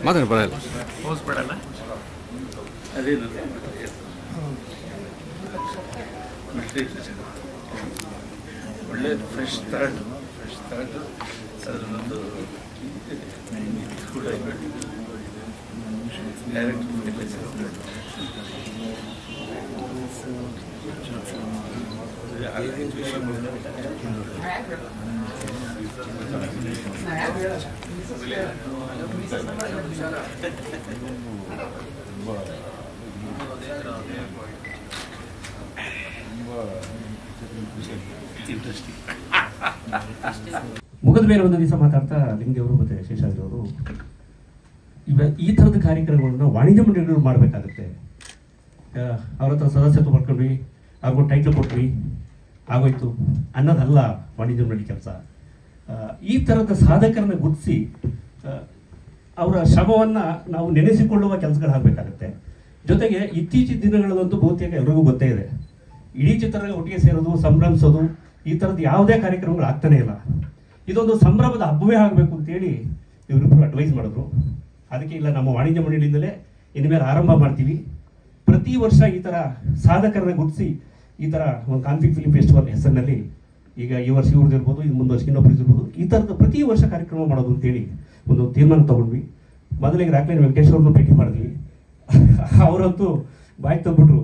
ಮಾತಾಡಿ ಬರಲ್ಲ ಹೋಸ್ಬಿಡಲ್ಲ ಅದೇನು ಒಳ್ಳೆಯದು ಫ್ರೆಶ್ ಥಾಟ್ ಅದರಲ್ಲೊಂದು ಕೂಡ ಮುಖದ ಮೇಲೆ ಒಂದು ದಿವಸ ಮಾತಾಡ್ತಾ ಲಿಂಗದೇವರು ಮತ್ತು ಶೇಷಾದ್ರಿ ಅವರು ಈ ಥರದ ಕಾರ್ಯಕ್ರಮಗಳನ್ನ ವಾಣಿಜ್ಯ ಮಂಡಳಿಗಳು ಮಾಡಬೇಕಾಗುತ್ತೆ. ಅವ್ರ ಹತ್ರ ಸದಸ್ಯತ್ವ ಮಾಡ್ಕೊಂಡ್ವಿ, ಹಾಗೂ ಟೈಟ್ಲ್ ಕೊಟ್ವಿ, ಆಗೋಯ್ತು ಅನ್ನೋದಲ್ಲ ವಾಣಿಜ್ಯ ಮಂಡಳಿ ಕೆಲಸ. ಈ ಥರದ ಸಾಧಕರನ್ನ ಗುರುತಿಸಿ ಅವರ ಶ್ರಮವನ್ನು ನಾವು ನೆನೆಸಿಕೊಳ್ಳುವ ಕೆಲಸಗಳಾಗಬೇಕಾಗತ್ತೆ. ಜೊತೆಗೆ ಇತ್ತೀಚಿನ ದಿನಗಳಲ್ಲಂತೂ ಬಹುತೇಕ ಎಲ್ರಿಗೂ ಗೊತ್ತೇ ಇದೆ, ಇಡೀ ಚಿತ್ರರಂಗ ಒಟ್ಟಿಗೆ ಸೇರೋದು, ಸಂಭ್ರಮಿಸೋದು, ಈ ಥರದ್ದು ಯಾವುದೇ ಕಾರ್ಯಕ್ರಮಗಳು ಆಗ್ತಾನೇ ಇಲ್ಲ. ಇದೊಂದು ಸಂಭ್ರಮದ ಹಬ್ಬವೇ ಆಗಬೇಕು ಅಂತೇಳಿ ಇವರಿಬ್ಬರು ಅಡ್ವೈಸ್ ಮಾಡಿದ್ರು. ಅದಕ್ಕೆ ಇಲ್ಲ, ನಮ್ಮ ವಾಣಿಜ್ಯ ಮಂಡಳಿಯಿಂದಲೇ ಇನ್ಮೇಲೆ ಆರಂಭ ಮಾಡ್ತೀವಿ. ಪ್ರತಿ ವರ್ಷ ಈ ಥರ ಸಾಧಕರನ್ನ ಗುರುತಿಸಿ ಈ ಥರ ಒಂದು ಕಾನ್ಫಿಕ್ ಫಿಲ್ಮ್ ಫೆಸ್ಟಿವಲ್ ಹೆಸರಿನಲ್ಲಿ, ಈಗ ಈ ವರ್ಷ ಇವ್ರದ್ದು ಇರ್ಬೋದು, ಇದು ಮುಂದೆ ವರ್ಷ ಇನ್ನೊಬ್ರು ಇರ್ಬೋದು, ಈ ಥರದ್ದು ಪ್ರತಿ ವರ್ಷ ಕಾರ್ಯಕ್ರಮ ಮಾಡೋದು ಅಂತೇಳಿ ಒಂದು ತೀರ್ಮಾನ ತೊಗೊಂಡ್ವಿ. ಮೊದಲಿಗೆ ರಾಕ್ಲೈನ್ ವೆಂಕಟೇಶ್ ಅವ್ರನ್ನೂ ಭೇಟಿ ಮಾಡಿದ್ವಿ. ಅವರಂತೂ ಬಾಯಿ ತಗ್ಬಿಟ್ರು,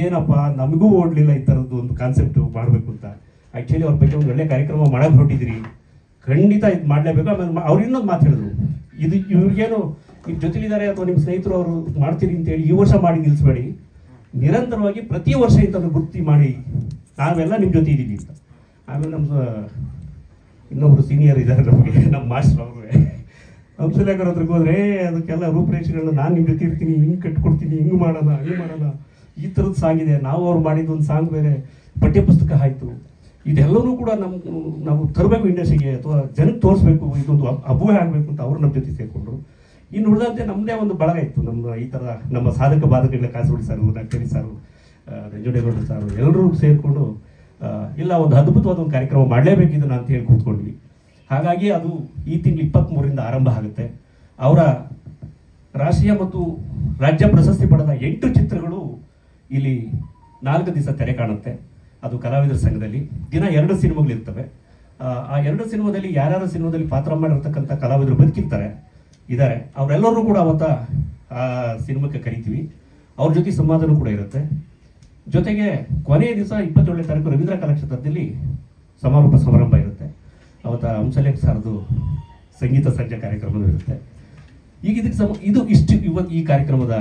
ಏನಪ್ಪ ನಮಗೂ ಓಡಲಿಲ್ಲ ಈ ಥರದ್ದು ಒಂದು ಕಾನ್ಸೆಪ್ಟು ಮಾಡಬೇಕು ಅಂತ. ಆ್ಯಕ್ಚುಲಿ ಅವ್ರ ಬಗ್ಗೆ ಒಂದು ಒಳ್ಳೆ ಕಾರ್ಯಕ್ರಮ ಮಾಡೋಕೆ ಹೊರಟಿದ್ರಿ, ಖಂಡಿತ ಇದು ಮಾಡಲೇಬೇಕು. ಆಮೇಲೆ ಅವ್ರು ಇನ್ನೊಂದು ಮಾತು ಹೇಳಿದ್ರು, ಇದು ಇವ್ರಿಗೇನು ನಿಮ್ಮ ಜೊತೆಲಿದ್ದಾರೆ ಅಥವಾ ನಿಮ್ಮ ಸ್ನೇಹಿತರು ಅವರು ಮಾಡ್ತೀರಿ ಅಂತೇಳಿ ಈ ವರ್ಷ ಮಾಡಿ ನಿಲ್ಲಿಸಬೇಡಿ, ನಿರಂತರವಾಗಿ ಪ್ರತಿ ವರ್ಷ ಇಂಥದ್ದು ಗುರ್ತಿ ಮಾಡಿ, ನಾವೆಲ್ಲ ನಿಮ್ಮ ಜೊತೆ ಇದ್ದೀವಿ ಅಂತ. ಆಮೇಲೆ ನಮ್ಮ ಇನ್ನೊಬ್ರು ಸೀನಿಯರ್ ಇದ್ದಾರೆ ನಮಗೆ, ನಮ್ಮ ಮಾಸ್ಟರ್ ಅವ್ರಿಗೆ ಹಂಸಲೇಖರ್ ಹತ್ರಕ್ಕೆ ಹೋದ್ರೆ ಅದಕ್ಕೆಲ್ಲ ರೂಪರೇಷೆಗಳನ್ನ ನಾನು ನಿಮ್ಮ ಜೊತೆ ಇರ್ತೀನಿ, ಹಿಂಗೆ ಕಟ್ಕೊಡ್ತೀನಿ, ಹಿಂಗೆ ಮಾಡೋಣ, ಹಂಗೆ ಮಾಡೋಣ, ಈ ಥರದ್ದು ಸಾಂಗಿದೆ. ನಾವು ಅವ್ರು ಮಾಡಿದ್ದು ಒಂದು ಸಾಂಗ್ ಬೇರೆ, ಪಠ್ಯಪುಸ್ತಕ ಆಯಿತು. ಇದೆಲ್ಲವೂ ಕೂಡ ನಾವು ತರಬೇಕು ಇಂಡಸ್ಟ್ರಿಗೆ, ಅಥವಾ ಜನಕ್ಕೆ ತೋರಿಸ್ಬೇಕು, ಇದೊಂದು ಹಬ್ಬವೇ ಆಗಬೇಕು ಅಂತ ಅವ್ರು ನಮ್ಮ ಜೊತೆ ಸೇರಿಕೊಂಡ್ರು. ಇನ್ನು ಉಳಿದಂತೆ ನಮ್ಮದೇ ಒಂದು ಬಳಗ ಇತ್ತು, ಈ ಥರ ನಮ್ಮ ಸಾಧಕ ಬಾಧಕಗಳ ಕಾಸೋಡಿ ಸಾರು, ನಕ್ಕರಿ ಸಾರು, ರಂಜುಡೇಗೌಡ ಸಾರು ಎಲ್ಲರೂ ಸೇರಿಕೊಂಡು ಇಲ್ಲ ಒಂದು ಅದ್ಭುತವಾದ ಒಂದು ಕಾರ್ಯಕ್ರಮ ಮಾಡಲೇಬೇಕು ಇದನ್ನು ಅಂತ ಹೇಳಿ ಕೂತ್ಕೊಂಡ್ವಿ. ಹಾಗಾಗಿ ಅದು ಈ ತಿಂಗಳು 23ರಿಂದ ಆರಂಭ ಆಗುತ್ತೆ. ಅವರ ರಾಷ್ಟ್ರೀಯ ಮತ್ತು ರಾಜ್ಯ ಪ್ರಶಸ್ತಿ ಪಡೆದ 8 ಚಿತ್ರಗಳು ಇಲ್ಲಿ 4 ದಿವಸ ತೆರೆ ಕಾಣುತ್ತೆ. ಅದು ಕಲಾವಿದರ ಸಂಘದಲ್ಲಿ ದಿನ 2 ಸಿನಿಮಾಗಳಿರ್ತವೆ. ಆ 2 ಸಿನಿಮಾದಲ್ಲಿ ಯಾರ್ಯಾರು ಸಿನಿಮಾದಲ್ಲಿ ಪಾತ್ರ ಮಾಡಿರ್ತಕ್ಕಂಥ ಕಲಾವಿದರು ಇದ್ದಾರೆ, ಅವರೆಲ್ಲರೂ ಕೂಡ ಅವತ್ತ ಆ ಸಿನಿಮಾಕ್ಕೆ ಕರಿತೀವಿ. ಅವ್ರ ಜೊತೆ ಸಂವಾದನೂ ಕೂಡ ಇರುತ್ತೆ. ಜೊತೆಗೆ ಕೊನೆಯ ದಿವಸ 27ನೇ ತಾರೀಕು ರವೀಂದ್ರ ಕಲಾಕ್ಷೇತ್ರದಲ್ಲಿ ಸಮಾರೋಪ ಸಮಾರಂಭ ಇರುತ್ತೆ. ಅವತ್ತ ಹಂಸಲೇಖ ಸಾರ್ದು ಸಂಗೀತ ಸಂಜೆ ಕಾರ್ಯಕ್ರಮವೂ ಇರುತ್ತೆ. ಈಗ ಇದಕ್ಕೆ ಇವತ್ತು ಈ ಕಾರ್ಯಕ್ರಮದ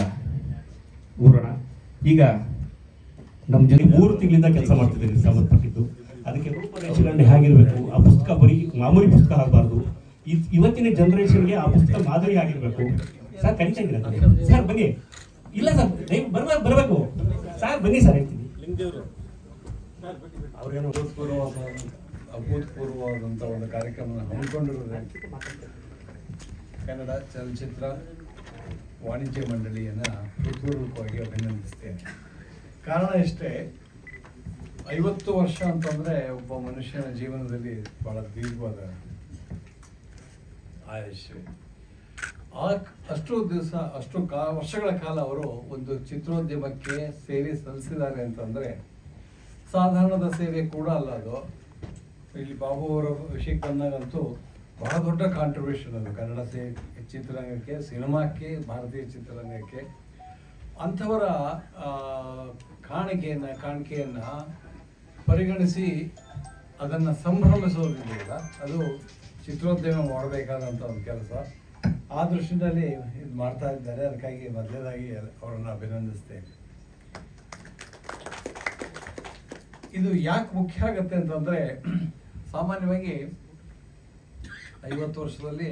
ಊರಣ. ಈಗ ನಮ್ಮ ಜೊತೆ 3 ತಿಂಗಳಿಂದ ಕೆಲಸ ಮಾಡ್ತಿದ್ದೀವಿ ಸಂಬಂಧಪಟ್ಟಿದ್ದು. ಅದಕ್ಕೆ ರೂಪರೇಷೆಗಳನ್ನ ಹೇಗಿರಬೇಕು, ಆ ಪುಸ್ತಕ ಬರೀ ಮಾಮೂಲಿ ಪುಸ್ತಕ ಆಗಬಾರ್ದು, ಇವತ್ತಿನ ಜನರೇಷನ್ಗೆ ಆ ಪುಸ್ತಕ ಮಾದರಿ ಆಗಿರ್ಬೇಕು. ಸರ್ ಕರಿತಾ ಇದ್ದೀರಾ ಸರ್? ಬನ್ನಿ. ಇಲ್ಲ ಸರ್, ಬರಬೇಕು ಸರ್, ಬನ್ನಿ ಸರ್ ಹೇಳ್ತೀನಿ. ಅವ್ರೇನೋ ಅಭೂತಪೂರ್ವವಾದಂಥ ಒಂದು ಕಾರ್ಯಕ್ರಮ ಹಮ್ಮಿಕೊಂಡಿರೋದು ಕನ್ನಡ ಚಲನಚಿತ್ರ ವಾಣಿಜ್ಯ ಮಂಡಳಿಯನ್ನು ಹೃತ್ಪೂರ್ವಕವಾಗಿ ಅಭಿನಂದಿಸ್ತೇನೆ. ಕಾರಣ ಇಷ್ಟೇ, 50 ವರ್ಷ ಅಂತಂದರೆ ಒಬ್ಬ ಮನುಷ್ಯನ ಜೀವನದಲ್ಲಿ ಬಹಳ ದೀರ್ಘವಾದ ಆಯುಷ್ಯ. ಅಷ್ಟು ದಿವಸ ವರ್ಷಗಳ ಕಾಲ ಅವರು ಒಂದು ಚಿತ್ರೋದ್ಯಮಕ್ಕೆ ಸೇವೆ ಸಲ್ಲಿಸಿದ್ದಾರೆ ಅಂತಂದರೆ ಸಾಧಾರಣದ ಸೇವೆ ಕೂಡ ಅಲ್ಲ ಅದು. ಇಲ್ಲಿ ಬಾಬು ಅವರ ವಿಷಯಕ್ಕೆ ಬಂದಾಗಂತೂ ಬಹಳ ದೊಡ್ಡ ಕಾಂಟ್ರಿಬ್ಯೂಷನ್ ಅದು ಕನ್ನಡ ಚಿತ್ರರಂಗಕ್ಕೆ, ಸಿನಿಮಾಕ್ಕೆ, ಭಾರತೀಯ ಚಿತ್ರರಂಗಕ್ಕೆ. ಅಂಥವರ ಕಾಣಿಕೆಯನ್ನು ಪರಿಗಣಿಸಿ ಅದನ್ನು ಸಂಭ್ರಮಿಸೋದಿಲ್ಲ, ಅದು ಚಿತ್ರೋದ್ಯಮ ಮಾಡಬೇಕಾದಂಥ ಒಂದು ಕೆಲಸ. ಆ ದೃಷ್ಟಿಯಲ್ಲಿ ಇದು ಮಾಡ್ತಾ ಇದ್ದಾರೆ. ಅದಕ್ಕಾಗಿ ಮೊದಲನೇದಾಗಿ ಅವರನ್ನು ಅಭಿನಂದಿಸ್ತೇನೆ. ಇದು ಯಾಕೆ ಮುಖ್ಯ ಆಗುತ್ತೆ ಅಂತಂದರೆ, ಸಾಮಾನ್ಯವಾಗಿ 50 ವರ್ಷದಲ್ಲಿ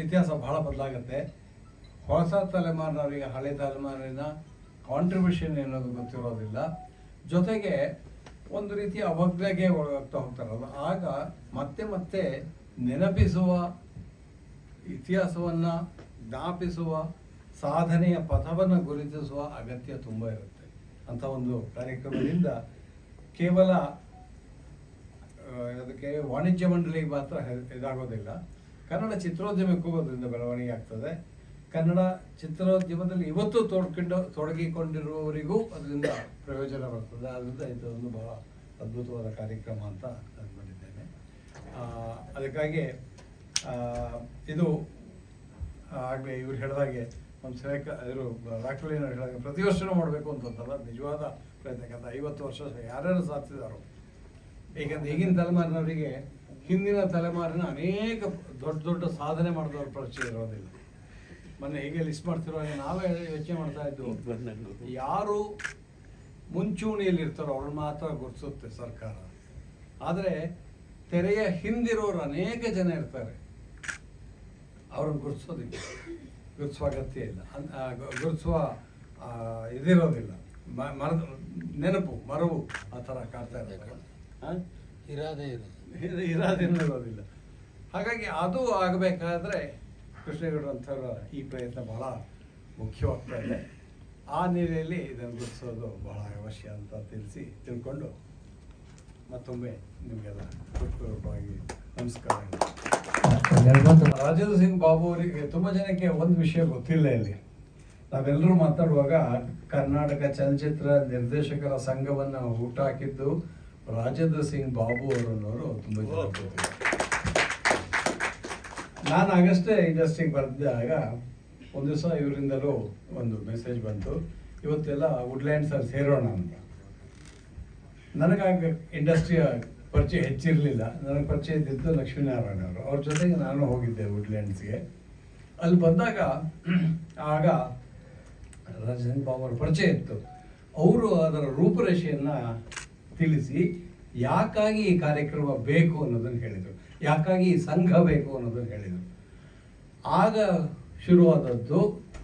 ಇತಿಹಾಸ ಬಹಳ ಬದಲಾಗುತ್ತೆ. ಹೊಸ ತಲೆಮಾರಿನವರಿಗೆ ಹಳೆ ತಲೆಮಾರಿನ ಕಾಂಟ್ರಿಬ್ಯೂಷನ್ ಅನ್ನೋದು ಗೊತ್ತಿರೋದಿಲ್ಲ. ಜೊತೆಗೆ ಒಂದು ರೀತಿಯ ಅವಜ್ಞೆಗೆ ಒಳಗಾಗ್ತಾ ಹೋಗ್ತಾರಲ್ಲ, ಆಗ ಮತ್ತೆ ನೆನಪಿಸುವ, ಇತಿಹಾಸವನ್ನು ಜ್ಞಾಪಿಸುವ, ಸಾಧನೆಯ ಪಥವನ್ನು ಗುರುತಿಸುವ ಅಗತ್ಯ ತುಂಬ ಇರುತ್ತೆ. ಅಂಥ ಒಂದು ಕಾರ್ಯಕ್ರಮದಿಂದ ಕೇವಲ ಅದಕ್ಕೆ ವಾಣಿಜ್ಯ ಮಂಡಳಿಗೆ ಮಾತ್ರ ಇದಾಗೋದಿಲ್ಲ, ಕನ್ನಡ ಚಿತ್ರೋದ್ಯಮಕ್ಕೂ ಅದರಿಂದ ಬೆಳವಣಿಗೆ ಆಗ್ತದೆ. ಕನ್ನಡ ಚಿತ್ರೋದ್ಯಮದಲ್ಲಿ ಇವತ್ತು ತೊಡಗಿಕೊಂಡಿರುವವರಿಗೂ ಅದರಿಂದ ಪ್ರಯೋಜನ ಬರ್ತದೆ. ಅದರಿಂದ ಇದೊಂದು ಬಹಳ ಅದ್ಭುತವಾದ ಕಾರ್ಯಕ್ರಮ ಅಂತ ಅಂದ್ಕೊಂಡಿದ್ದೇನೆ. ಅದಕ್ಕಾಗಿ ಇದು ಆಗಲೇ ಇವ್ರು ಹೇಳಿದಾಗೆ ನಮ್ಮ ಇವರು ರಾಕ್ಲೈನವ್ರು ಹೇಳಿದಾಗೆ ಪ್ರತಿ ವರ್ಷವೂ ಮಾಡಬೇಕು ಅಂತಂತಲ್ಲ, ನಿಜವಾದ ಪ್ರಯತ್ನ. ಯಾಕಂದ್ರೆ 50 ವರ್ಷ ಯಾರ್ಯಾರು ಸಾಧಿಸಿದಾರೋ, ಏಕೆಂದರೆ ಈಗಿನ ತಲೆಮಾರಿನವರಿಗೆ ಹಿಂದಿನ ತಲೆಮಾರಿನ ಅನೇಕ ದೊಡ್ಡ ದೊಡ್ಡ ಸಾಧನೆ ಮಾಡಿದವ್ರ ಪರಿಚಯ ಇರೋದಿಲ್ಲ. ಮೊನ್ನೆ ಹೀಗೆ ಲಿಸ್ಟ್ ಮಾಡ್ತಿರುವಾಗ ನಾವೇ ಯೋಚನೆ ಮಾಡ್ತಾ ಇದ್ದು, ಯಾರು ಮುಂಚೂಣಿಯಲ್ಲಿ ಇರ್ತಾರೋ ಅವ್ರನ್ನ ಮಾತ್ರ ಗುರುತಿಸುತ್ತೆ ಸರ್ಕಾರ. ಆದರೆ ತೆರೆಯ ಹಿಂದಿರೋರು ಅನೇಕ ಜನ ಇರ್ತಾರೆ, ಅವ್ರನ್ನ ಗುರುತಿಸುವ ಅಗತ್ಯ ಇಲ್ಲ, ಗುರುತಿಸುವ ಇದಿರೋದಿಲ್ಲ. ಮರವು ಆ ಥರ ಕಾಡ್ತಾ ಇರ್ತಾರೆ, ಇರಾದೇನೂ ಇರೋದಿಲ್ಲ. ಹಾಗಾಗಿ ಅದು ಆಗಬೇಕಾದ್ರೆ ಕೃಷ್ಣೇಗೌಡರು ಅಂಥವ್ರ ಈ ಪ್ರಯತ್ನ ಬಹಳ ಮುಖ್ಯವಾಗ್ತಾ ಇದೆ. ಆ ನೆಲೆಯಲ್ಲಿ ಇದನ್ನು ಗುರುತಿಸೋದು ಬಹಳ ಅವಶ್ಯ ಅಂತ ತಿಳ್ಕೊಂಡು ಮತ್ತೊಮ್ಮೆ ನಿಮಗೆಲ್ಲ ಹೃತ್ಪೂರ್ವಕವಾಗಿ ನಮಸ್ಕಾರ. ರಾಜೇಂದ್ರ ಸಿಂಗ್ ಬಾಬು ಅವರಿಗೆ ತುಂಬ ಜನಕ್ಕೆ ಒಂದು ವಿಷಯ ಗೊತ್ತಿಲ್ಲ. ಇಲ್ಲಿ ನಾವೆಲ್ಲರೂ ಮಾತಾಡುವಾಗ ಕರ್ನಾಟಕ ಚಲನಚಿತ್ರ ನಿರ್ದೇಶಕರ ಸಂಘವನ್ನು ಹುಟ್ಟಾಕಿದ್ದು ರಾಜೇಂದ್ರ ಸಿಂಗ್ ಬಾಬು ಅವರನ್ನವರು ತುಂಬ ಜನ ಗೊತ್ತಿಲ್ಲ. ನಾನು ಆಗಷ್ಟೇ ಇಂಡಸ್ಟ್ರಿಗೆ ಬಂದಾಗ ಒಂದು ದಿವಸ ಇವರಿಂದಲೂ ಒಂದು ಮೆಸೇಜ್ ಬಂತು, ಇವತ್ತೆಲ್ಲ ವುಡ್ಲ್ಯಾಂಡ್ಸಲ್ಲಿ ಸೇರೋಣ ಅಂತ. ನನಗಾಗ ಇಂಡಸ್ಟ್ರಿಯ ಪರಿಚಯ ಹೆಚ್ಚಿರಲಿಲ್ಲ. ನನಗೆ ಪರಿಚಯ ಇದ್ದಿದ್ದು ಲಕ್ಷ್ಮೀನಾರಾಯಣ ಅವರು, ಅವ್ರ ಜೊತೆಗೆ ನಾನು ಹೋಗಿದ್ದೆ ವುಡ್ಲ್ಯಾಂಡ್ಸ್ಗೆ. ಅಲ್ಲಿ ಬಂದಾಗ ಆಗ ರಾಜೇಂದ್ರ ಬಾಬು ಅವರ ಪರಿಚಯ ಇತ್ತು. ಅವರು ಅದರ ರೂಪರೇಷೆಯನ್ನು ತಿಳಿಸಿ ಯಾಕಾಗಿ ಈ ಕಾರ್ಯಕ್ರಮ ಬೇಕು ಅನ್ನೋದನ್ನು ಹೇಳಿದರು, ಯಾಕಾಗಿ ಈ ಸಂಘ ಬೇಕು ಅನ್ನೋದನ್ನು ಹೇಳಿದರು. ಆಗ ಶುರುವಾದದ್ದು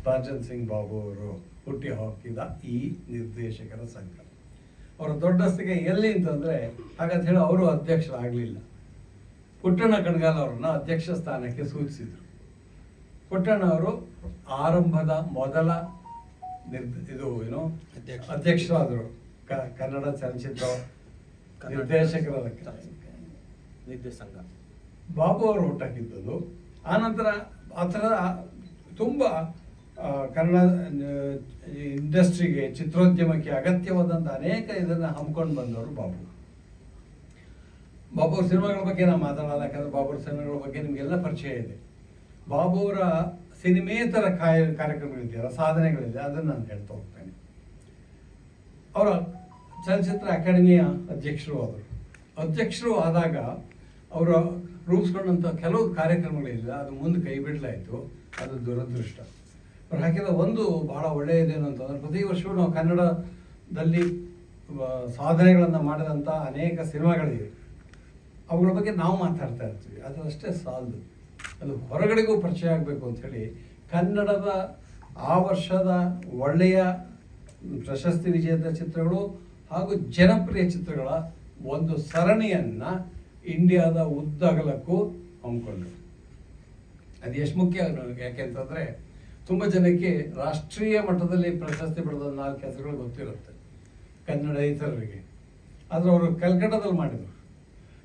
ರಾಜೇಂದ್ರ ಸಿಂಗ್ ಬಾಬು ಅವರು ಹುಟ್ಟಿ ಹಾಕಿದ ಈ ನಿರ್ದೇಶಕರ ಸಂಘ. ಅವರ ದೊಡ್ಡಸ್ತಿಗೆ ಎಲ್ಲಿ ಅಂತಂದರೆ, ಹಾಗಂತ ಹೇಳಿ ಅವರು ಅಧ್ಯಕ್ಷರಾಗಲಿಲ್ಲ. ಪುಟ್ಟಣ್ಣ ಕಣಗಾಲ್ ಅವರನ್ನ ಅಧ್ಯಕ್ಷ ಸ್ಥಾನಕ್ಕೆ ಸೂಚಿಸಿದರು. ಪುಟ್ಟಣ್ಣ ಅವರು ಆರಂಭದ ಮೊದಲ ಅಧ್ಯಕ್ಷರಾದರು ಕನ್ನಡ ಚಲನಚಿತ್ರ ನಿರ್ದೇಶಕರ ಸಂಘ. ಬಾಬು ಅವರು ಹುಟ್ಟಾಕಿದ್ದದು. ಆನಂತರ ಆ ಥರ ತುಂಬ ಕನ್ನಡ ಇಂಡಸ್ಟ್ರಿಗೆ, ಚಿತ್ರೋದ್ಯಮಕ್ಕೆ ಅಗತ್ಯವಾದಂಥ ಅನೇಕ ಇದನ್ನು ಹಮ್ಮಿಕೊಂಡು ಬಂದವರು ಬಾಬು. ಬಾಬುವ್ರ ಸಿನಿಮಾಗಳ ಬಗ್ಗೆ ನಾವು ಮಾತಾಡಲ್ಲ, ಯಾಕಂದರೆ ಬಾಬುವ್ರ ಸಿನಿಮಾಗಳ ಬಗ್ಗೆ ನಿಮಗೆಲ್ಲ ಪರಿಚಯ ಇದೆ. ಬಾಬುವರ ಸಿನಿಮೇತರ ಕಾರ್ಯಕ್ರಮಗಳಿದೆಯಲ್ಲ, ಸಾಧನೆಗಳಿದೆ, ಅದನ್ನು ನಾನು ಹೇಳ್ತಾ ಹೋಗ್ತೇನೆ. ಅವರ ಚಲನಚಿತ್ರ ಅಕಾಡೆಮಿಯ ಅಧ್ಯಕ್ಷರು ಆದಾಗ ಅವರು ರೂಪಿಸ್ಕೊಂಡಂಥ ಕೆಲವು ಕಾರ್ಯಕ್ರಮಗಳಿಲ್ಲ, ಅದು ಮುಂದೆ ಕೈ ಬಿಡಲಾಯಿತು. ಅದು ದುರದೃಷ್ಟ. ಅವ್ರು ಹಾಕಿದ ಒಂದು ಬಹಳ ಒಳ್ಳೆಯದೇನು ಅಂತಂದ್ರೆ, ಪ್ರತಿ ವರ್ಷವೂ ನಾವು ಕನ್ನಡದಲ್ಲಿ ಸಾಧನೆಗಳನ್ನು ಮಾಡಿದಂಥ ಅನೇಕ ಸಿನಿಮಾಗಳಿವೆ, ಅವುಗಳ ಬಗ್ಗೆ ನಾವು ಮಾತಾಡ್ತಾ ಇರ್ತೀವಿ. ಅದು ಅಷ್ಟೇ ಸಾಲದು, ಅದು ಹೊರಗಡೆಗೂ ಪರಿಚಯ ಆಗಬೇಕು ಅಂಥೇಳಿ ಕನ್ನಡದ ಆ ವರ್ಷದ ಒಳ್ಳೆಯ ಪ್ರಶಸ್ತಿ ವಿಜೇತ ಚಿತ್ರಗಳು ಹಾಗೂ ಜನಪ್ರಿಯ ಚಿತ್ರಗಳ ಒಂದು ಸರಣಿಯನ್ನು ಇಂಡಿಯಾದ ಉದ್ದಗಲಕ್ಕೂ ಹಮ್ಮಿಕೊಂಡ್ರು. ಅದು ಎಷ್ಟು ಮುಖ್ಯ ಯಾಕೆಂತಂದರೆ, ತುಂಬ ಜನಕ್ಕೆ ರಾಷ್ಟ್ರೀಯ ಮಟ್ಟದಲ್ಲಿ ಪ್ರಶಸ್ತಿ ಪಡೆದ 4 ಹೆಸರುಗಳು ಗೊತ್ತಿರುತ್ತೆ ಕನ್ನಡ ಇತರರಿಗೆ. ಆದರೆ ಅವರು ಕಲ್ಕಟ್ಟಾದಲ್ಲಿ ಮಾಡಿದರು.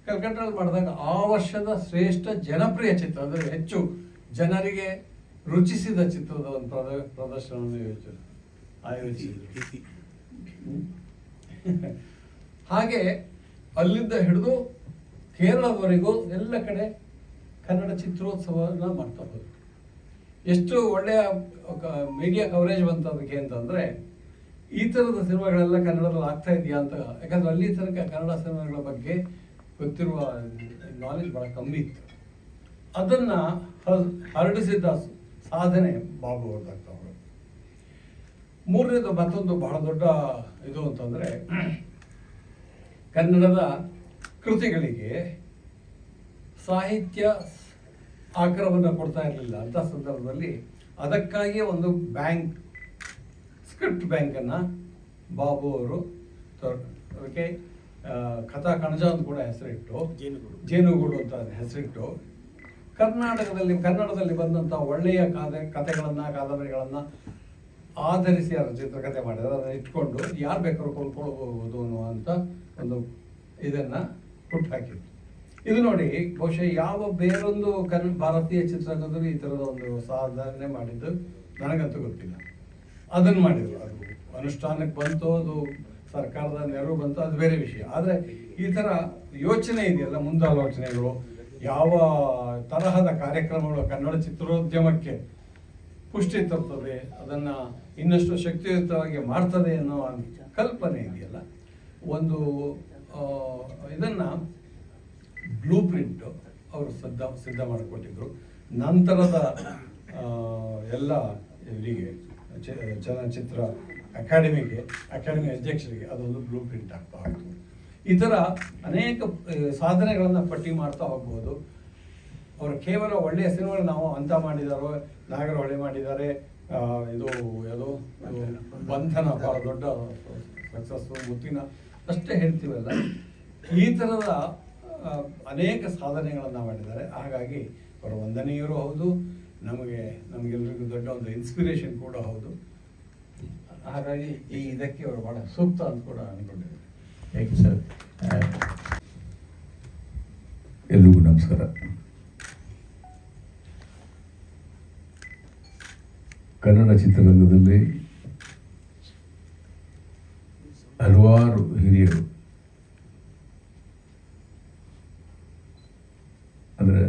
ಕಲ್ಕಟ್ಟಾದಲ್ಲಿ ಮಾಡಿದಾಗ ಆ ವರ್ಷದ ಶ್ರೇಷ್ಠ ಜನಪ್ರಿಯ ಚಿತ್ರ, ಅಂದರೆ ಹೆಚ್ಚು ಜನರಿಗೆ ರುಚಿಸಿದ ಚಿತ್ರದ ಒಂದು ಪ್ರದರ್ಶನವನ್ನು ಆಯೋಜಿಸಿದರು. ಹಾಗೆ ಅಲ್ಲಿಂದ ಹಿಡಿದು ಕೇರಳದವರೆಗೂ ಎಲ್ಲ ಕಡೆ ಕನ್ನಡ ಚಿತ್ರೋತ್ಸವನ ಮಾಡ್ತಾ ಹೋದರು. ಎಷ್ಟು ಒಳ್ಳೆಯ ಮೀಡಿಯಾ ಕವರೇಜ್ ಬಂತು ಅದಕ್ಕೆ ಅಂತಂದರೆ, ಈ ಥರದ ಸಿನಿಮಾಗಳೆಲ್ಲ ಕನ್ನಡದಲ್ಲಿ ಆಗ್ತಾ ಇದೆಯಾ ಅಂತ. ಯಾಕಂದರೆ ಅಲ್ಲಿ ತನಕ ಕನ್ನಡ ಸಿನಿಮಾಗಳ ಬಗ್ಗೆ ಗೊತ್ತಿರುವ ನಾಲೆಜ್ ಭಾಳ ಕಮ್ಮಿ ಇತ್ತು. ಅದನ್ನು ಹರಡಿಸಿದ್ದ ಸಾಧನೆ ಬಾಬು ಅವ್ರದ್ದಾಗ್ತಾ ಹೋಗೋದು. ಮೂರನೇದು ಮತ್ತೊಂದು ಬಹಳ ದೊಡ್ಡ ಇದು ಅಂತಂದರೆ, ಕನ್ನಡದ ಕೃತಿಗಳಿಗೆ ಸಾಹಿತ್ಯ ಆಕರವನ್ನು ಕೊಡ್ತಾ ಇರಲಿಲ್ಲ. ಅಂಥ ಸಂದರ್ಭದಲ್ಲಿ ಅದಕ್ಕಾಗಿಯೇ ಒಂದು ಬ್ಯಾಂಕ್, ಸ್ಕ್ರಿಪ್ಟ್ ಬ್ಯಾಂಕನ್ನು ಬಾಬು ಅವರು ಅದಕ್ಕೆ ಕಥಾ ಕಣಜ ಅಂತ ಕೂಡ ಹೆಸರಿಟ್ಟು, ಜೇನುಗೂಡು ಅಂತ ಹೆಸರಿಟ್ಟು, ಕನ್ನಡದಲ್ಲಿ ಬಂದಂಥ ಒಳ್ಳೆಯ ಕಥೆಗಳನ್ನು, ಕಾದಂಬರಿಗಳನ್ನು ಆಧರಿಸಿ ಅದರ ಚಿತ್ರಕಥೆ ಮಾಡಿದರೆ ಅದನ್ನು ಇಟ್ಕೊಂಡು ಯಾರು ಬೇಕಾದ್ರೂ ಕೊಂಡ್ಕೊಳ್ಬೋದು ಅನ್ನುವಂಥ ಒಂದು ಇದನ್ನು ಹುಟ್ಟುಹಾಕಿದ್ರು. ಇದು ನೋಡಿ, ಬಹುಶಃ ಯಾವ ಬೇರೊಂದು ಭಾರತೀಯ ಚಿತ್ರರಂಗದಲ್ಲಿ ಈ ಥರದ ಒಂದು ಸಾಧನೆ ಮಾಡಿದ್ದು ನನಗಂತೂ ಗೊತ್ತಿಲ್ಲ. ಅದನ್ನು ಮಾಡಿದ್ರು, ಅದು ಅನುಷ್ಠಾನಕ್ಕೆ ಬಂತು, ಅದು ಸರ್ಕಾರದ ನೆರವು ಬಂತು, ಅದು ಬೇರೆ ವಿಷಯ. ಆದರೆ ಈ ಥರ ಯೋಚನೆ ಇದೆಯಲ್ಲ, ಮುಂದಾಲೋಚನೆಗಳು, ಯಾವ ತರಹದ ಕಾರ್ಯಕ್ರಮಗಳು ಕನ್ನಡ ಚಿತ್ರೋದ್ಯಮಕ್ಕೆ ಪುಷ್ಟಿ ತರ್ತದೆ, ಅದನ್ನು ಇನ್ನಷ್ಟು ಶಕ್ತಿಯುತವಾಗಿ ಮಾಡ್ತದೆ ಅನ್ನೋ ಕಲ್ಪನೆ ಇದೆಯಲ್ಲ, ಒಂದು ಇದನ್ನು ಬ್ಲೂ ಪ್ರಿಂಟ್ ಅವರು ಸಿದ್ಧ ಮಾಡಿಕೊಟ್ಟಿದ್ರು. ನಂತರದ ಎಲ್ಲ ಇವರಿಗೆ ಚಲನಚಿತ್ರ ಅಕಾಡೆಮಿ ಅಧ್ಯಕ್ಷರಿಗೆ ಅದೊಂದು ಬ್ಲೂ ಪ್ರಿಂಟ್ ಆಗ್ತಾ ಹೋಗ್ತದೆ. ಈ ಥರ ಅನೇಕ ಸಾಧನೆಗಳನ್ನು ಪಟ್ಟಿ ಮಾಡ್ತಾ ಹೋಗ್ಬೋದು. ಅವರು ಕೇವಲ ಒಳ್ಳೆಯ ಸಿನಿಮಾಗಳು ನಾವು ಅಂತ ಮಾಡಿದಾರೋ, ನಾಗರಹೊಳೆ ಮಾಡಿದ್ದಾರೆ, ಇದು ಯಾವುದು ಬಂಧನ ಭಾಳ ದೊಡ್ಡ ಸಕ್ಸಸ್ಸು, ಮುತ್ತಿನ ಅಷ್ಟೇ ಹೇಳ್ತೀವಲ್ಲ, ಈ ಥರದ ಅನೇಕ ಸಾಧನೆಗಳನ್ನು ಮಾಡಿದ್ದಾರೆ. ಹಾಗಾಗಿ ಅವರ ವಂದನೀಯರು ಹೌದು, ನಮಗೆಲ್ಲರಿಗೂ ದೊಡ್ಡ ಒಂದು ಇನ್ಸ್ಪಿರೇಷನ್ ಕೂಡ ಹೌದು. ಹಾಗಾಗಿ ಇದಕ್ಕೆ ಅವರು ಭಾಳ ಸೂಕ್ತ ಅಂತ ಕೂಡ ಅಂದ್ಕೊಂಡಿದ್ದಾರೆ. Thank you sir. ಎಲ್ರಿಗೂ ನಮಸ್ಕಾರ. ಕನ್ನಡ ಚಿತ್ರರಂಗದಲ್ಲಿ ಹಲವಾರು ಹಿರಿಯರು, ಅಂದರೆ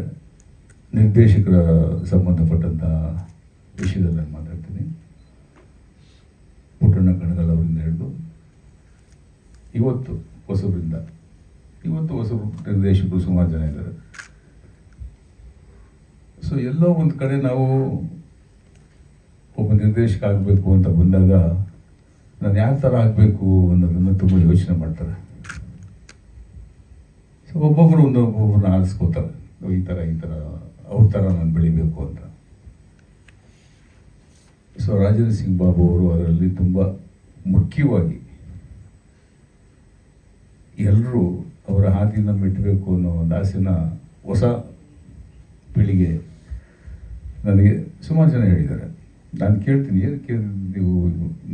ನಿರ್ದೇಶಕರ ಸಂಬಂಧಪಟ್ಟಂಥ ವಿಷಯದಲ್ಲಿ ನಾನು ಮಾತಾಡ್ತೀನಿ. ಪುಟ್ಟಣ್ಣ ಕಣಗಾಲ್ ಅವರಿಂದ ಹಿಡಿದು ಇವತ್ತು ಹೊಸಬರು ನಿರ್ದೇಶಕರು ಸುಮಾರು ಜನ ಇದ್ದಾರೆ. ಸೊ ಎಲ್ಲೋ ಒಂದು ಕಡೆ ನಾವು ಒಬ್ಬ ನಿರ್ದೇಶಕ ಆಗಬೇಕು ಅಂತ ಬಂದಾಗ ನಾನು ಯಾವ ಥರ ಆಗಬೇಕು ಅನ್ನೋದನ್ನು ತುಂಬ ಯೋಚನೆ ಮಾಡ್ತಾರೆ. ಸೊ ಒಬ್ಬೊಬ್ಬರನ್ನ ಆರಿಸ್ಕೋತಾರೆ, ಈ ಥರ ಅವ್ರ ಥರ ನಾನು ಬೆಳಿಬೇಕು ಅಂತ. ಸೊ ರಾಜೇಂದ್ರ ಸಿಂಗ್ ಬಾಬು ಅವರು ಅದರಲ್ಲಿ ತುಂಬ ಮುಖ್ಯವಾಗಿ ಎಲ್ಲರೂ ಅವರ ಹಾದಿನ ಮೆಟ್ಟಬೇಕು ಅನ್ನೋ ಒಂದು ಆಸೆನ ಹೊಸ ಪೀಳಿಗೆ ನನಗೆ ಸುಮಾರು ಜನ ಹೇಳಿದ್ದಾರೆ. ನಾನು ಕೇಳ್ತೀನಿ, ಏನಕ್ಕೆ ನೀವು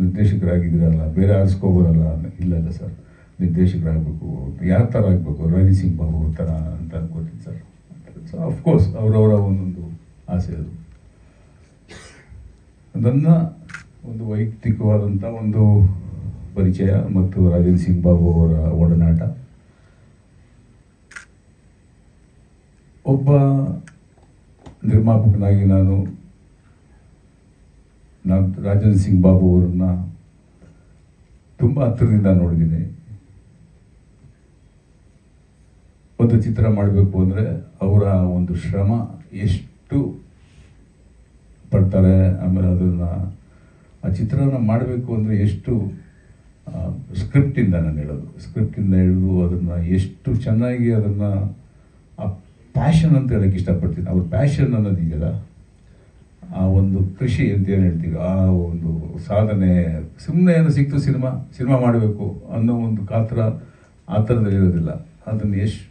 ನಿರ್ದೇಶಕರಾಗಿದ್ದೀರಲ್ಲ, ಬೇರೆ ಆರಿಸ್ಕೋಬೋದಲ್ಲ? ಇಲ್ಲ ಸರ್, ನಿರ್ದೇಶಕರಾಗಬೇಕು, ಯಾವ ಥರ ಆಗಬೇಕು, ರಾಜೇಂದ್ರ ಸಿಂಗ್ ಬಾಬು ಅವ್ರ ಥರ ಅಂತ ಅನ್ಕೋತೀನಿ ಸರ್. ಸೊ ಅಫ್ಕೋರ್ಸ್ ಅವರವರ ಒಂದೊಂದು ಆಸೆ ಅದು. ನನ್ನ ಒಂದು ವೈಯಕ್ತಿಕವಾದಂಥ ಒಂದು ಪರಿಚಯ ಮತ್ತು ರಾಜೇಂದ್ರ ಸಿಂಗ್ ಬಾಬು ಅವರ ಒಡನಾಟ, ಒಬ್ಬ ನಿರ್ಮಾಪಕನಾಗಿ ನಾನು ರಾಜೇಂದ್ರ ಸಿಂಗ್ ಬಾಬು ಅವರನ್ನ ತುಂಬ ಹತ್ತಿರದಿಂದ ನೋಡಿದ್ದೀನಿ. ಒಂದು ಚಿತ್ರ ಮಾಡಬೇಕು ಅಂದರೆ ಅವರ ಒಂದು ಶ್ರಮ ಎಷ್ಟು ಪಡ್ತಾರೆ, ಆಮೇಲೆ ಅದನ್ನು ಆ ಚಿತ್ರನ ಮಾಡಬೇಕು ಅಂದರೆ ಎಷ್ಟು ಸ್ಕ್ರಿಪ್ಟಿಂದ ನಾನು ಹೇಳೋದು, ಸ್ಕ್ರಿಪ್ಟಿಂದ ಹಿಡಿದು ಅದನ್ನು ಎಷ್ಟು ಚೆನ್ನಾಗಿ ಅದನ್ನು ಆ ಪ್ಯಾಷನ್ ಅಂತ ಹೇಳೋಕ್ಕೆ ಇಷ್ಟಪಡ್ತೀನಿ. ಅವ್ರ ಪ್ಯಾಷನ್ ಅನ್ನೋದಿದೆಯಲ್ಲ, ಆ ಒಂದು ಕೃಷಿ ಅಂತ ಏನು ಹೇಳ್ತೀವಿ, ಆ ಒಂದು ಸಾಧನೆ, ಸುಮ್ಮನೆ ಏನೋ ಸಿಕ್ತು ಸಿನಿಮಾ ಮಾಡಬೇಕು ಅನ್ನೋ ಒಂದು ಕಾತರ ಆ ಥರದಲ್ಲಿರೋದಿಲ್ಲ. ಅದನ್ನು ಎಷ್ಟು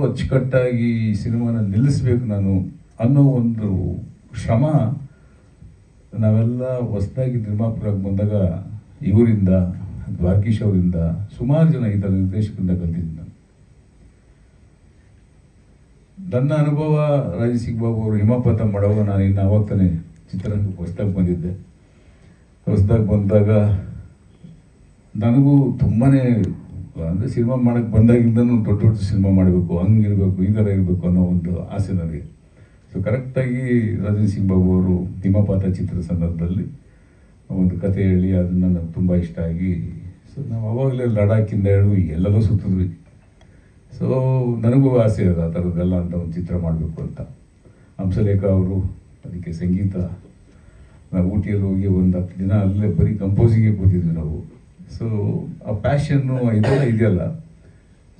ಅಚ್ಚುಕಟ್ಟಾಗಿ ಸಿನಿಮಾನ ನಿಲ್ಲಿಸ್ಬೇಕು ನಾನು ಅನ್ನೋ ಒಂದು ಶ್ರಮ ನಾವೆಲ್ಲ ಹೊಸದಾಗಿ ನಿರ್ಮಾಪಕರಾಗಿ ಬಂದಾಗ ಇವರಿಂದ, ದ್ವಾರಕೀಶ್ ಅವರಿಂದ, ಸುಮಾರು ಜನ ಈ ಥರ ನಿರ್ದೇಶಕರಿಂದ ಕಲ್ತಿದ್ದೀನಿ ನಾನು. ನನ್ನ ಅನುಭವ ರಾಜೇಂದ್ರ ಸಿಂಗ್ ಬಾಬು ಅವರು ಹಿಮಪಾತ ಮಾಡುವಾಗ ನಾನು ಇನ್ನು ಆವಾಗ ತಾನೇ ಚಿತ್ರರಂಗಕ್ಕೆ ಹೊಸದಾಗಿ ಬಂದಿದ್ದೆ. ಹೊಸದಾಗಿ ಬಂದಾಗ ನನಗೂ ತುಂಬಾ ಅಂದರೆ ಸಿನಿಮಾ ಮಾಡೋಕ್ಕೆ ಬಂದಾಗಿಂದನೂ ದೊಡ್ಡ ದೊಡ್ಡ ಸಿನಿಮಾ ಮಾಡಬೇಕು, ಹಂಗಿರಬೇಕು, ಈ ಥರ ಇರಬೇಕು ಅನ್ನೋ ಒಂದು ಆಸೆ ನನಗೆ. ಸೊ ಕರೆಕ್ಟಾಗಿ ರಾಜೇಂದ್ರ ಸಿಂಗ್ ಬಾಬು ಅವರು ಹಿಮಪಾತ ಚಿತ್ರದ ಸಂದರ್ಭದಲ್ಲಿ ಒಂದು ಕತೆ ಹೇಳಿ ಅದನ್ನು ನನಗೆ ತುಂಬ ಇಷ್ಟ ಆಗಿ, ಸೊ ನಾವು ಅವಾಗಲೇ ಲಡಾಖಿಂದ ಹಿಡಿದು ಎಲ್ಲೆಲ್ಲೋ ಸುತ್ತಿದ್ವಿ. ಸೊ ನನಗೂ ಆಸೆ ಅದು ಆ ಥರದ್ದೆಲ್ಲ ಅಂತ ಒಂದು ಚಿತ್ರ ಮಾಡಬೇಕು ಅಂತ. ಹಂಸಲೇಖ ಅವರು ಅದಕ್ಕೆ ಸಂಗೀತ, ನಾವು ಊಟಿಯಲ್ಲಿ ಹೋಗಿ ಒಂದು 10 ದಿನ ಅಲ್ಲೇ ಬರೀ ಕಂಪೋಸಿಂಗೇ ಕೂತಿದ್ವಿ ನಾವು. ಸೊ ಆ ಪ್ಯಾಷನ್ನು ಇದೆಲ್ಲ ಇದೆಯಲ್ಲ,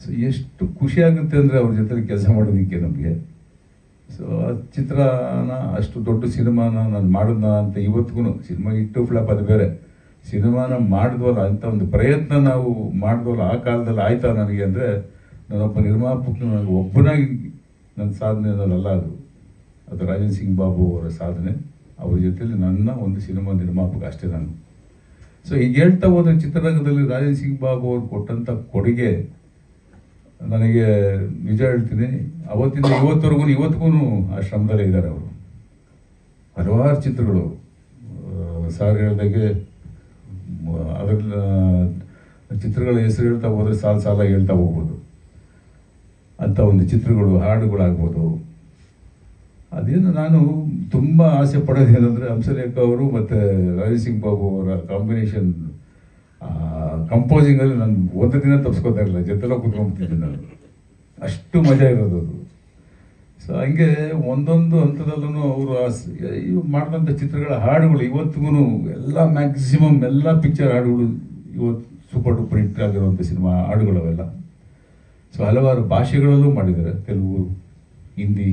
ಸೊ ಎಷ್ಟು ಖುಷಿ ಆಗುತ್ತೆ ಅಂದರೆ ಅವ್ರ ಜೊತೆ ಕೆಲಸ ಮಾಡೋದಕ್ಕೆ ನಮಗೆ. ಸೊ ಆ ಚಿತ್ರನ ಅಷ್ಟು ದೊಡ್ಡ ಸಿನಿಮಾನ ನಾನು ಮಾಡಿದ್ನ ಅಂತ ಇವತ್ತಿಗೂ, ಸಿನಿಮಾ ಇಟ್ಟು ಫ್ಲಾಪ್ ಅದು ಬೇರೆ, ಸಿನಿಮಾನ ಮಾಡಿದ್ವಲ್ಲ ಅಂತ ಒಂದು ಪ್ರಯತ್ನ ನಾವು ಮಾಡಿದ್ವಲ್ಲ ಆ ಕಾಲದಲ್ಲಿ ಆಯ್ತಾ ನನಗೆ ಅಂದರೆ, ನಾನೊಬ್ಬ ನಿರ್ಮಾಪಕ, ನನಗೆ ಒಬ್ಬನಾಗಿ ನನ್ನ ಸಾಧನೆ ಅನ್ನೋದಲ್ಲ ಅದು ರಾಜೇಂದ್ರ ಸಿಂಗ್ ಬಾಬು ಅವರ ಸಾಧನೆ. ಅವ್ರ ಜೊತೆಯಲ್ಲಿ ನನ್ನ ಒಂದು ಸಿನಿಮಾ ನಿರ್ಮಾಪಕ ಅಷ್ಟೇ ನಾನು. ಸೊ ಈಗ ಹೇಳ್ತಾ ಹೋದ ಚಿತ್ರರಂಗದಲ್ಲಿ ರಾಜೇಂದ್ರ ಸಿಂಗ್ ಬಾಬು ಅವರು ಕೊಟ್ಟಂಥ ಕೊಡುಗೆ ನನಗೆ ನಿಜ ಹೇಳ್ತೀನಿ, ಅವತ್ತಿಂದ ಇವತ್ತಿಗೂ ಆ ಶ್ರಮದಲ್ಲೇ ಇದ್ದಾರೆ ಅವರು. ಹಲವಾರು ಚಿತ್ರಗಳು ಸಾರ್ ಹೇಳ್ದಾಗೆ ಅದರ ಚಿತ್ರಗಳ ಹೆಸರು ಹೇಳ್ತಾ ಹೋದರೆ ಸಾಲ ಹೇಳ್ತಾ ಹೋಗ್ಬೋದು. ಅಂಥ ಒಂದು ಚಿತ್ರಗಳು, ಹಾಡುಗಳಾಗ್ಬೋದು. ಅದೇನು ನಾನು ತುಂಬ ಆಸೆ ಪಡೋದೇನೆಂದರೆ ಹಂಸಲೇಖ ಅವರು ಮತ್ತು ರಾಜೇಶ್ ಸಿಂಗ್ ಬಾಬು ಅವರ ಕಾಂಬಿನೇಷನ್ ಕಂಪೋಸಿಂಗಲ್ಲಿ ನಾನು ಒಂದು ದಿನ ತಪ್ಪಿಸ್ಕೋತಾ ಇರಲಿಲ್ಲ, ಜೊತೆಲ್ಲ ಕೂತ್ಕೊಂಡ್ಬಿಟ್ಟಿದ್ದೆ ನಾನು. ಅಷ್ಟು ಮಜಾ ಇರೋದು ಅದು. ಸೊ ಹಂಗೆ ಒಂದೊಂದು ಹಂತದಲ್ಲೂ ಅವರು ಇವು ಮಾಡಿದಂಥ ಚಿತ್ರಗಳ ಹಾಡುಗಳು ಇವತ್ತಿಗೂ ಎಲ್ಲ ಮ್ಯಾಕ್ಸಿಮಮ್ ಎಲ್ಲ ಪಿಕ್ಚರ್ ಹಾಡುಗಳು ಇವತ್ತು ಸೂಪರ್ ಡೂಪರ್ ಹಿಟ್ ಆಗಿರುವಂಥ ಸಿನಿಮಾ ಹಾಡುಗಳು ಅವೆಲ್ಲ. ಸೊ ಹಲವಾರು ಭಾಷೆಗಳಲ್ಲೂ ಮಾಡಿದ್ದಾರೆ, ತೆಲುಗು, ಹಿಂದಿ,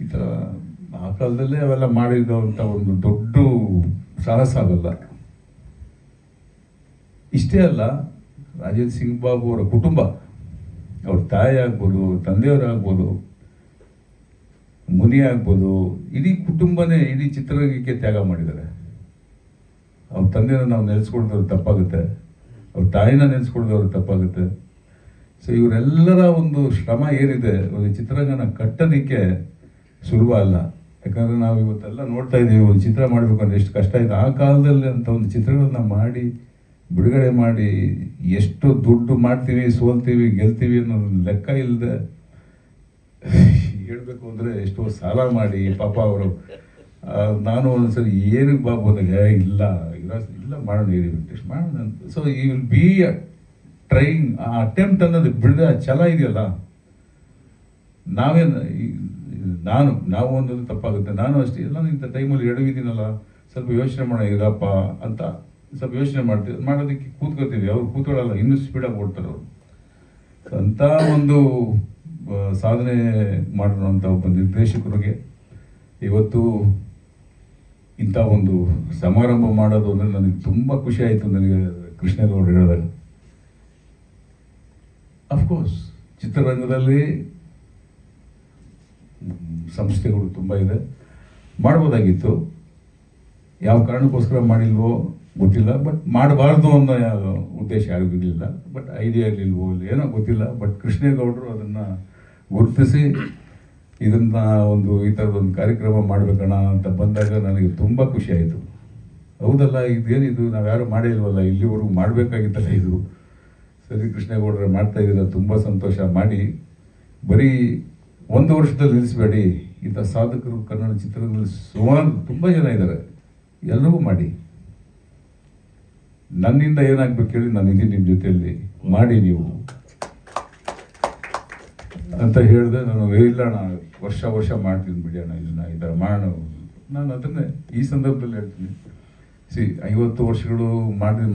ಈ ಥರ. ಆ ಕಾಲದಲ್ಲೇ ಅವೆಲ್ಲ ಮಾಡಿದಂಥ ಒಂದು ದೊಡ್ಡ ಸಾಹಸ ಆಗಲ್ಲ. ಇಷ್ಟೇ ಅಲ್ಲ, ರಾಜೇಂದ್ರ ಸಿಂಗ್ ಬಾಬು ಅವರ ಕುಟುಂಬ, ಅವ್ರ ತಾಯಿ ಆಗ್ಬೋದು, ತಂದೆಯವರಾಗ್ಬೋದು, ಮುನಿ ಆಗ್ಬೋದು, ಇಡೀ ಕುಟುಂಬನೇ ಇಡೀ ಚಿತ್ರರಂಗಕ್ಕೆ ತ್ಯಾಗ ಮಾಡಿದ್ದಾರೆ. ಅವ್ರ ತಂದೆನ ನಾವು ನೆನೆಸ್ಕೊಳ್ದವ್ರು ತಪ್ಪಾಗುತ್ತೆ, ಅವ್ರ ತಾಯಿನ ನೆನೆಸ್ಕೊಳ್ದವ್ರು ತಪ್ಪಾಗುತ್ತೆ. ಸೊ ಇವರೆಲ್ಲರ ಒಂದು ಶ್ರಮ ಏನಿದೆ ಒಂದು ಚಿತ್ರರಂಗನ ಕಟ್ಟೋದಕ್ಕೆ ಸುಲಭ ಅಲ್ಲ. ಯಾಕಂದರೆ ನಾವು ಇವತ್ತೆಲ್ಲ ನೋಡ್ತಾ ಇದ್ದೀವಿ, ಒಂದು ಚಿತ್ರ ಮಾಡಬೇಕಂದ್ರೆ ಎಷ್ಟು ಕಷ್ಟ ಇದೆ. ಆ ಕಾಲದಲ್ಲಿ ಅಂತ ಒಂದು ಚಿತ್ರಗಳನ್ನ ಮಾಡಿ ಬಿಡುಗಡೆ ಮಾಡಿ ಎಷ್ಟು ದುಡ್ಡು ಮಾಡ್ತೀವಿ, ಸೋಲ್ತೀವಿ, ಗೆಲ್ತೀವಿ ಅನ್ನೋ ಲೆಕ್ಕ ಇಲ್ಲದೆ ಹೇಳಬೇಕು ಅಂದರೆ ಎಷ್ಟೋ ಸಾಲ ಮಾಡಿ ಪಾಪ ಅವರು. ನಾನು ಒಂದ್ಸರಿ ಏನಕ್ಕೆ ಬಾಬು ಅಂದಾಗ ಇಲ್ಲ ಮಾಡೋಣ, ಟೆಸ್ಟ್ ಮಾಡೋಣ ಅಂತ. ಸೊ ಈ ವಿಲ್ ಬಿ ಟ್ರೈಯಿಂಗ್, ಆ ಅಟೆಂಪ್ಟ್ ಅನ್ನೋದು ಬಿಡದೆ ಆ ಛಲ ಇದೆಯಲ್ಲ, ನಾವು ಒಂದೊಂದು ತಪ್ಪಾಗುತ್ತೆ. ನಾನು ಅಷ್ಟೇ ಎಲ್ಲ ಇಂಥ ಟೈಮಲ್ಲಿ ಎಡವಿದ್ದೀನಲ್ಲ, ಸ್ವಲ್ಪ ಯೋಚನೆ ಮಾಡೋಣ ಇರಪ್ಪ ಅಂತ ಸ್ವಲ್ಪ ಯೋಚನೆ ಮಾಡೋದಕ್ಕೆ ಕೂತ್ಕೋತೀವಿ. ಅವ್ರು ಕೂತ್ಕೊಳ್ಳಲ್ಲ, ಇನ್ನೂ ಸ್ಪೀಡಾಗಿ ಓಡ್ತಾರೆ ಅವರು. ಅಂಥ ಒಂದು ಸಾಧನೆ ಮಾಡಿರೋಂಥ ಒಬ್ಬ ನಿರ್ದೇಶಕರಿಗೆ ಇವತ್ತು ಇಂಥ ಒಂದು ಸಮಾರಂಭ ಮಾಡೋದು ಅಂದರೆ ನನಗೆ ತುಂಬ ಖುಷಿ ಆಯಿತು. ನನಗೆ ಕೃಷ್ಣೇಗೌಡರು ಹೇಳಿದಾಗ, ಅಫ್ಕೋರ್ಸ್ ಚಿತ್ರರಂಗದಲ್ಲಿ ಸಂಸ್ಥೆಗಳು ತುಂಬ ಇದೆ, ಮಾಡ್ಬೋದಾಗಿತ್ತು. ಯಾವ ಕಾರಣಕ್ಕೋಸ್ಕರ ಮಾಡಿಲ್ವೋ ಗೊತ್ತಿಲ್ಲ, ಬಟ್ ಮಾಡಬಾರ್ದು ಅನ್ನೋ ಉದ್ದೇಶ ಯಾರಿಗೂ ಇರಲಿಲ್ಲ. ಬಟ್ ಐಡಿಯಾ ಇರಲಿಲ್ವೋ ಏನೋ ಗೊತ್ತಿಲ್ಲ. ಬಟ್ ಕೃಷ್ಣೇಗೌಡರು ಅದನ್ನು ಗುರುತಿಸಿ ಇದನ್ನು ಈ ಥರದೊಂದು ಕಾರ್ಯಕ್ರಮ ಮಾಡಬೇಕಣ್ಣ ಅಂತ ಬಂದಾಗ ನನಗೆ ತುಂಬ ಖುಷಿ ಆಯಿತು. ಹೌದಲ್ಲ, ಇದೇನಿದು ನಾವು ಯಾರು ಮಾಡೇ ಇಲ್ವಲ್ಲ, ಇಲ್ಲಿವರೆಗೂ ಮಾಡಬೇಕಾಗಿತ್ತಲ್ಲ ಇದು. ಸರಿ, ಕೃಷ್ಣೇಗೌಡರು ಮಾಡ್ತಾ ಇದ್ದೀರ, ತುಂಬ ಸಂತೋಷ. ಮಾಡಿ ಬರೀ ಒಂದು ವರ್ಷದಲ್ಲಿ ನಿಲ್ಲಿಸಬೇಡಿ. ಇಂಥ ಸಾಧಕರು ಕನ್ನಡ ಚಿತ್ರದಲ್ಲಿ ಸುಮಾರು ತುಂಬ ಜನ ಇದ್ದಾರೆ, ಎಲ್ಲರಿಗೂ ಮಾಡಿ. ನನ್ನಿಂದ ಏನಾಗಬೇಕು ಹೇಳಿ, ನಾನು ಇದ್ದೀನಿ ನಿಮ್ಮ ಜೊತೆಯಲ್ಲಿ, ಮಾಡಿ ನೀವು ಅಂತ ಹೇಳಿದೆ. ನಾನು ಇಲ್ಲ ಅಣ್ಣ, ವರ್ಷ ಮಾಡ್ತೀನಿ ಬಿಡಿ ಅಣ್ಣ, ಇದನ್ನ ಈ ಥರ ಮಾಡೋಣ. ನಾನು ಅದನ್ನೇ ಈ ಸಂದರ್ಭದಲ್ಲಿ ಹೇಳ್ತೀನಿ. 50 ವರ್ಷಗಳು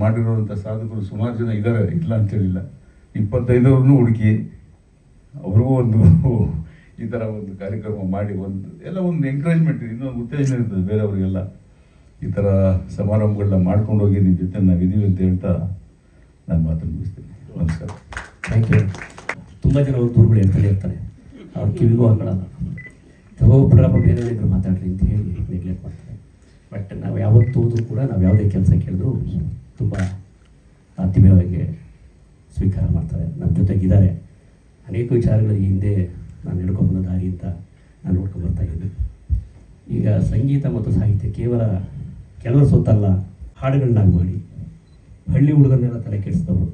ಮಾಡಿರೋಂಥ ಸಾಧಕರು ಸುಮಾರು ಜನ ಇದ್ದಾರೆ, ಇಲ್ಲ ಅಂತೇಳಿಲ್ಲ. 25 ಹುಡುಕಿ ಅವ್ರಿಗೂ ಒಂದು ಈ ಥರ ಒಂದು ಕಾರ್ಯಕ್ರಮ ಮಾಡಿ ಒಂದು ಎಂಕರೇಜ್ಮೆಂಟ್, ಇನ್ನೊಂದು ಉತ್ತೇಜನ ಇರ್ತದೆ ಬೇರೆಯವ್ರಿಗೆಲ್ಲ. ಈ ಥರ ಸಮಾರಂಭಗಳನ್ನ ಮಾಡ್ಕೊಂಡು ಹೋಗಿ ನಿಮ್ಮ ಜೊತೆ ನಾವಿದ್ದೀವಿ ಅಂತ ಹೇಳ್ತಾ ನಾನು ಮಾತನ್ನು ಮುಗಿಸ್ತೀನಿ. ನಮಸ್ಕಾರ. Thank you. ತುಂಬ ಜನ ಅವ್ರ ದೂರುಗಳು ಹೇಳ್ತಾನೆ ಇರ್ತಾರೆ, ಅವ್ರ ಕಿವಿಗೂ ಹಾಕೊಳ್ಳಲ್ಲ. ಬಿಡ್ರಪ್ಪ ಬೇರೆ ಏನಾದರೂ ಮಾತಾಡ್ರಿ ಅಂತ ಹೇಳಿ ನೆಗ್ಲೆಕ್ಟ್ ಮಾಡ್ತಾರೆ. ಬಟ್ ನಾವು ಯಾವತ್ತೂ ಹೋದ್ರೂ ಕೂಡ ನಾವು ಯಾವುದೇ ಕೆಲಸ ಕೇಳಿದ್ರು ತುಂಬ ಆತ್ಮೀಯವಾಗಿ ಸ್ವೀಕಾರ ಮಾಡ್ತಾರೆ, ನಮ್ಮ ಜೊತೆಗಿದ್ದಾರೆ. ಅನೇಕ ವಿಚಾರಗಳಿಗೆ ಹಿಂದೆ ನಾನು ನಡ್ಕೊಂಬಂದ ದಾರಿ ಅಂತ ನಾನು ನೋಡ್ಕೊಂಡ್ಬರ್ತಾ ಇದ್ದೀನಿ. ಈಗ ಸಂಗೀತ ಮತ್ತು ಸಾಹಿತ್ಯ ಕೇವಲ ಕೆಲವರು ಸೊತ್ತಲ್ಲ, ಹಾಡುಗಳನ್ನಾಗಿ ಮಾಡಿ ಹಳ್ಳಿ ಹುಡುಗರನ್ನೆಲ್ಲ ತಲೆ ಕೆಡಿಸಿದವರು.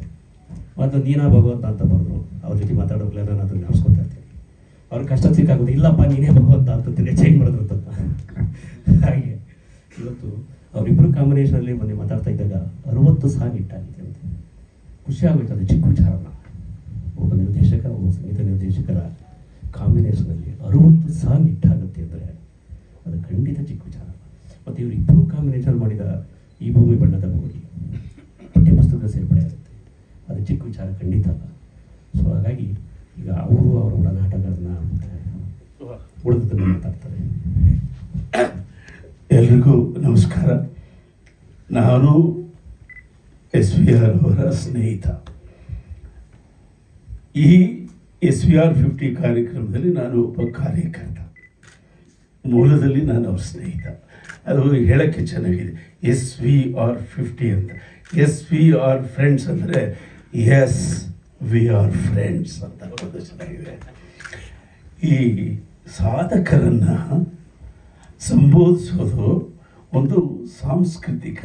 ಮತ್ತು ನೀನಾ ಭಗವಂತ ಅಂತ ಬರೆದ್ರು, ಅವ್ರ ಜೊತೆ ಮಾತಾಡೋಗ್ಲೆಲ್ಲ ನಾನು ಅದನ್ನು ನೆನೆಸ್ಕೊತಾ ಇರ್ತೀನಿ. ಅವ್ರ ಕಷ್ಟ ಸಿಕ್ಕಾಗೋದು, ಇಲ್ಲಪ್ಪ ನೀನೇ ಭಗವಂತ ಅಂತ ಚೇಂಜ್ ಮಾಡಿದ್ರು ಅಂತ. ಹಾಗೆ ಇವತ್ತು ಅವರಿಬ್ಬರು ಕಾಂಬಿನೇಷನಲ್ಲಿ ಮೊನ್ನೆ ಮಾತಾಡ್ತಾ ಇದ್ದಾಗ 60 ಸಾಂಗ್ ಇಟ್ಟಾಗಿದೆ ಅಂತ ಖುಷಿ ಆಗೋಯ್ತು. ಅದು ಚಿಕ್ಕ ವಿಚಾರನ, ಒಬ್ಬ ನಿರ್ದೇಶಕ ಒಬ್ಬ ಸಂಗೀತ ನಿರ್ದೇಶಕರ ಕಾಂಬಿನೇಷನಲ್ಲಿ 60 ಸಾಂಗ್ ಇಟ್ಟಾಗುತ್ತೆ ಅಂದರೆ ಅದು ಖಂಡಿತ ಚಿಕ್ಕ ವಿಚಾರ. ಮತ್ತು ಇವರಿಬ್ಬರು ಕಾಂಬಿನೇಷನ್ ಮಾಡಿದ ಈ ಭೂಮಿ ಬಣ್ಣದ ಗೋಡಿ ಪಠ್ಯ ಪುಸ್ತಕ ಸೇರ್ಪಡೆ ಆಗುತ್ತೆ, ಅದು ಚಿಕ್ಕ ವಿಚಾರ ಖಂಡಿತ ಅಲ್ಲ. ಸೊ ಹಾಗಾಗಿ ಈಗ ಅವರು ಅವರ ಒಡನಾಟಗಳನ್ನ ಉಳಿದನ್ನು ಮಾತಾಡ್ತಾರೆ. ಎಲ್ರಿಗೂ ನಮಸ್ಕಾರ. ನಾನು SVR ಅವರ ಸ್ನೇಹಿತ. ಈ SVR 50 ಕಾರ್ಯಕ್ರಮದಲ್ಲಿ ನಾನು ಒಬ್ಬ ಕಾರ್ಯಕರ್ತ. ಮೂಲದಲ್ಲಿ ನಾನು ಅವ್ರ ಸ್ನೇಹಿತ. ಅದು ಹೇಳೋಕ್ಕೆ ಚೆನ್ನಾಗಿದೆ, SVR 50 ಅಂತ. SVR ಫ್ರೆಂಡ್ಸ್ ಅಂದರೆ ಎಸ್ ವಿ ಆರ್ ಫ್ರೆಂಡ್ಸ್ ಅಂತ ಒಂದು ಚೆನ್ನಾಗಿದೆ. ಈ ಸಾಧಕರನ್ನು ಸಂಬೋಧಿಸೋದು ಒಂದು ಸಾಂಸ್ಕೃತಿಕ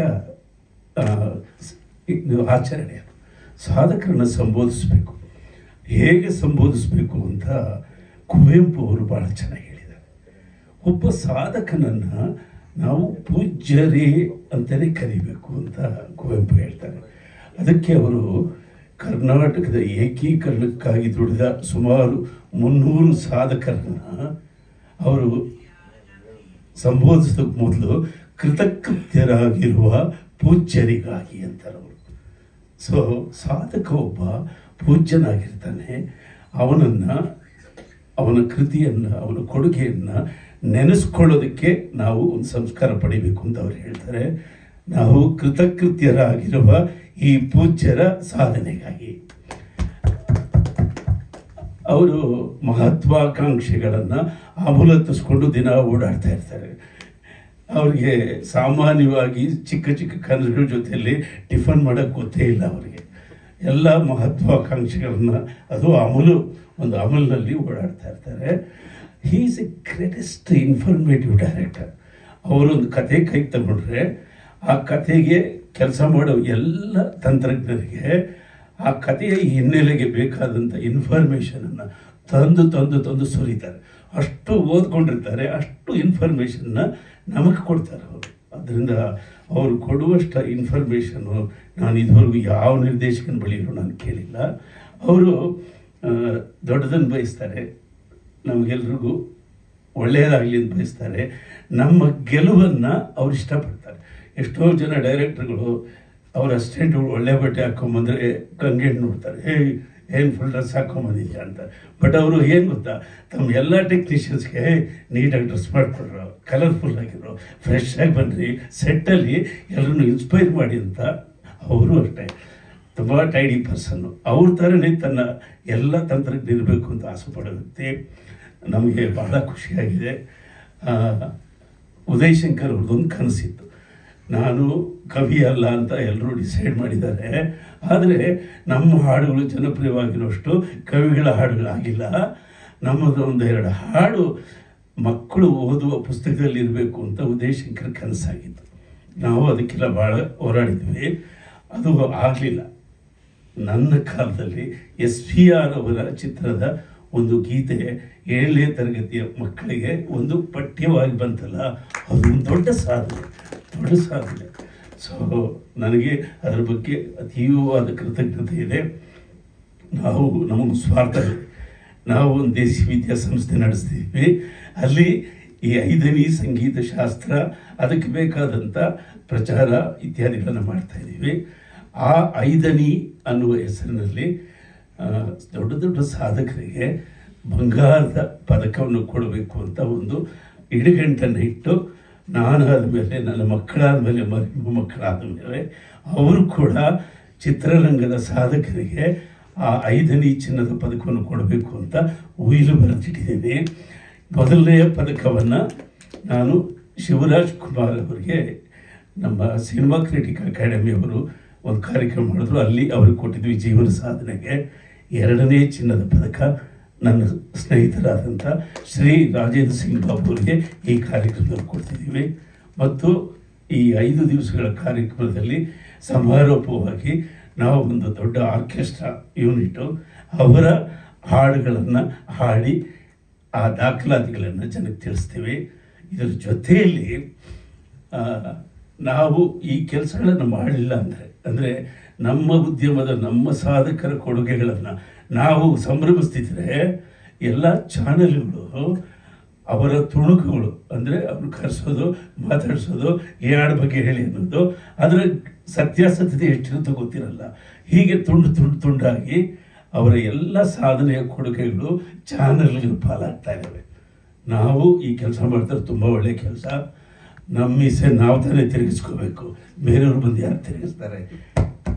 ಆಚರಣೆ. ಸಾಧಕರನ್ನು ಸಂಬೋಧಿಸಬೇಕು. ಹೇಗೆ ಸಂಬೋಧಿಸಬೇಕು ಅಂತ ಕುವೆಂಪು ಅವರು ಭಾಳ ಚೆನ್ನಾಗಿ ಹೇಳಿದ್ದಾರೆ. ಒಬ್ಬ ಸಾಧಕನನ್ನು ನಾವು ಪೂಜ್ಯರೇ ಅಂತಲೇ ಕರಿಬೇಕು ಅಂತ ಕುವೆಂಪು ಹೇಳ್ತಾರೆ. ಅದಕ್ಕೆ ಅವರು ಕರ್ನಾಟಕದ ಏಕೀಕರಣಕ್ಕಾಗಿ ದುಡಿದ ಸುಮಾರು 300 ಸಾಧಕರನ್ನು ಅವರು ಸಂಬೋಧಿಸೋದಕ್ಕೆ ಮೊದಲು ಕೃತಕೃತ್ಯರಾಗಿರುವ ಪೂಜ್ಯರಿಗಾಗಿ ಅಂತಾರೆ ಅವರು. ಸೊ ಸಾಧಕ ಒಬ್ಬ ಪೂಜ್ಯನಾಗಿರ್ತಾನೆ. ಅವನ ಕೃತಿಯನ್ನು, ಅವನ ಕೊಡುಗೆಯನ್ನು ನೆನೆಸ್ಕೊಳ್ಳೋದಕ್ಕೆ ನಾವು ಒಂದು ಸಂಸ್ಕಾರ ಪಡಿಬೇಕು ಅಂತ ಅವ್ರು ಹೇಳ್ತಾರೆ. ನಾವು ಕೃತಕೃತ್ಯರಾಗಿರುವ ಈ ಪೂಜ್ಯರ ಸಾಧನೆಗಾಗಿ ಅವರು ಮಹತ್ವಾಕಾಂಕ್ಷೆಗಳನ್ನು ಅಮೂಲತ್ತಿಸ್ಕೊಂಡು ದಿನ ಓಡಾಡ್ತಾ ಇರ್ತಾರೆ. ಅವ್ರಿಗೆ ಸಾಮಾನ್ಯವಾಗಿ ಚಿಕ್ಕ ಚಿಕ್ಕ ಕನಸುಗಳ ಜೊತೆಯಲ್ಲಿ ಟಿಫನ್ ಮಾಡೋಕ್ಕೆ ಗೊತ್ತೇ ಇಲ್ಲ. ಅವರಿಗೆ ಎಲ್ಲ ಮಹತ್ವಾಕಾಂಕ್ಷೆಗಳನ್ನು ಅದು ಒಂದು ಅಮಲ್ನಲ್ಲಿ ಓಡಾಡ್ತಾ ಇರ್ತಾರೆ. He is A greatest informative director. ಅವರೊಂದು ಕತೆ ಕೈಗೆ ತಗೊಂಡ್ರೆ ಆ ಕತೆಗೆ ಕೆಲಸ ಮಾಡೋ ಎಲ್ಲ ತಂತ್ರಜ್ಞರಿಗೆ ಆ ಕಥೆಯ ಹಿನ್ನೆಲೆಗೆ ಬೇಕಾದಂಥ ಇನ್ಫಾರ್ಮೇಷನನ್ನು ತಂದು ಸುರಿತಾರೆ. ಅಷ್ಟು ಓದ್ಕೊಂಡಿರ್ತಾರೆ, ಅಷ್ಟು ಇನ್ಫಾರ್ಮೇಷನ್ನ ನಮಗೆ ಕೊಡ್ತಾರೆ ಅವರು. ಅದರಿಂದ ಅವರು ಕೊಡುವಷ್ಟು ಇನ್ಫಾರ್ಮೇಷನ್ನು ನಾನು ಇದುವರೆಗೂ ಯಾವ ನಿರ್ದೇಶಕನ ಬಳಿಯೂ ನಾನು ಕೇಳಿಲ್ಲ. ಅವರು ದೊಡ್ಡದನ್ನು ಬಯಸ್ತಾರೆ, ನಮಗೆಲ್ರಿಗೂ ಒಳ್ಳೆಯದಾಗಲಿ ಅಂತ ಬಯಸ್ತಾರೆ. ನಮ್ಮ ಗೆಲುವನ್ನು ಅವ್ರು ಇಷ್ಟಪಡ್ತಾರೆ. ಎಷ್ಟೋ ಜನ ಡೈರೆಕ್ಟರ್ಗಳು ಅವ್ರ ಅಸಿಸ್ಟೆಂಟ್ಗಳು ಒಳ್ಳೆ ಬಟ್ಟೆ ಹಾಕ್ಕೊಂಬಂದರೆ ಕಂಗೆಂಡು ನೋಡ್ತಾರೆ, ಏನು ಫುಲ್ ಡ್ರೆಸ್ ಹಾಕ್ಕೊಂಬಂದಿದ್ಯಾ ಅಂತ. ಬಟ್ ಅವರು ಏನು ಗೊತ್ತಾ, ತಮ್ಮ ಎಲ್ಲ ಟೆಕ್ನಿಷಿಯನ್ಸ್ಗೆ ನೀಟಾಗಿ ಡ್ರೆಸ್ ಮಾಡಿಕೊಡ್ರು, ಕಲರ್ಫುಲ್ ಆಗಿರೋ, ಫ್ರೆಶ್ ಆಗಿ ಬನ್ನಿರಿ, ಸೆಟ್ಟಲ್ಲಿ ಎಲ್ಲರನ್ನು ಇನ್ಸ್ಪೈರ್ ಮಾಡಿ ಅಂತ. ಅವರು ಅಷ್ಟೇ ತುಂಬ ಟೈಡಿ ಪರ್ಸನ್ನು. ಅವ್ರ ಥರನೇ ತನ್ನ ಎಲ್ಲ ತಂತ್ರಜ್ಞ ಇರಬೇಕು ಅಂತ ಆಸೆ ಪಡೋ ವ್ಯಕ್ತಿ. ನಮಗೆ ಬಹಳ ಖುಷಿಯಾಗಿದೆ. ಉದಯ್ ಶಂಕರ್ ಅವ್ರದ್ದೊಂದು ಕನಸಿತ್ತು, ನಾನು ಕವಿ ಅಲ್ಲ ಅಂತ ಎಲ್ಲರೂ ಡಿಸೈಡ್ ಮಾಡಿದ್ದಾರೆ. ಆದರೆ ನಮ್ಮ ಹಾಡುಗಳು ಜನಪ್ರಿಯವಾಗಿರೋಷ್ಟು ಕವಿಗಳ ಹಾಡುಗಳಾಗಿಲ್ಲ. ನಮ್ಮದು 1-2 ಹಾಡು ಮಕ್ಕಳು ಓದುವ ಪುಸ್ತಕದಲ್ಲಿ ಇರಬೇಕು ಅಂತ ಉದಯ್ ಶಂಕರ್ ಕನಸಾಗಿತ್ತು. ನಾವು ಅದಕ್ಕೆಲ್ಲ ಭಾಳ ಹೋರಾಡಿದ್ವಿ, ಅದು ಆಗಲಿಲ್ಲ. ನನ್ನ ಕಾಲದಲ್ಲಿ SVR ಅವರ ಚಿತ್ರದ ಒಂದು ಗೀತೆ 7ನೇ ತರಗತಿಯ ಮಕ್ಕಳಿಗೆ ಒಂದು ಪಠ್ಯವಾಗಿ ಬಂತಲ್ಲ, ಅದು ಒಂದು ದೊಡ್ಡ ಸಾಧನೆ. ಸೊ ನನಗೆ ಅದರ ಬಗ್ಗೆ ಅತೀವವಾದ ಕೃತಜ್ಞತೆ ಇದೆ. ನಮಗೆ ಸ್ವಾರ್ಥ ಇದೆ. ನಾವು ಒಂದು ದೇಸಿ ವಿದ್ಯಾಸಂಸ್ಥೆ ನಡೆಸ್ತೀವಿ. ಅಲ್ಲಿ ಈ 5ನೇ ಸಂಗೀತ ಶಾಸ್ತ್ರ, ಅದಕ್ಕೆ ಬೇಕಾದಂಥ ಪ್ರಚಾರ ಇತ್ಯಾದಿಗಳನ್ನು ಮಾಡ್ತಾಯಿದ್ದೀವಿ. ಆ 5ನೇ ಅನ್ನುವ ಹೆಸರಿನಲ್ಲಿ ದೊಡ್ಡ ದೊಡ್ಡ ಸಾಧಕರಿಗೆ ಬಂಗಾರದ ಪದಕವನ್ನು ಕೊಡಬೇಕು ಅಂತ ಒಂದು ಇಡಗಂಟನ್ನು ಇಟ್ಟು, ನಾನಾದ ಮೇಲೆ, ನನ್ನ ಮಕ್ಕಳಾದ ಮೇಲೆ, ಮಕ್ಕಳಾದ ಮೇಲೆ ಅವರು ಕೂಡ ಚಿತ್ರರಂಗದ ಸಾಧಕರಿಗೆ ಆ 5ನೇ ಚಿನ್ನದ ಪದಕವನ್ನು ಕೊಡಬೇಕು ಅಂತ ಉಯಿಲು ಬರೆದಿಟ್ಟಿದ್ದೀನಿ. ಮೊದಲನೆಯ ಪದಕವನ್ನು ನಾನು ಶಿವರಾಜ್ ಕುಮಾರ್ ಅವರಿಗೆ, ನಮ್ಮ ಸಿನಿಮಾ ಕ್ರಿಟಿಕ್ ಅಕಾಡೆಮಿಯವರು ಒಂದು ಕಾರ್ಯಕ್ರಮ ಮಾಡಿದ್ರು, ಅಲ್ಲಿ ಅವ್ರಿಗೆ ಕೊಟ್ಟಿದ್ವಿ ಜೀವನ ಸಾಧನೆಗೆ. 2ನೇ ಚಿನ್ನದ ಪದಕ ನನ್ನ ಸ್ನೇಹಿತರಾದಂಥ ಶ್ರೀ ರಾಜೇಂದ್ರ ಸಿಂಗ್ ಬಾಬು ಅವರಿಗೆ ಈ ಕಾರ್ಯಕ್ರಮದಲ್ಲಿ ಕೊಡ್ತಿದ್ದೀವಿ. ಮತ್ತು ಈ 5 ದಿವಸಗಳ ಕಾರ್ಯಕ್ರಮದಲ್ಲಿ ಸಮಾರೋಪವಾಗಿ ನಾವು ಒಂದು ದೊಡ್ಡ ಆರ್ಕೆಸ್ಟ್ರಾ ಯೂನಿಟು ಅವರ ಹಾಡುಗಳನ್ನು ಹಾಡಿ ಆ ದಾಖಲಾತಿಗಳನ್ನು ಜನಕ್ಕೆ ತಿಳಿಸ್ತೀವಿ. ಇದರ ಜೊತೆಯಲ್ಲಿ ನಾವು ಈ ಕೆಲಸಗಳನ್ನು ಮಾಡಲಿಲ್ಲ ಅಂದರೆ ನಮ್ಮ ಉದ್ಯಮದ, ನಮ್ಮ ಸಾಧಕರ ಕೊಡುಗೆಗಳನ್ನು ನಾವು ಸಂಭ್ರಮಿಸ್ತಿದ್ರೆ ಎಲ್ಲ ಚಾನಲ್ಗಳು ಅವರ ತುಣುಕುಗಳು, ಅಂದರೆ ಅವ್ರು ಕರೆಸೋದು, ಮಾತಾಡಿಸೋದು, ಈ ಹಾಡು ಬಗ್ಗೆ ಹೇಳಿ ಅನ್ನೋದು, ಅದರ ಸತ್ಯಾಸತ್ಯತೆ ಎಷ್ಟಿರುತ್ತೋ ಗೊತ್ತಿರಲ್ಲ. ಹೀಗೆ ತುಂಡಾಗಿ ಅವರ ಎಲ್ಲ ಸಾಧನೆಯ ಕೊಡುಗೆಗಳು ಚಾನಲ್ಗಳು ಪಾಲಾಗ್ತಾ ಇದ್ದಾವೆ. ನಾವು ಈ ಕೆಲಸ ಮಾಡ್ತಾರೆ, ತುಂಬ ಒಳ್ಳೆಯ ಕೆಲಸ. ನಮ್ಮ ಮೀಸೆ ನಾವು ತಾನೇ ತಿರುಗಿಸ್ಕೋಬೇಕು, ಬೇರೆಯವ್ರು ಬಂದು ಯಾರು ತಿರುಗಿಸ್ತಾರೆ?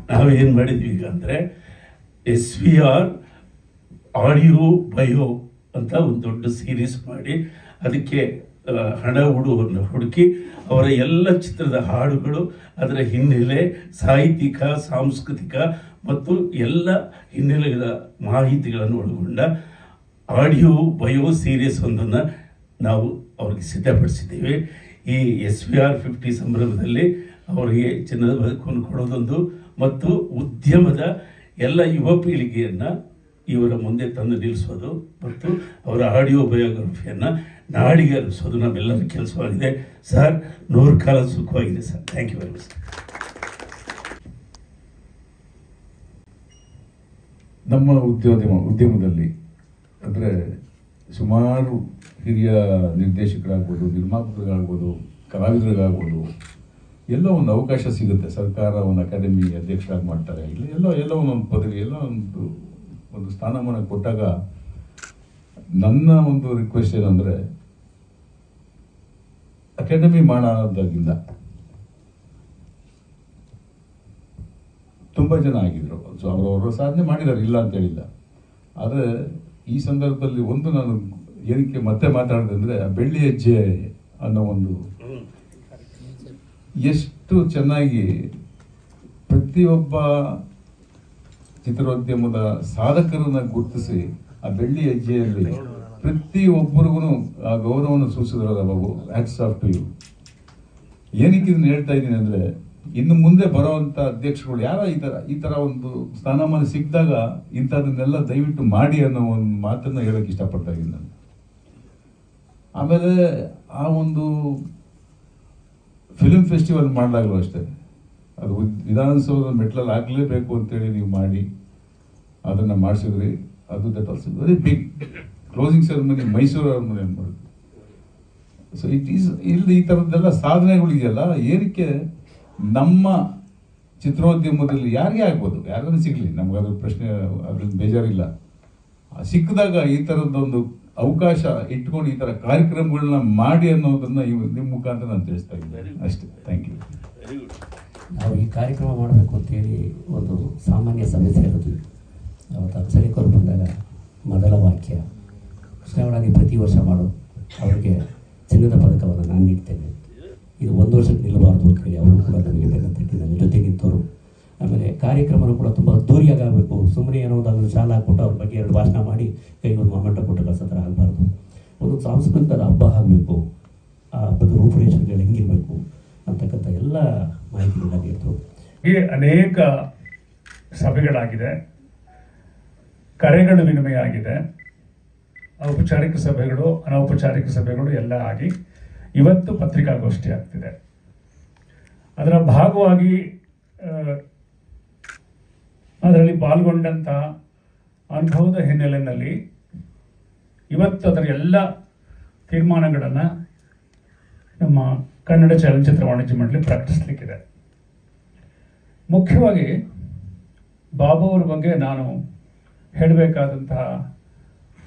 ನಾವೇನು ಮಾಡಿದ್ವಿ ಈಗ ಅಂದರೆ SVR ಆಡಿಯೋ ಬಯೋ ಅಂತ ಒಂದು ದೊಡ್ಡ ಸೀರೀಸ್ ಮಾಡಿ ಅದಕ್ಕೆ ಹಣ ಹುಡುವನ್ನು ಹುಡುಕಿ ಅವರ ಎಲ್ಲ ಚಿತ್ರದ ಹಾಡುಗಳು, ಅದರ ಹಿನ್ನೆಲೆ, ಸಾಹಿತ್ಯಿಕ, ಸಾಂಸ್ಕೃತಿಕ ಮತ್ತು ಎಲ್ಲ ಹಿನ್ನೆಲೆಗಳ ಮಾಹಿತಿಗಳನ್ನು ಒಳಗೊಂಡ ಆಡಿಯೋ ಬಯೋ ಸೀರೀಸ್ ಒಂದನ್ನು ನಾವು ಅವರಿಗೆ ಸಿದ್ಧಪಡಿಸಿದ್ದೇವೆ. ಈ SVR50 ಸಂಭ್ರಮದಲ್ಲಿ ಅವರಿಗೆ ಚಿನ್ನದ ಬದುಕನ್ನು ಕೊಡೋದೊಂದು ಮತ್ತು ಉದ್ಯಮದ ಎಲ್ಲ ಯುವ ಪೀಳಿಗೆಯನ್ನು ಇವರ ಮುಂದೆ ತಂದು ನಿಲ್ಲಿಸೋದು ಮತ್ತು ಅವರ ಆಡಿಯೋ ಬಯೋಗ್ರಫಿಯನ್ನು ನಾಡಿಗೆ ಅನಿಸೋದು ನಮ್ಮೆಲ್ಲರ ಕೆಲಸವಾಗಿದೆ. ಸರ್, 100 ಕಾಲ ಸುಖವಾಗಿದೆ sir. Thank you very much. ನಮ್ಮ ಉದ್ಯಮದಲ್ಲಿ ಅಂದರೆ ಸುಮಾರು ಹಿರಿಯ ನಿರ್ದೇಶಕರಾಗ್ಬೋದು, ನಿರ್ಮಾಪಕರಾಗ್ಬೋದು, ಕಲಾವಿದರಿಗಾಗ್ಬೋದು ಎಲ್ಲೋ ಒಂದು ಅವಕಾಶ ಸಿಗುತ್ತೆ. ಸರ್ಕಾರ ಒಂದು ಅಕಾಡೆಮಿ ಅಧ್ಯಕ್ಷರಾಗಿ ಮಾಡ್ತಾರೆ, ಇಲ್ಲ ಎಲ್ಲೋ ಒಂದೊಂದು ಪದವಿ, ಎಲ್ಲೋ ಒಂದು ಸ್ಥಾನಮಾನ ಕೊಟ್ಟಾಗ ನನ್ನ ಒಂದು ರಿಕ್ವೆಸ್ಟ್ ಏನಂದರೆ, ಅಕಾಡೆಮಿ ಮಾಡೋದಾಗಿಂದ ತುಂಬ ಜನ ಆಗಿದ್ರು. ಸೊ ಅವರವರ ಸಾಧನೆ ಮಾಡಿದ್ದಾರೆ, ಇಲ್ಲ ಅಂತ ಹೇಳಿಲ್ಲ. ಆದರೆ ಈ ಸಂದರ್ಭದಲ್ಲಿ ಒಂದು ನಾನು ಏನಕ್ಕೆ ಮತ್ತೆ ಮಾತಾಡಿದೆ ಅಂದರೆ, ಬೆಳ್ಳಿ ಹೆಜ್ಜೆ ಅನ್ನೋ ಒಂದು ಎಷ್ಟು ಚೆನ್ನಾಗಿ ಪ್ರತಿಯೊಬ್ಬ ಚಿತ್ರೋದ್ಯಮದ ಸಾಧಕರನ್ನ ಗುರುತಿಸಿ ಆ ಬೆಳ್ಳಿ ಹೆಜ್ಜೆಯಲ್ಲಿ ಪ್ರತಿಯೊಬ್ಬರಿಗೂ ಆ ಗೌರವವನ್ನು ಸೂಚಿಸಿದ್ರಲ್ಲ ಬಾಬು, ಹ್ಯಾಟ್ಸ್ ಆಫ್ ಟು ಯು. ಏನಕ್ಕೆ ಇದನ್ನು ಹೇಳ್ತಾ ಇದ್ದೀನಿ ಅಂದರೆ, ಇನ್ನು ಮುಂದೆ ಬರೋವಂಥ ಅಧ್ಯಕ್ಷರುಗಳು ಯಾರ ಈ ಥರ ಒಂದು ಸ್ಥಾನಮಾನ ಸಿಕ್ಕಿದಾಗ ಇಂಥದನ್ನೆಲ್ಲ ದಯವಿಟ್ಟು ಮಾಡಿ ಅನ್ನೋ ಒಂದು ಮಾತನ್ನು ಹೇಳೋಕ್ಕೆ ಇಷ್ಟಪಡ್ತಾ ಇದ್ದೀನಿ ನಾನು. ಆಮೇಲೆ ಆ ಒಂದು ಫಿಲ್ಮ್ ಫೆಸ್ಟಿವಲ್ ಮಾಡಿದಾಗಲೂ ಅಷ್ಟೇ, ಅದು ವಿಧಾನಸೌಧದ ಮೆಟ್ಲಲ್ಲಿ ಆಗಲೇಬೇಕು ಅಂತೇಳಿ ನೀವು ಮಾಡಿ ಅದನ್ನು ಮಾಡಿಸಿದ್ರಿ. ಅದು that also very big closing ceremony Mysuru ಅರಮನೆಯಲ್ಲಿ ಮಾಡಿದ್ವಿ. ಸೊ ಇಟ್ ಈಸ್ ಇಲ್ಲಿ ಈ ಥರದ್ದೆಲ್ಲ ಸಾಧನೆಗಳಿದೆಯಲ್ಲ, ಏನಕ್ಕೆ ನಮ್ಮ ಚಿತ್ರೋದ್ಯಮದಲ್ಲಿ ಯಾರಿಗೆ ಆಗ್ಬೋದು, ಯಾರನ್ನು ಸಿಗಲಿ, ನಮ್ಗೆ ಅದ್ರ ಪ್ರಶ್ನೆ, ಅದ್ರಲ್ಲಿ ಬೇಜಾರಿಲ್ಲ. ಸಿಕ್ಕಿದಾಗ ಈ ಥರದ್ದೊಂದು ಅವಕಾಶ ಇಟ್ಕೊಂಡು ಈ ಥರ ಕಾರ್ಯಕ್ರಮಗಳನ್ನ ಮಾಡಿ ಅನ್ನೋದನ್ನ ನಿಮ್ಮ ಮುಖಾಂತರ ನಾನು ತಿಳಿಸ್ತಾ ಇದ್ದೀನಿ ಅಷ್ಟೇ. Thank you. ನಾವು ಈ ಕಾರ್ಯಕ್ರಮ ಮಾಡಬೇಕು ಅಂತೇಳಿ ಒಂದು ಸಾಮಾನ್ಯ ಸಭೆ ಸೇರಿದ್ವಿ. ಅವತ್ತು ಅಪ್ಸರಿಕರು ಬಂದಾಗ ಮೊದಲ ವಾಕ್ಯ, ಕೃಷ್ಣಗೌಡ ನೀವು ಪ್ರತಿ ವರ್ಷ ಮಾಡು, ಅವರಿಗೆ ಚಿನ್ನದ ಪದಕವನ್ನು ನಾನು ನೀಡ್ತೇನೆ, ಇದು 1 ವರ್ಷಕ್ಕೆ ನಿಲ್ಲಬಾರ್ದು ಅಂತ ಹೇಳಿ ಅವರು ಕೂಡ ನಮಗೆ ಬೇಕಂತೇಳಿ ನನ್ನ ಜೊತೆ ನಿಂತವರು. ಆಮೇಲೆ ಕಾರ್ಯಕ್ರಮನೂ ಕೂಡ ತುಂಬ ಅದ್ದೂರಿಯಾಗಬೇಕು, ಸುಮ್ಮನೆ ಏನೋ ಅದನ್ನು ಶಾಲೆ ಹಾಕ್ಬಿಟ್ಟು ಅವ್ರ ಬಗ್ಗೆ 2 ಭಾಷಣ ಮಾಡಿ ಕೈಗೊಂದು ಮೊಮೆಂಟ ಕೊಟ್ಟು ಕಳ್ಸೋ ಥರ ಆಗಬಾರ್ದು. ಒಂದು ಸಾಂಸ್ಕೃತಿಕ ಹಬ್ಬ ಆಗಬೇಕು, ಆ ಹಬ್ಬದ ರೂಪುರೇಷೆಗಳು ಹೆಂಗಿರಬೇಕು ಅಂತಕ್ಕಂಥ ಎಲ್ಲ ಮಾಹಿತಿಗಳನ್ನ ನೀಡಿದ್ರು. ಹೀಗೆ ಅನೇಕ ಸಭೆಗಳಾಗಿದೆ, ಕರೆಗಳು ವಿನಿಮಯ ಆಗಿದೆ, ಔಪಚಾರಿಕ ಸಭೆಗಳು, ಅನೌಪಚಾರಿಕ ಸಭೆಗಳು ಎಲ್ಲ ಆಗಿ ಇವತ್ತು ಪತ್ರಿಕಾಗೋಷ್ಠಿ ಆಗ್ತಿದೆ. ಅದರ ಭಾಗವಾಗಿ ಅದರಲ್ಲಿ ಪಾಲ್ಗೊಂಡಂಥ ಅನುಭವದ ಹಿನ್ನೆಲೆಯಲ್ಲಿ ಇವತ್ತು ಅದರ ಎಲ್ಲ ತೀರ್ಮಾನಗಳನ್ನು ನಮ್ಮ ಕನ್ನಡ ಚಲನಚಿತ್ರ ವಾಣಿಜ್ಯ ಮಂಡಳಿ ಪ್ರಕಟಿಸಲಿಕ್ಕಿದೆ. ಮುಖ್ಯವಾಗಿ ಬಾಬು ಅವರ ಬಗ್ಗೆ ನಾನು ಹೇಳಬೇಕಾದಂತಹ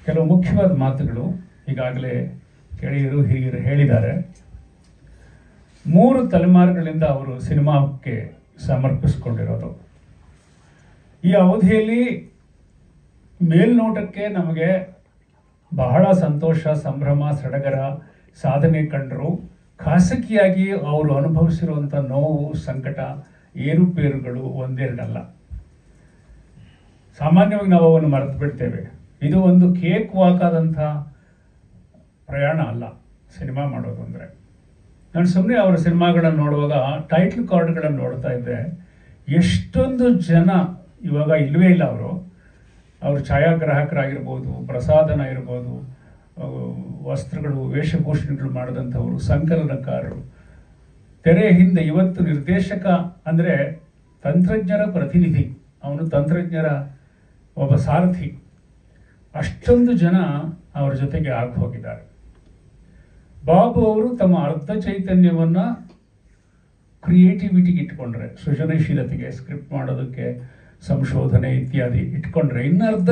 ಕೆಲವು ಮುಖ್ಯವಾದ ಮಾತುಗಳು ಈಗಾಗಲೇ ಗೆಳೆಯರು ಹಿರಿಯರು ಹೇಳಿದ್ದಾರೆ. 3 ತಲೆಮಾರುಗಳಿಂದ ಅವರು ಸಿನಿಮಾಕ್ಕೆ ಸಮರ್ಪಿಸಿಕೊಂಡಿರೋದು. ಈ ಅವಧಿಯಲ್ಲಿ ಮೇಲ್ನೋಟಕ್ಕೆ ನಮಗೆ ಬಹಳ ಸಂತೋಷ, ಸಂಭ್ರಮ, ಸಡಗರ, ಸಾಧನೆ ಕಂಡರು. ಖಾಸಗಿಯಾಗಿ ಅವರು ಅನುಭವಿಸಿರುವಂಥ ನೋವು, ಸಂಕಟ, ಏರುಪೇರುಗಳು ಒಂದೆರಡಲ್ಲ. ಸಾಮಾನ್ಯವಾಗಿ ನಾವು ಅವನ್ನು ಮರೆತು ಬಿಡ್ತೇವೆ. ಇದು ಒಂದು ಕೇಕ್ ವಾಕ್ ಆದಂಥ ಪ್ರಯಾಣ ಅಲ್ಲ ಸಿನಿಮಾ ಮಾಡೋದು ಅಂದರೆ. ನಾನು ಸುಮ್ಮನೆ ಅವರ ಸಿನಿಮಾಗಳನ್ನು ನೋಡುವಾಗ ಟೈಟ್ಲ್ ಕಾರ್ಡ್ಗಳನ್ನು ನೋಡ್ತಾ ಇದ್ದೆ. ಎಷ್ಟೊಂದು ಜನ ಇವಾಗ ಇಲ್ಲವೇ ಇಲ್ಲ. ಅವರು ಛಾಯಾಗ್ರಾಹಕರಾಗಿರ್ಬೋದು, ಪ್ರಸಾದನ ಇರ್ಬೋದು, ವಸ್ತ್ರಗಳು, ವೇಷಭೂಷಣಗಳು ಮಾಡಿದಂಥವರು, ಸಂಕಲನಕಾರರು, ತೆರೆ ಹಿಂದೆ ಇವತ್ತು ನಿರ್ದೇಶಕ ಅಂದರೆ ತಂತ್ರಜ್ಞರ ಪ್ರತಿನಿಧಿ, ಅವನು ತಂತ್ರಜ್ಞರ ಒಬ್ಬ ಸಾರಥಿ. ಅಷ್ಟೊಂದು ಜನ ಅವರ ಜೊತೆಗೆ ಆಗಿ ಹೋಗಿದ್ದಾರೆ. ಬಾಬು ಅವರು ತಮ್ಮ ಅರ್ಧ ಚೈತನ್ಯವನ್ನು ಕ್ರಿಯೇಟಿವಿಟಿಗೆ ಇಟ್ಕೊಂಡ್ರೆ, ಸೃಜನಶೀಲತೆಗೆ, ಸ್ಕ್ರಿಪ್ಟ್ ಮಾಡೋದಕ್ಕೆ, ಸಂಶೋಧನೆ ಇತ್ಯಾದಿ ಇಟ್ಕೊಂಡ್ರೆ, ಇನ್ನರ್ಧ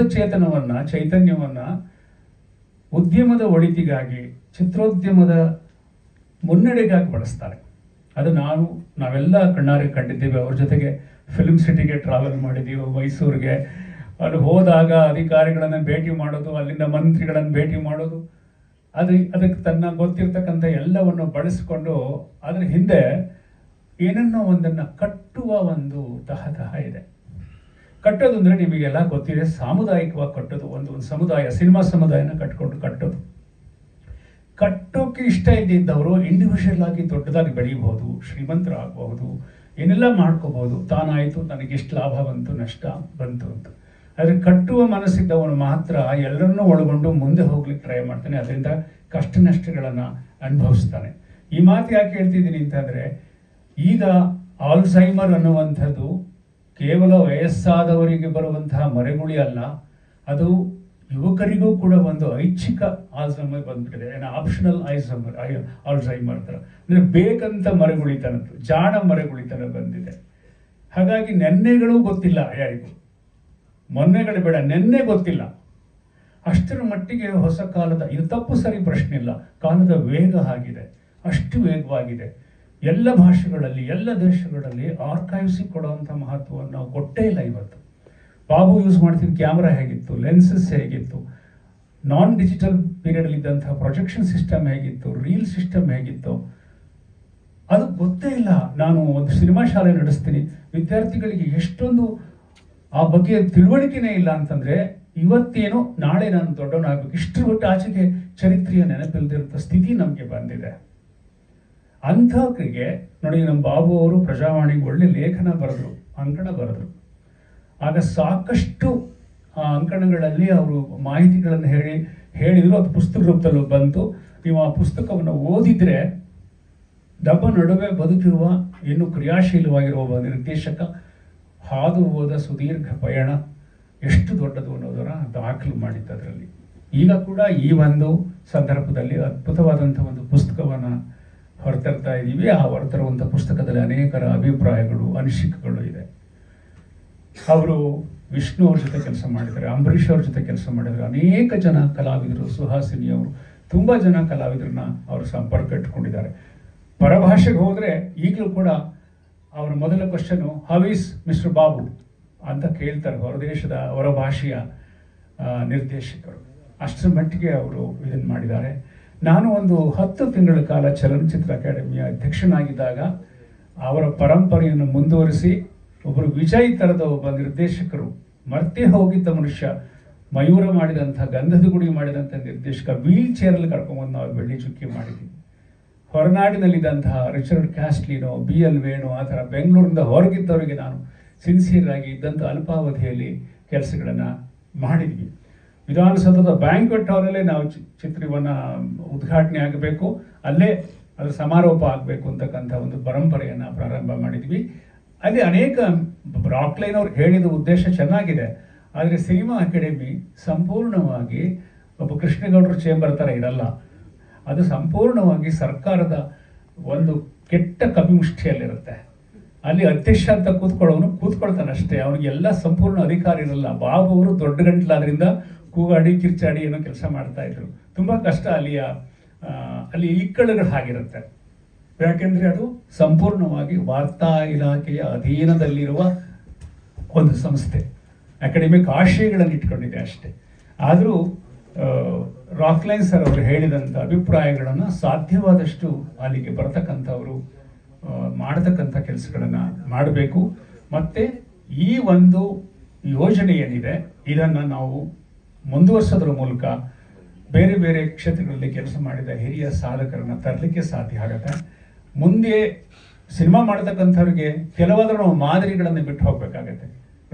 ಚೈತನ್ಯವನ್ನು ಉದ್ಯಮದ ಒಳಿತಿಗಾಗಿ, ಚಿತ್ರೋದ್ಯಮದ ಮುನ್ನಡೆಗಾಗಿ ಬಳಸ್ತಾರೆ. ಅದು ನಾವೆಲ್ಲ ಕಣ್ಣಾರೆ ಕಂಡಿದ್ದೇವೆ. ಅವ್ರ ಜೊತೆಗೆ ಫಿಲ್ಮ್ ಸಿಟಿಗೆ ಟ್ರಾವೆಲ್ ಮಾಡಿದ್ದೀವಿ, ಮೈಸೂರಿಗೆ. ಅಲ್ಲಿ ಹೋದಾಗ ಅಧಿಕಾರಿಗಳನ್ನು ಭೇಟಿ ಮಾಡೋದು, ಅಲ್ಲಿಂದ ಮಂತ್ರಿಗಳನ್ನು ಭೇಟಿ ಮಾಡೋದು, ಅದಕ್ಕೆ ತನ್ನ ಗೊತ್ತಿರ್ತಕ್ಕಂಥ ಎಲ್ಲವನ್ನು ಬಳಸಿಕೊಂಡು ಅದರ ಹಿಂದೆ ಏನನ್ನೋ ಒಂದನ್ನು ಕಟ್ಟುವ ಒಂದು ತಹತಹ ಇದೆ. ಕಟ್ಟೋದು ಅಂದರೆ ನಿಮಗೆಲ್ಲ ಗೊತ್ತಿದೆ, ಸಾಮುದಾಯಿಕವಾಗಿ ಕಟ್ಟೋದು. ಒಂದು ಸಮುದಾಯ, ಸಿನಿಮಾ ಸಮುದಾಯನ ಕಟ್ಟೋದು. ಕಟ್ಟೋಕೆ ಇಷ್ಟ ಇದ್ದಿದ್ದವರು ಇಂಡಿವಿಜುವಲ್ ಆಗಿ ದೊಡ್ಡದಾಗಿ ಬೆಳೀಬಹುದು, ಶ್ರೀಮಂತರಾಗಬಹುದು, ಏನೆಲ್ಲ ಮಾಡ್ಕೋಬಹುದು. ತಾನಾಯಿತು, ನನಗೆಷ್ಟು ಲಾಭ ಬಂತು, ನಷ್ಟ ಬಂತು ಅಂತ. ಆದರೆ ಕಟ್ಟುವ ಮನಸ್ಸಿದ್ದವನು ಮಾತ್ರ ಎಲ್ಲರನ್ನೂ ಒಳಗೊಂಡು ಮುಂದೆ ಹೋಗ್ಲಿಕ್ಕೆ ಟ್ರೈ ಮಾಡ್ತಾನೆ. ಅದರಿಂದ ಕಷ್ಟ ನಷ್ಟಗಳನ್ನು ಅನುಭವಿಸ್ತಾನೆ. ಈ ಮಾತು ಯಾಕೆ ಹೇಳ್ತಿದ್ದೀನಿ ಅಂತಂದರೆ, ಈಗ ಆಲ್ಝೈಮರ್ ಅನ್ನುವಂಥದ್ದು ಕೇವಲ ವಯಸ್ಸಾದವರಿಗೆ ಬರುವಂತಹ ಮರೆಗುಳಿ ಅಲ್ಲ, ಅದು ಯುವಕರಿಗೂ ಕೂಡ ಒಂದು ಐಚ್ಛಿಕ ಆಲ್ಝೈಮರ್ ಬಂದ್ಬಿಟ್ಟಿದೆ. ಆಪ್ಷನಲ್ ಆಲ್ಝೈಮರ್ ಥರ, ಅಂದರೆ ಬೇಕಂತ ಮರೆಗುಳಿತನದ್ದು, ಜಾಣ ಮರೆಗುಳಿತನ ಬಂದಿದೆ. ಹಾಗಾಗಿ ನೆನ್ನೆಗಳೂ ಗೊತ್ತಿಲ್ಲ ಯಾರಿಗೂ, ಮೊನ್ನೆಗಳು ಬೇಡ, ನೆನ್ನೆ ಗೊತ್ತಿಲ್ಲ. ಅಷ್ಟರ ಮಟ್ಟಿಗೆ ಹೊಸ ಕಾಲದ, ಇದು ತಪ್ಪು ಸರಿ ಪ್ರಶ್ನೆ ಇಲ್ಲ, ಕಾಲದ ವೇಗ ಆಗಿದೆ, ಅಷ್ಟು ವೇಗವಾಗಿದೆ. ಎಲ್ಲ ಭಾಷೆಗಳಲ್ಲಿ, ಎಲ್ಲ ದೇಶಗಳಲ್ಲಿ ಆರ್ಕೈವ್ಸಿಗೆ ಕೊಡುವಂಥ ಮಹತ್ವವನ್ನು ನಾವು ಕೊಟ್ಟೇ ಇಲ್ಲ ಇವತ್ತು. ಬಾಬು ಯೂಸ್ ಮಾಡ್ತಿದ್ದ ಕ್ಯಾಮ್ರಾ ಹೇಗಿತ್ತು, ಲೆನ್ಸಸ್ ಹೇಗಿತ್ತು, ನಾನ್ ಡಿಜಿಟಲ್ ಪೀರಿಯಡಲ್ಲಿ ಇದ್ದಂಥ ಪ್ರೊಜೆಕ್ಷನ್ ಸಿಸ್ಟಮ್ ಹೇಗಿತ್ತು, ರೀಲ್ ಸಿಸ್ಟಮ್ ಹೇಗಿತ್ತು, ಅದು ಗೊತ್ತೇ ಇಲ್ಲ. ನಾನು ಒಂದು ಸಿನಿಮಾ ಶಾಲೆ ನಡೆಸ್ತೀನಿ, ವಿದ್ಯಾರ್ಥಿಗಳಿಗೆ ಎಷ್ಟೊಂದು ಆ ಬಗ್ಗೆ ತಿಳುವಳಿಕೆನೇ ಇಲ್ಲ ಅಂತಂದರೆ, ಇವತ್ತೇನು ನಾಳೆ ನಾನು ದೊಡ್ಡವನಾಗಬೇಕು, ಇಷ್ಟರ ಬಿಟ್ಟು ಆಚೆಗೆ ಚರಿತ್ರೆಯ ನೆನಪಿಲ್ದಿರೋ ಸ್ಥಿತಿ ನಮಗೆ ಬಂದಿದೆ. ಅಂಥವರಿಗೆ ನೋಡಿ, ನಮ್ಮ ಬಾಬು ಅವರು ಪ್ರಜಾವಾಣಿಗೆ ಒಳ್ಳೆ ಲೇಖನ ಬರೆದ್ರು, ಅಂಕಣ ಬರೆದ್ರು. ಆಗ ಸಾಕಷ್ಟು ಆ ಅಂಕಣಗಳಲ್ಲಿ ಅವರು ಮಾಹಿತಿಗಳನ್ನು ಹೇಳಿದ್ರು. ಅದು ಪುಸ್ತಕ ರೂಪದಲ್ಲೂ ಬಂತು. ನೀವು ಆ ಪುಸ್ತಕವನ್ನು ಓದಿದ್ರೆ, ನಮ್ಮ ನಡುವೆ ಬದುಕಿರುವ ಇನ್ನು ಕ್ರಿಯಾಶೀಲವಾಗಿರುವ ಒಬ್ಬ ನಿರ್ದೇಶಕ ಹಾದು ಹೋದ ಸುದೀರ್ಘ ಪಯಣ ಎಷ್ಟು ದೊಡ್ಡದು ಅನ್ನೋದರ ದಾಖಲು ಮಾಡಿತ್ತು ಅದರಲ್ಲಿ. ಈಗ ಕೂಡ ಈ ಒಂದು ಸಂದರ್ಭದಲ್ಲಿ ಅದ್ಭುತವಾದಂಥ ಒಂದು ಪುಸ್ತಕವನ್ನು ಹೊರತರ್ತಾ ಇದ್ದೀವಿ. ಆ ಹೊರತರುವಂಥ ಪುಸ್ತಕದಲ್ಲಿ ಅನೇಕರ ಅಭಿಪ್ರಾಯಗಳು, ಅನಿಸಿಕೆಗಳು ಇದೆ. ಅವರು ವಿಷ್ಣು ಅವ್ರ ಜೊತೆ ಕೆಲಸ ಮಾಡಿದ್ದಾರೆ, ಅಂಬರೀಷ್ ಅವ್ರ ಜೊತೆ ಕೆಲಸ ಮಾಡಿದ್ದಾರೆ, ಅನೇಕ ಜನ ಕಲಾವಿದರು, ಸುಹಾಸಿನಿ ಅವರು, ತುಂಬ ಜನ ಕಲಾವಿದರನ್ನ ಅವರು ಸಂಪರ್ಕ ಇಟ್ಕೊಂಡಿದ್ದಾರೆ. ಪರಭಾಷೆಗೆ ಹೋದರೆ ಈಗಲೂ ಕೂಡ ಅವರ ಮೊದಲ question, how is mister Babu ಅಂತ ಕೇಳ್ತಾರೆ ಹೊರದೇಶದ ಹೊರ ಭಾಷೆಯ ನಿರ್ದೇಶಕರು. ಅಷ್ಟರ ಮಟ್ಟಿಗೆ ಅವರು ಇದನ್ನು ಮಾಡಿದ್ದಾರೆ. ನಾನು ಒಂದು 10 ತಿಂಗಳ ಕಾಲ ಚಲನಚಿತ್ರ ಅಕಾಡೆಮಿಯ ಅಧ್ಯಕ್ಷನಾಗಿದ್ದಾಗ ಅವರ ಪರಂಪರೆಯನ್ನು ಮುಂದುವರಿಸಿ ಒಬ್ಬರು ವಿಜಯ್ ಥರದ ಒಬ್ಬ ನಿರ್ದೇಶಕರು, ಮರ್ತೇ ಹೋಗಿದ್ದ ಮನುಷ್ಯ, ಮಯೂರ ಮಾಡಿದಂಥ, ಗಂಧದ ಗುಡಿ ಮಾಡಿದಂಥ ನಿರ್ದೇಶಕ ವೀಲ್ ಚೇರಲ್ಲಿ ಕರ್ಕೊಂಡ್ಬಂದು ನಾವು ಬೆಳ್ಳಿ ಚುಕ್ಕಿ ಮಾಡಿದ್ವಿ. ಹೊರನಾಡಿನಲ್ಲಿದ್ದಂತಹ ರಿಚರ್ಡ್ ಕ್ಯಾಸ್ಟ್ಲಿನೋ, BL ವೇಣು, ಆ ಥರ ಬೆಂಗಳೂರಿನಿಂದ ಹೊರಗಿದ್ದವರಿಗೆ ನಾನು ಸಿನ್ಸಿಯರ್ ಆಗಿ ಇದ್ದಂಥ ಅಲ್ಪಾವಧಿಯಲ್ಲಿ ಕೆಲಸಗಳನ್ನು ಮಾಡಿದ್ವಿ. ವಿಧಾನಸೌಧದ ಬ್ಯಾಂಕ್ವೆಟ್ ಹಾಲಲ್ಲೇ ನಾವು ಚಿತ್ರವನ್ನು ಉದ್ಘಾಟನೆ ಆಗಬೇಕು, ಅಲ್ಲೇ ಅದರ ಸಮಾರೋಪ ಆಗಬೇಕು ಅಂತಕ್ಕಂಥ ಒಂದು ಪರಂಪರೆಯನ್ನು ಪ್ರಾರಂಭ ಮಾಡಿದ್ವಿ. ಅಲ್ಲಿ ಅನೇಕ ರಾಕ್ಲೈನ್ ಅವ್ರು ಹೇಳಿದ ಉದ್ದೇಶ ಚೆನ್ನಾಗಿದೆ, ಆದರೆ ಸಿನಿಮಾ ಅಕಾಡೆಮಿ ಸಂಪೂರ್ಣವಾಗಿ ಒಬ್ಬ ಕೃಷ್ಣೇಗೌಡರ ಚೇಂಬರ್ ಥರ ಇರಲ್ಲ. ಅದು ಸಂಪೂರ್ಣವಾಗಿ ಸರ್ಕಾರದ ಒಂದು ಕೆಟ್ಟ ಕಪಿಮುಷ್ಟಿಯಲ್ಲಿರುತ್ತೆ. ಅಲ್ಲಿ ಅಧ್ಯಕ್ಷ ಅಂತ ಕೂತ್ಕೊಳ್ತಾನಷ್ಟೇ, ಅವನಿಗೆಲ್ಲ ಸಂಪೂರ್ಣ ಅಧಿಕಾರ ಇರಲ್ಲ. ಬಾಬು ಅವರು ದೊಡ್ಡ ಗಂಟಲಾದ್ರಿಂದ ಕೂಗಾಡಿ ಕಿರ್ಚಾಡಿ ಏನೋ ಕೆಲಸ ಮಾಡ್ತಾ ಇದ್ರು. ತುಂಬ ಕಷ್ಟ ಅಲ್ಲಿ ಇಕ್ಕಳುಗಳು ಆಗಿರುತ್ತೆ. ಯಾಕೆಂದರೆ ಅದು ಸಂಪೂರ್ಣವಾಗಿ ವಾರ್ತಾ ಇಲಾಖೆಯ ಅಧೀನದಲ್ಲಿರುವ ಒಂದು ಸಂಸ್ಥೆ, ಅಕಾಡೆಮಿಕ್ ಆಶಯಗಳನ್ನು ಇಟ್ಕೊಂಡಿದೆ ಅಷ್ಟೇ. ಆದರೂ ರಾಕ್ಲೈನ್ ಸರ್ ಅವರು ಹೇಳಿದಂಥ ಅಭಿಪ್ರಾಯಗಳನ್ನು ಸಾಧ್ಯವಾದಷ್ಟು ಅಲ್ಲಿಗೆ ಬರತಕ್ಕಂಥವರು ಮಾಡತಕ್ಕಂಥ ಕೆಲಸಗಳನ್ನು ಮಾಡಬೇಕು. ಮತ್ತು ಈ ಒಂದು ಯೋಜನೆ ಏನಿದೆ ಇದನ್ನು ನಾವು ಮುಂದುವರಿಸೋದ್ರ ಮೂಲಕ ಬೇರೆ ಬೇರೆ ಕ್ಷೇತ್ರಗಳಲ್ಲಿ ಕೆಲಸ ಮಾಡಿದ ಹಿರಿಯ ಸಾಧಕರನ್ನು ತರಲಿಕ್ಕೆ ಸಾಧ್ಯ ಆಗುತ್ತೆ. ಮುಂದೆ ಸಿನಿಮಾ ಮಾಡತಕ್ಕಂಥವ್ರಿಗೆ ಕೆಲವಾದರೂ ನಾವು ಮಾದರಿಗಳನ್ನು ಬಿಟ್ಟು ಹೋಗಬೇಕಾಗತ್ತೆ,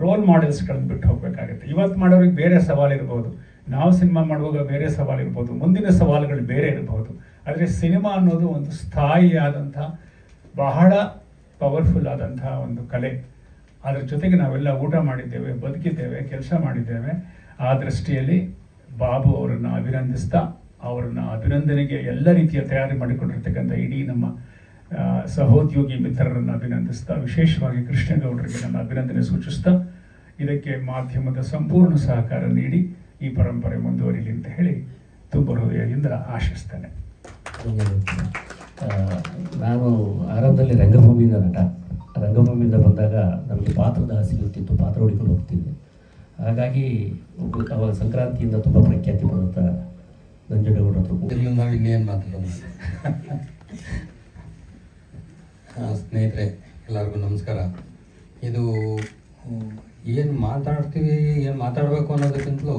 ರೋಲ್ ಮಾಡೆಲ್ಸ್ಗಳನ್ನು ಬಿಟ್ಟು ಹೋಗಬೇಕಾಗತ್ತೆ. ಇವತ್ತು ಮಾಡೋರಿಗೆ ಬೇರೆ ಸವಾಲಿರ್ಬೋದು, ನಾವು ಸಿನಿಮಾ ಮಾಡುವಾಗ ಬೇರೆ ಸವಾಲಿರ್ಬೋದು, ಮುಂದಿನ ಸವಾಲುಗಳು ಬೇರೆ ಇರಬಹುದು. ಆದರೆ ಸಿನಿಮಾ ಅನ್ನೋದು ಒಂದು ಸ್ಥಾಯಿಯಾದಂಥ, ಬಹಳ ಪವರ್ಫುಲ್ ಆದಂಥ ಒಂದು ಕಲೆ. ಅದರ ಜೊತೆಗೆ ನಾವೆಲ್ಲ ಊಟ ಮಾಡಿದ್ದೇವೆ, ಬದುಕಿದ್ದೇವೆ, ಕೆಲಸ ಮಾಡಿದ್ದೇವೆ. ಆ ದೃಷ್ಟಿಯಲ್ಲಿ ಬಾಬು ಅವರನ್ನು ಅಭಿನಂದಿಸ್ತಾ, ಅವರನ್ನು ಅಭಿನಂದನೆಗೆ ಎಲ್ಲ ರೀತಿಯ ತಯಾರಿ ಮಾಡಿಕೊಂಡಿರ್ತಕ್ಕಂಥ ಇಡೀ ನಮ್ಮ ಸಹೋದ್ಯೋಗಿ ಮಿತ್ರರನ್ನು ಅಭಿನಂದಿಸ್ತಾ, ವಿಶೇಷವಾಗಿ ಕೃಷ್ಣೇಗೌಡರಿಗೆ ನನ್ನ ಅಭಿನಂದನೆ ಸೂಚಿಸ್ತಾ, ಇದಕ್ಕೆ ಮಾಧ್ಯಮದ ಸಂಪೂರ್ಣ ಸಹಕಾರ ನೀಡಿ ಈ ಪರಂಪರೆ ಮುಂದುವರಿಲಿ ಅಂತ ಹೇಳಿ ತುಂಬ ಹೃದಯದಿಂದ ಆಶಿಸ್ತೇನೆ. ನಾನು ಆರಂಭದಲ್ಲಿ ರಂಗಭೂಮಿಯಿಂದ ರಂಗಭೂಮಿಯಿಂದ ಬಂದಾಗ ನಮಗೆ ಪಾತ್ರದ ಸಿಗುತ್ತಿತ್ತು, ಪಾತ್ರ ಹುಡುಕೊಂಡು ಹೋಗ್ತಿದ್ದೆ. ಹಾಗಾಗಿ ಅವಾಗ ಸಂಕ್ರಾಂತಿಯಿಂದ ತುಂಬ ಪ್ರಖ್ಯಾತಿ ಬರುತ್ತಾ ನಂಜೇಗೌಡರ ಹತ್ರ ಇದ್ರಲ್ಲಿ ನಾವು ಇನ್ನೇನು ಮಾತಾಡೋದು. ಸ್ನೇಹಿತರೆ ಎಲ್ಲರಿಗೂ ನಮಸ್ಕಾರ. ಇದು ಏನು ಮಾತಾಡ್ತೀವಿ, ಏನು ಮಾತಾಡಬೇಕು ಅನ್ನೋದಕ್ಕಿಂತಲೂ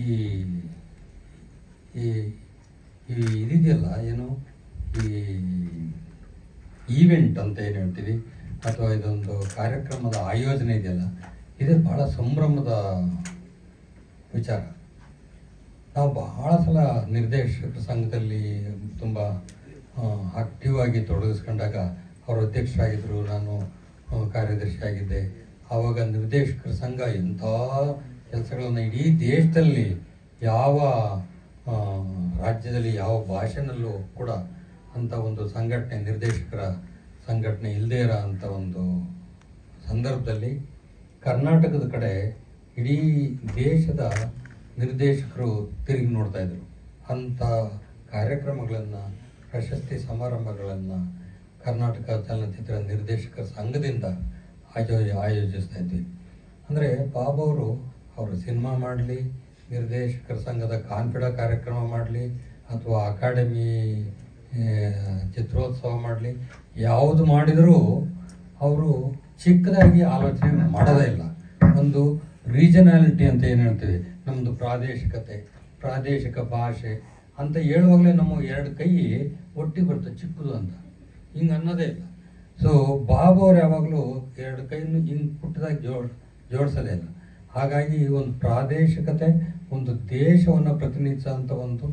ಈ ಇದಿದೆಯಲ್ಲ, ಏನು ಈ ಈವೆಂಟ್ ಅಂತ ಏನು ಹೇಳ್ತೀವಿ, ಅಥವಾ ಇದೊಂದು ಕಾರ್ಯಕ್ರಮದ ಆಯೋಜನೆ ಇದೆಯಲ್ಲ, ಇದು ಭಾಳ ಸಂಭ್ರಮದ ವಿಚಾರ. ನಾವು ಬಹಳ ಸಲ ನಿರ್ದೇಶಕರ ಸಂಘದಲ್ಲಿ ತುಂಬ ಆಕ್ಟಿವ್ ಆಗಿ ತೊಡಗಿಸ್ಕೊಂಡಾಗ ಅವರು ಅಧ್ಯಕ್ಷರಾಗಿದ್ದರು, ನಾನು ಕಾರ್ಯದರ್ಶಿ ಆಗಿದ್ದೆ. ಆವಾಗ ನಿರ್ದೇಶಕರ ಸಂಘ ಎಂಥ ಕೆಲಸಗಳನ್ನು ಇಡೀ ದೇಶದಲ್ಲಿ ಯಾವ ರಾಜ್ಯದಲ್ಲಿ ಯಾವ ಭಾಷೆನಲ್ಲೂ ಕೂಡ ಅಂಥ ಒಂದು ಸಂಘಟನೆ, ನಿರ್ದೇಶಕರ ಸಂಘಟನೆ ಇಲ್ಲದೇ ಇರೋ ಅಂಥ ಒಂದು ಸಂದರ್ಭದಲ್ಲಿ ಕರ್ನಾಟಕದ ಕಡೆ ಇಡೀ ದೇಶದ ನಿರ್ದೇಶಕರು ತಿರುಗಿ ನೋಡ್ತಾಯಿದ್ರು. ಅಂಥ ಕಾರ್ಯಕ್ರಮಗಳನ್ನು, ಪ್ರಶಸ್ತಿ ಸಮಾರಂಭಗಳನ್ನು ಕರ್ನಾಟಕ ಚಲನಚಿತ್ರ ನಿರ್ದೇಶಕರ ಸಂಘದಿಂದ ಆಯೋಜಿಸ್ತಾ ಇದ್ವಿ. ಅಂದರೆ ಬಾಬು ಅವರು ಸಿನಿಮಾ ಮಾಡಲಿ, ನಿರ್ದೇಶಕರ ಸಂಘದ ಕಾನ್ಫಿಡ ಕಾರ್ಯಕ್ರಮ ಮಾಡಲಿ, ಅಥವಾ ಅಕಾಡೆಮಿ ಚಿತ್ರೋತ್ಸವ ಮಾಡಲಿ, ಯಾವುದು ಮಾಡಿದರೂ ಅವರು ಚಿಕ್ಕದಾಗಿ ಆಲೋಚನೆ ಮಾಡೋದೇ ಇಲ್ಲ. ಒಂದು ರೀಜನಾಲಿಟಿ ಅಂತ ಏನು ಹೇಳ್ತೀವಿ, ನಮ್ಮದು ಪ್ರಾದೇಶಿಕತೆ, ಪ್ರಾದೇಶಿಕ ಭಾಷೆ ಅಂತ ಹೇಳುವಾಗಲೇ ನಮ್ಮ ಎರಡು ಕೈ ಒಟ್ಟಿಗೆ ಬರ್ತದೆ ಚಿಕ್ಕದು ಅಂತ, ಹಿಂಗೆ ಅನ್ನೋದೇ ಇಲ್ಲ. ಸೊ ಬಾಬು ಅವ್ರು ಯಾವಾಗಲೂ ಎರಡು ಕೈಯನ್ನು ಹಿಂಗೆ ಪುಟ್ಟದಾಗಿ ಜೋಡಿಸೋದೇ ಇಲ್ಲ. ಹಾಗಾಗಿ ಒಂದು ಪ್ರಾದೇಶಿಕತೆ, ಒಂದು ದೇಶವನ್ನು ಪ್ರತಿನಿಧಿಸುವಂಥ ಒಂದು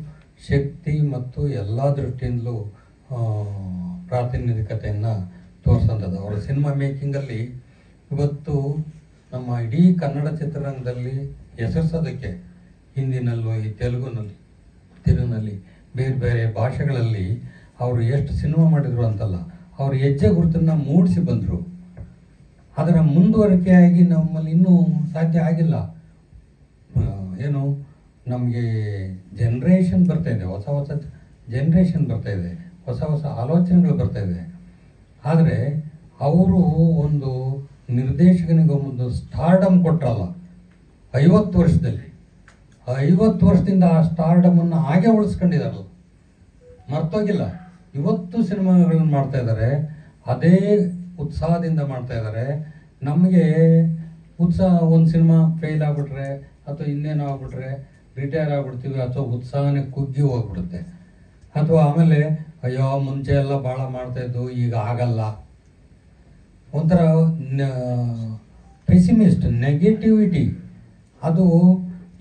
ಶಕ್ತಿ ಮತ್ತು ಎಲ್ಲ ದೃಷ್ಟಿಯಿಂದಲೂ ಪ್ರಾತಿನಿಧಿಕತೆಯನ್ನು ತೋರಿಸೋಂಥದ್ದು ಅವರ ಸಿನಿಮಾ ಮೇಕಿಂಗಲ್ಲಿ. ಇವತ್ತು ನಮ್ಮ ಇಡೀ ಕನ್ನಡ ಚಿತ್ರರಂಗದಲ್ಲಿ ಹೆಸರಿಸೋದಕ್ಕೆ ಹಿಂದಿನಲ್ಲೂ, ಈ ತೆಲುಗಿನಲ್ಲಿ ಬೇರೆ ಬೇರೆ ಭಾಷೆಗಳಲ್ಲಿ ಅವರು ಎಷ್ಟು ಸಿನಿಮಾ ಮಾಡಿದರು ಅಂತಲ್ಲ, ಅವರು ಹೆಜ್ಜೆ ಗುರುತನ್ನು ಮೂಡಿಸಿ ಬಂದರು. ಅದರ ಮುಂದುವರಿಕೆಯಾಗಿ ನಮ್ಮಲ್ಲಿ ಇನ್ನೂ ಸಾಧ್ಯ ಆಗಿಲ್ಲ. ಏನು ನಮಗೆ ಜನ್ರೇಷನ್ ಬರ್ತಾಯಿದೆ, ಹೊಸ ಹೊಸ ಜನ್ರೇಷನ್ ಬರ್ತಾಯಿದೆ, ಹೊಸ ಹೊಸ ಆಲೋಚನೆಗಳು ಬರ್ತಾಯಿದೆ. ಆದರೆ ಅವರು ಒಂದು ನಿರ್ದೇಶಕನಿಗೆ ಒಂದು ಸ್ಟಾರ್ಡಮ್ ಕೊಟ್ಟರಲ್ಲ 50 ವರ್ಷದಲ್ಲಿ, 50 ವರ್ಷದಿಂದ ಆ ಸ್ಟಾರ್ಡಮನ್ನು ಹಾಗೆ ಉಳಿಸ್ಕೊಂಡಿದ್ದಾರಲ್ಲ, ಮರ್ತೋಗಿಲ್ಲ. ಇವತ್ತು ಸಿನಿಮಾಗಳನ್ನು ಮಾಡ್ತಾ ಇದ್ದಾರೆ, ಅದೇ ಉತ್ಸಾಹದಿಂದ ಮಾಡ್ತಾ ಇದ್ದಾರೆ. ನಮಗೆ ಉತ್ಸಾಹ, ಒಂದು ಸಿನಿಮಾ ಫೇಲ್ ಆಗಿಬಿಟ್ರೆ ಅಥವಾ ಇನ್ನೇನೋ ಆಗ್ಬಿಟ್ರೆ ರಿಟೈರ್ ಆಗಿಬಿಡ್ತೀವಿ, ಅಥವಾ ಉತ್ಸಾಹನೇ ಕುಗ್ಗಿ ಹೋಗ್ಬಿಡುತ್ತೆ. ಅಥವಾ ಆಮೇಲೆ ಅಯ್ಯೋ ಮುಂಚೆ ಎಲ್ಲ ಭಾಳ ಮಾಡ್ತಾಯಿದ್ದು ಈಗ ಆಗಲ್ಲ, ಒಂಥರ ಪೆಸಿಮಿಸ್ಟ್, ನೆಗೆಟಿವಿಟಿ, ಅದು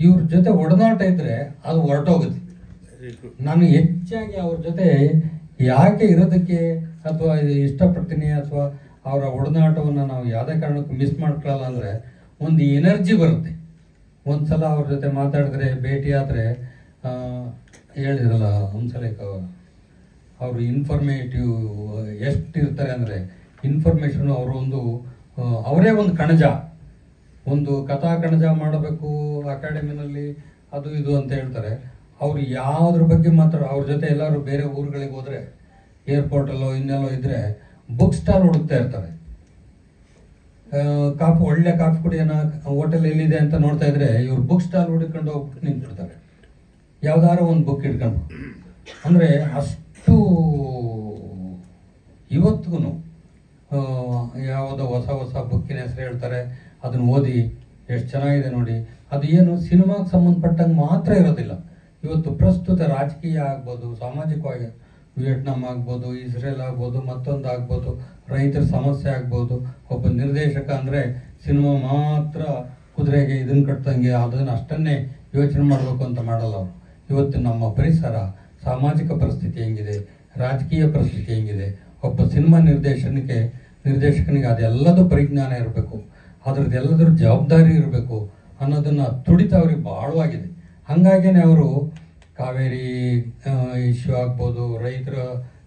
ಇವ್ರ ಜೊತೆ ಒಡನಾಟ ಇದ್ದರೆ ಅದು ಹೊರಟೋಗುತ್ತೆ. ನಾನು ಹೆಚ್ಚಾಗಿ ಅವ್ರ ಜೊತೆ ಯಾಕೆ ಇರೋದಕ್ಕೆ ಅಥವಾ ಇಷ್ಟಪಡ್ತೀನಿ ಅಥವಾ ಅವರ ಒಡನಾಟವನ್ನು ನಾವು ಯಾವುದೇ ಕಾರಣಕ್ಕೂ ಮಿಸ್ ಮಾಡ್ಕೊಳ್ಳಲ್ಲ ಅಂದರೆ ಒಂದು ಎನರ್ಜಿ ಬರುತ್ತೆ. ಒಂದು ಸಲ ಅವ್ರ ಜೊತೆ ಮಾತಾಡಿದ್ರೆ, ಭೇಟಿ ಆದರೆ, ಹೇಳಿದ್ರಲ್ಲ ಹಂಸಲೇಖ ಅವರು ಇನ್ಫಾರ್ಮೇಟಿವ್ ಎಷ್ಟಿರ್ತಾರೆ ಅಂದರೆ, ಇನ್ಫಾರ್ಮೇಷನು ಅವರೇ ಒಂದು ಕಣಜ, ಒಂದು ಕಥಾ ಕಣಜ ಮಾಡಬೇಕು ಅಕಾಡೆಮಿನಲ್ಲಿ ಅದು ಇದು ಅಂತ ಹೇಳ್ತಾರೆ. ಅವ್ರು ಯಾವುದ್ರ ಬಗ್ಗೆ ಮಾತ್ರ ಅವ್ರ ಜೊತೆ ಎಲ್ಲರೂ ಬೇರೆ ಊರುಗಳಿಗೆ ಹೋದರೆ, ಏರ್ಪೋರ್ಟಲ್ಲೋ ಇನ್ನೆಲ್ಲೋ ಇದ್ದರೆ ಬುಕ್ ಸ್ಟಾಲ್ ಹುಡುಕ್ತಾ ಇರ್ತಾರೆ. ಒಳ್ಳೆ ಕಾಫಿ ಕುಡಿಯೋಣ, ಹೋಟೆಲ್ ಎಲ್ಲಿದೆ ಅಂತ ನೋಡ್ತಾ ಇದ್ರೆ ಇವ್ರು ಬುಕ್ ಸ್ಟಾಲ್ ಹುಡುಕೊಂಡು ಹೋಗ್ಬಿಟ್ಟು ನಿಂತಿರ್ತಾರೆ, ಯಾವ್ದಾರು ಒಂದು ಬುಕ್ ಇಟ್ಕೊಂಡು. ಅಂದರೆ ಅಷ್ಟು ಇವತ್ತಿಗೂ ಯಾವುದೋ ಹೊಸ ಹೊಸ ಬುಕ್ಕಿನ ಹೆಸರು ಹೇಳ್ತಾರೆ, ಅದನ್ನು ಓದಿ ಎಷ್ಟು ಚೆನ್ನಾಗಿದೆ ನೋಡಿ. ಅದು ಏನು ಸಿನಿಮಾಗೆ ಸಂಬಂಧಪಟ್ಟಂಗೆ ಮಾತ್ರ ಇರೋದಿಲ್ಲ. ಇವತ್ತು ಪ್ರಸ್ತುತ ರಾಜಕೀಯ ಆಗ್ಬೋದು, ಸಾಮಾಜಿಕವಾಗಿ ವಿಯೆಟ್ನಾಂ ಆಗ್ಬೋದು, ಇಸ್ರೇಲ್ ಆಗ್ಬೋದು, ಮತ್ತೊಂದು ಆಗ್ಬೋದು, ರೈತರ ಸಮಸ್ಯೆ ಆಗ್ಬೋದು. ಒಬ್ಬ ನಿರ್ದೇಶಕ ಅಂದರೆ ಸಿನಿಮಾ ಮಾತ್ರ ಕುದುರೆಗೆ ಇದನ್ನು ಕಟ್ಟಂಗೆ ಅದನ್ನು ಅಷ್ಟನ್ನೇ ಯೋಚನೆ ಮಾಡಬೇಕು ಅಂತ ಮಾಡಲ್ಲ ಅವರು. ಇವತ್ತು ನಮ್ಮ ಪರಿಸರ, ಸಾಮಾಜಿಕ ಪರಿಸ್ಥಿತಿ ಹೆಂಗಿದೆ, ರಾಜಕೀಯ ಪರಿಸ್ಥಿತಿ ಹೆಂಗಿದೆ, ಒಬ್ಬ ಸಿನಿಮಾ ನಿರ್ದೇಶಕನಿಗೆ ಅದೆಲ್ಲದೂ ಪರಿಜ್ಞಾನ ಇರಬೇಕು, ಅದ್ರದ್ದು ಎಲ್ಲದ್ರ ಜವಾಬ್ದಾರಿ ಇರಬೇಕು ಅನ್ನೋದನ್ನು ತುಡಿತ ಅವ್ರಿಗೆ ಭಾಳವಾಗಿದೆ. ಹಾಗಾಗಿನೇ ಅವರು ಕಾವೇರಿ ಇಶ್ಯೂ ಆಗ್ಬೋದು, ರೈತರ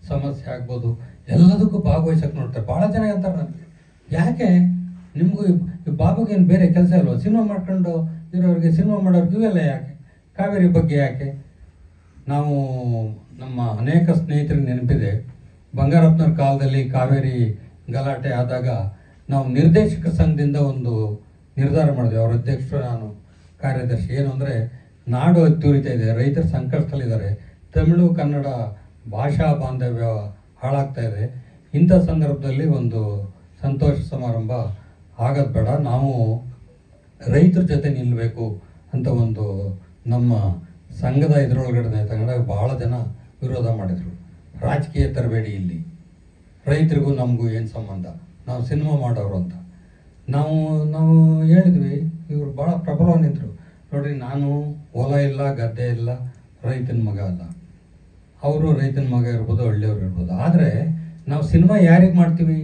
ಸಮಸ್ಯೆ ಆಗ್ಬೋದು, ಎಲ್ಲದಕ್ಕೂ ಭಾಗವಹಿಸಕ್ಕೆ ನೋಡ್ತಾರೆ. ಭಾಳ ಜನ ಹೇಳ್ತಾರೆ ನನಗೆ, ಯಾಕೆ ನಿಮಗೂ ಬಾಬುಗೇನು ಬೇರೆ ಕೆಲಸ ಇಲ್ವ, ಸಿನಿಮಾ ಮಾಡ್ಕೊಂಡು ಇರೋರಿಗೆ, ಸಿನಿಮಾ ಮಾಡೋರಿಗೆ ಇವೆಲ್ಲ ಯಾಕೆ, ಕಾವೇರಿ ಬಗ್ಗೆ ಯಾಕೆ? ನಾವು ನಮ್ಮ ಅನೇಕ ಸ್ನೇಹಿತರಿಗೆ ನೆನಪಿದೆ, ಬಂಗಾರಪ್ಪನವ್ರ ಕಾಲದಲ್ಲಿ ಕಾವೇರಿ ಗಲಾಟೆ ಆದಾಗ ನಾವು ನಿರ್ದೇಶಕ ಸಂಘದಿಂದ ಒಂದು ನಿರ್ಧಾರ ಮಾಡಿದ್ವಿ. ಅವರ ಅಧ್ಯಕ್ಷರು, ನಾನು ಕಾರ್ಯದರ್ಶಿ. ಏನು ಅಂದರೆ ನಾಡು ಅತ್ತೂರಿತ ಇದೆ, ರೈತರು ಸಂಕಷ್ಟದಲ್ಲಿದ್ದಾರೆ, ತಮಿಳು ಕನ್ನಡ ಭಾಷಾ ಬಾಂಧವ್ಯ ಹಾಳಾಗ್ತಾ ಇದೆ. ಇಂಥ ಸಂದರ್ಭದಲ್ಲಿ ಒಂದು ಸಂತೋಷ ಸಮಾರಂಭ ಆಗೋದು ಬೇಡ, ನಾವು ರೈತರ ಜೊತೆ ನಿಲ್ಲಬೇಕು ಅಂತ ಒಂದು ನಮ್ಮ ಸಂಘದ ಇದರೊಳಗಡೆ ತಗೊಂಡಾಗ ಭಾಳ ಜನ ವಿರೋಧ ಮಾಡಿದರು. ರಾಜಕೀಯ ತರಬೇಡಿ, ಇಲ್ಲಿ ರೈತರಿಗೂ ನಮಗೂ ಏನು ಸಂಬಂಧ, ನಾವು ಸಿನಿಮಾ ಮಾಡೋರು ಅಂತ ನಾವು ಹೇಳಿದ್ವಿ. ಇವರು ಭಾಳ ಪ್ರಬಲ ನಿಂತರು. ನೋಡ್ರಿ, ನಾನು ಹೊಲ ಇಲ್ಲ, ಗದ್ದೆ ಇಲ್ಲ, ರೈತನ ಮಗ ಅಲ್ಲ. ಅವರು ರೈತನ ಮಗ ಇರ್ಬೋದು, ಹಳ್ಳಿಯವ್ರು ಇರ್ಬೋದು. ಆದರೆ ನಾವು ಸಿನಿಮಾ ಯಾರಿಗೆ ಮಾಡ್ತೀವಿ?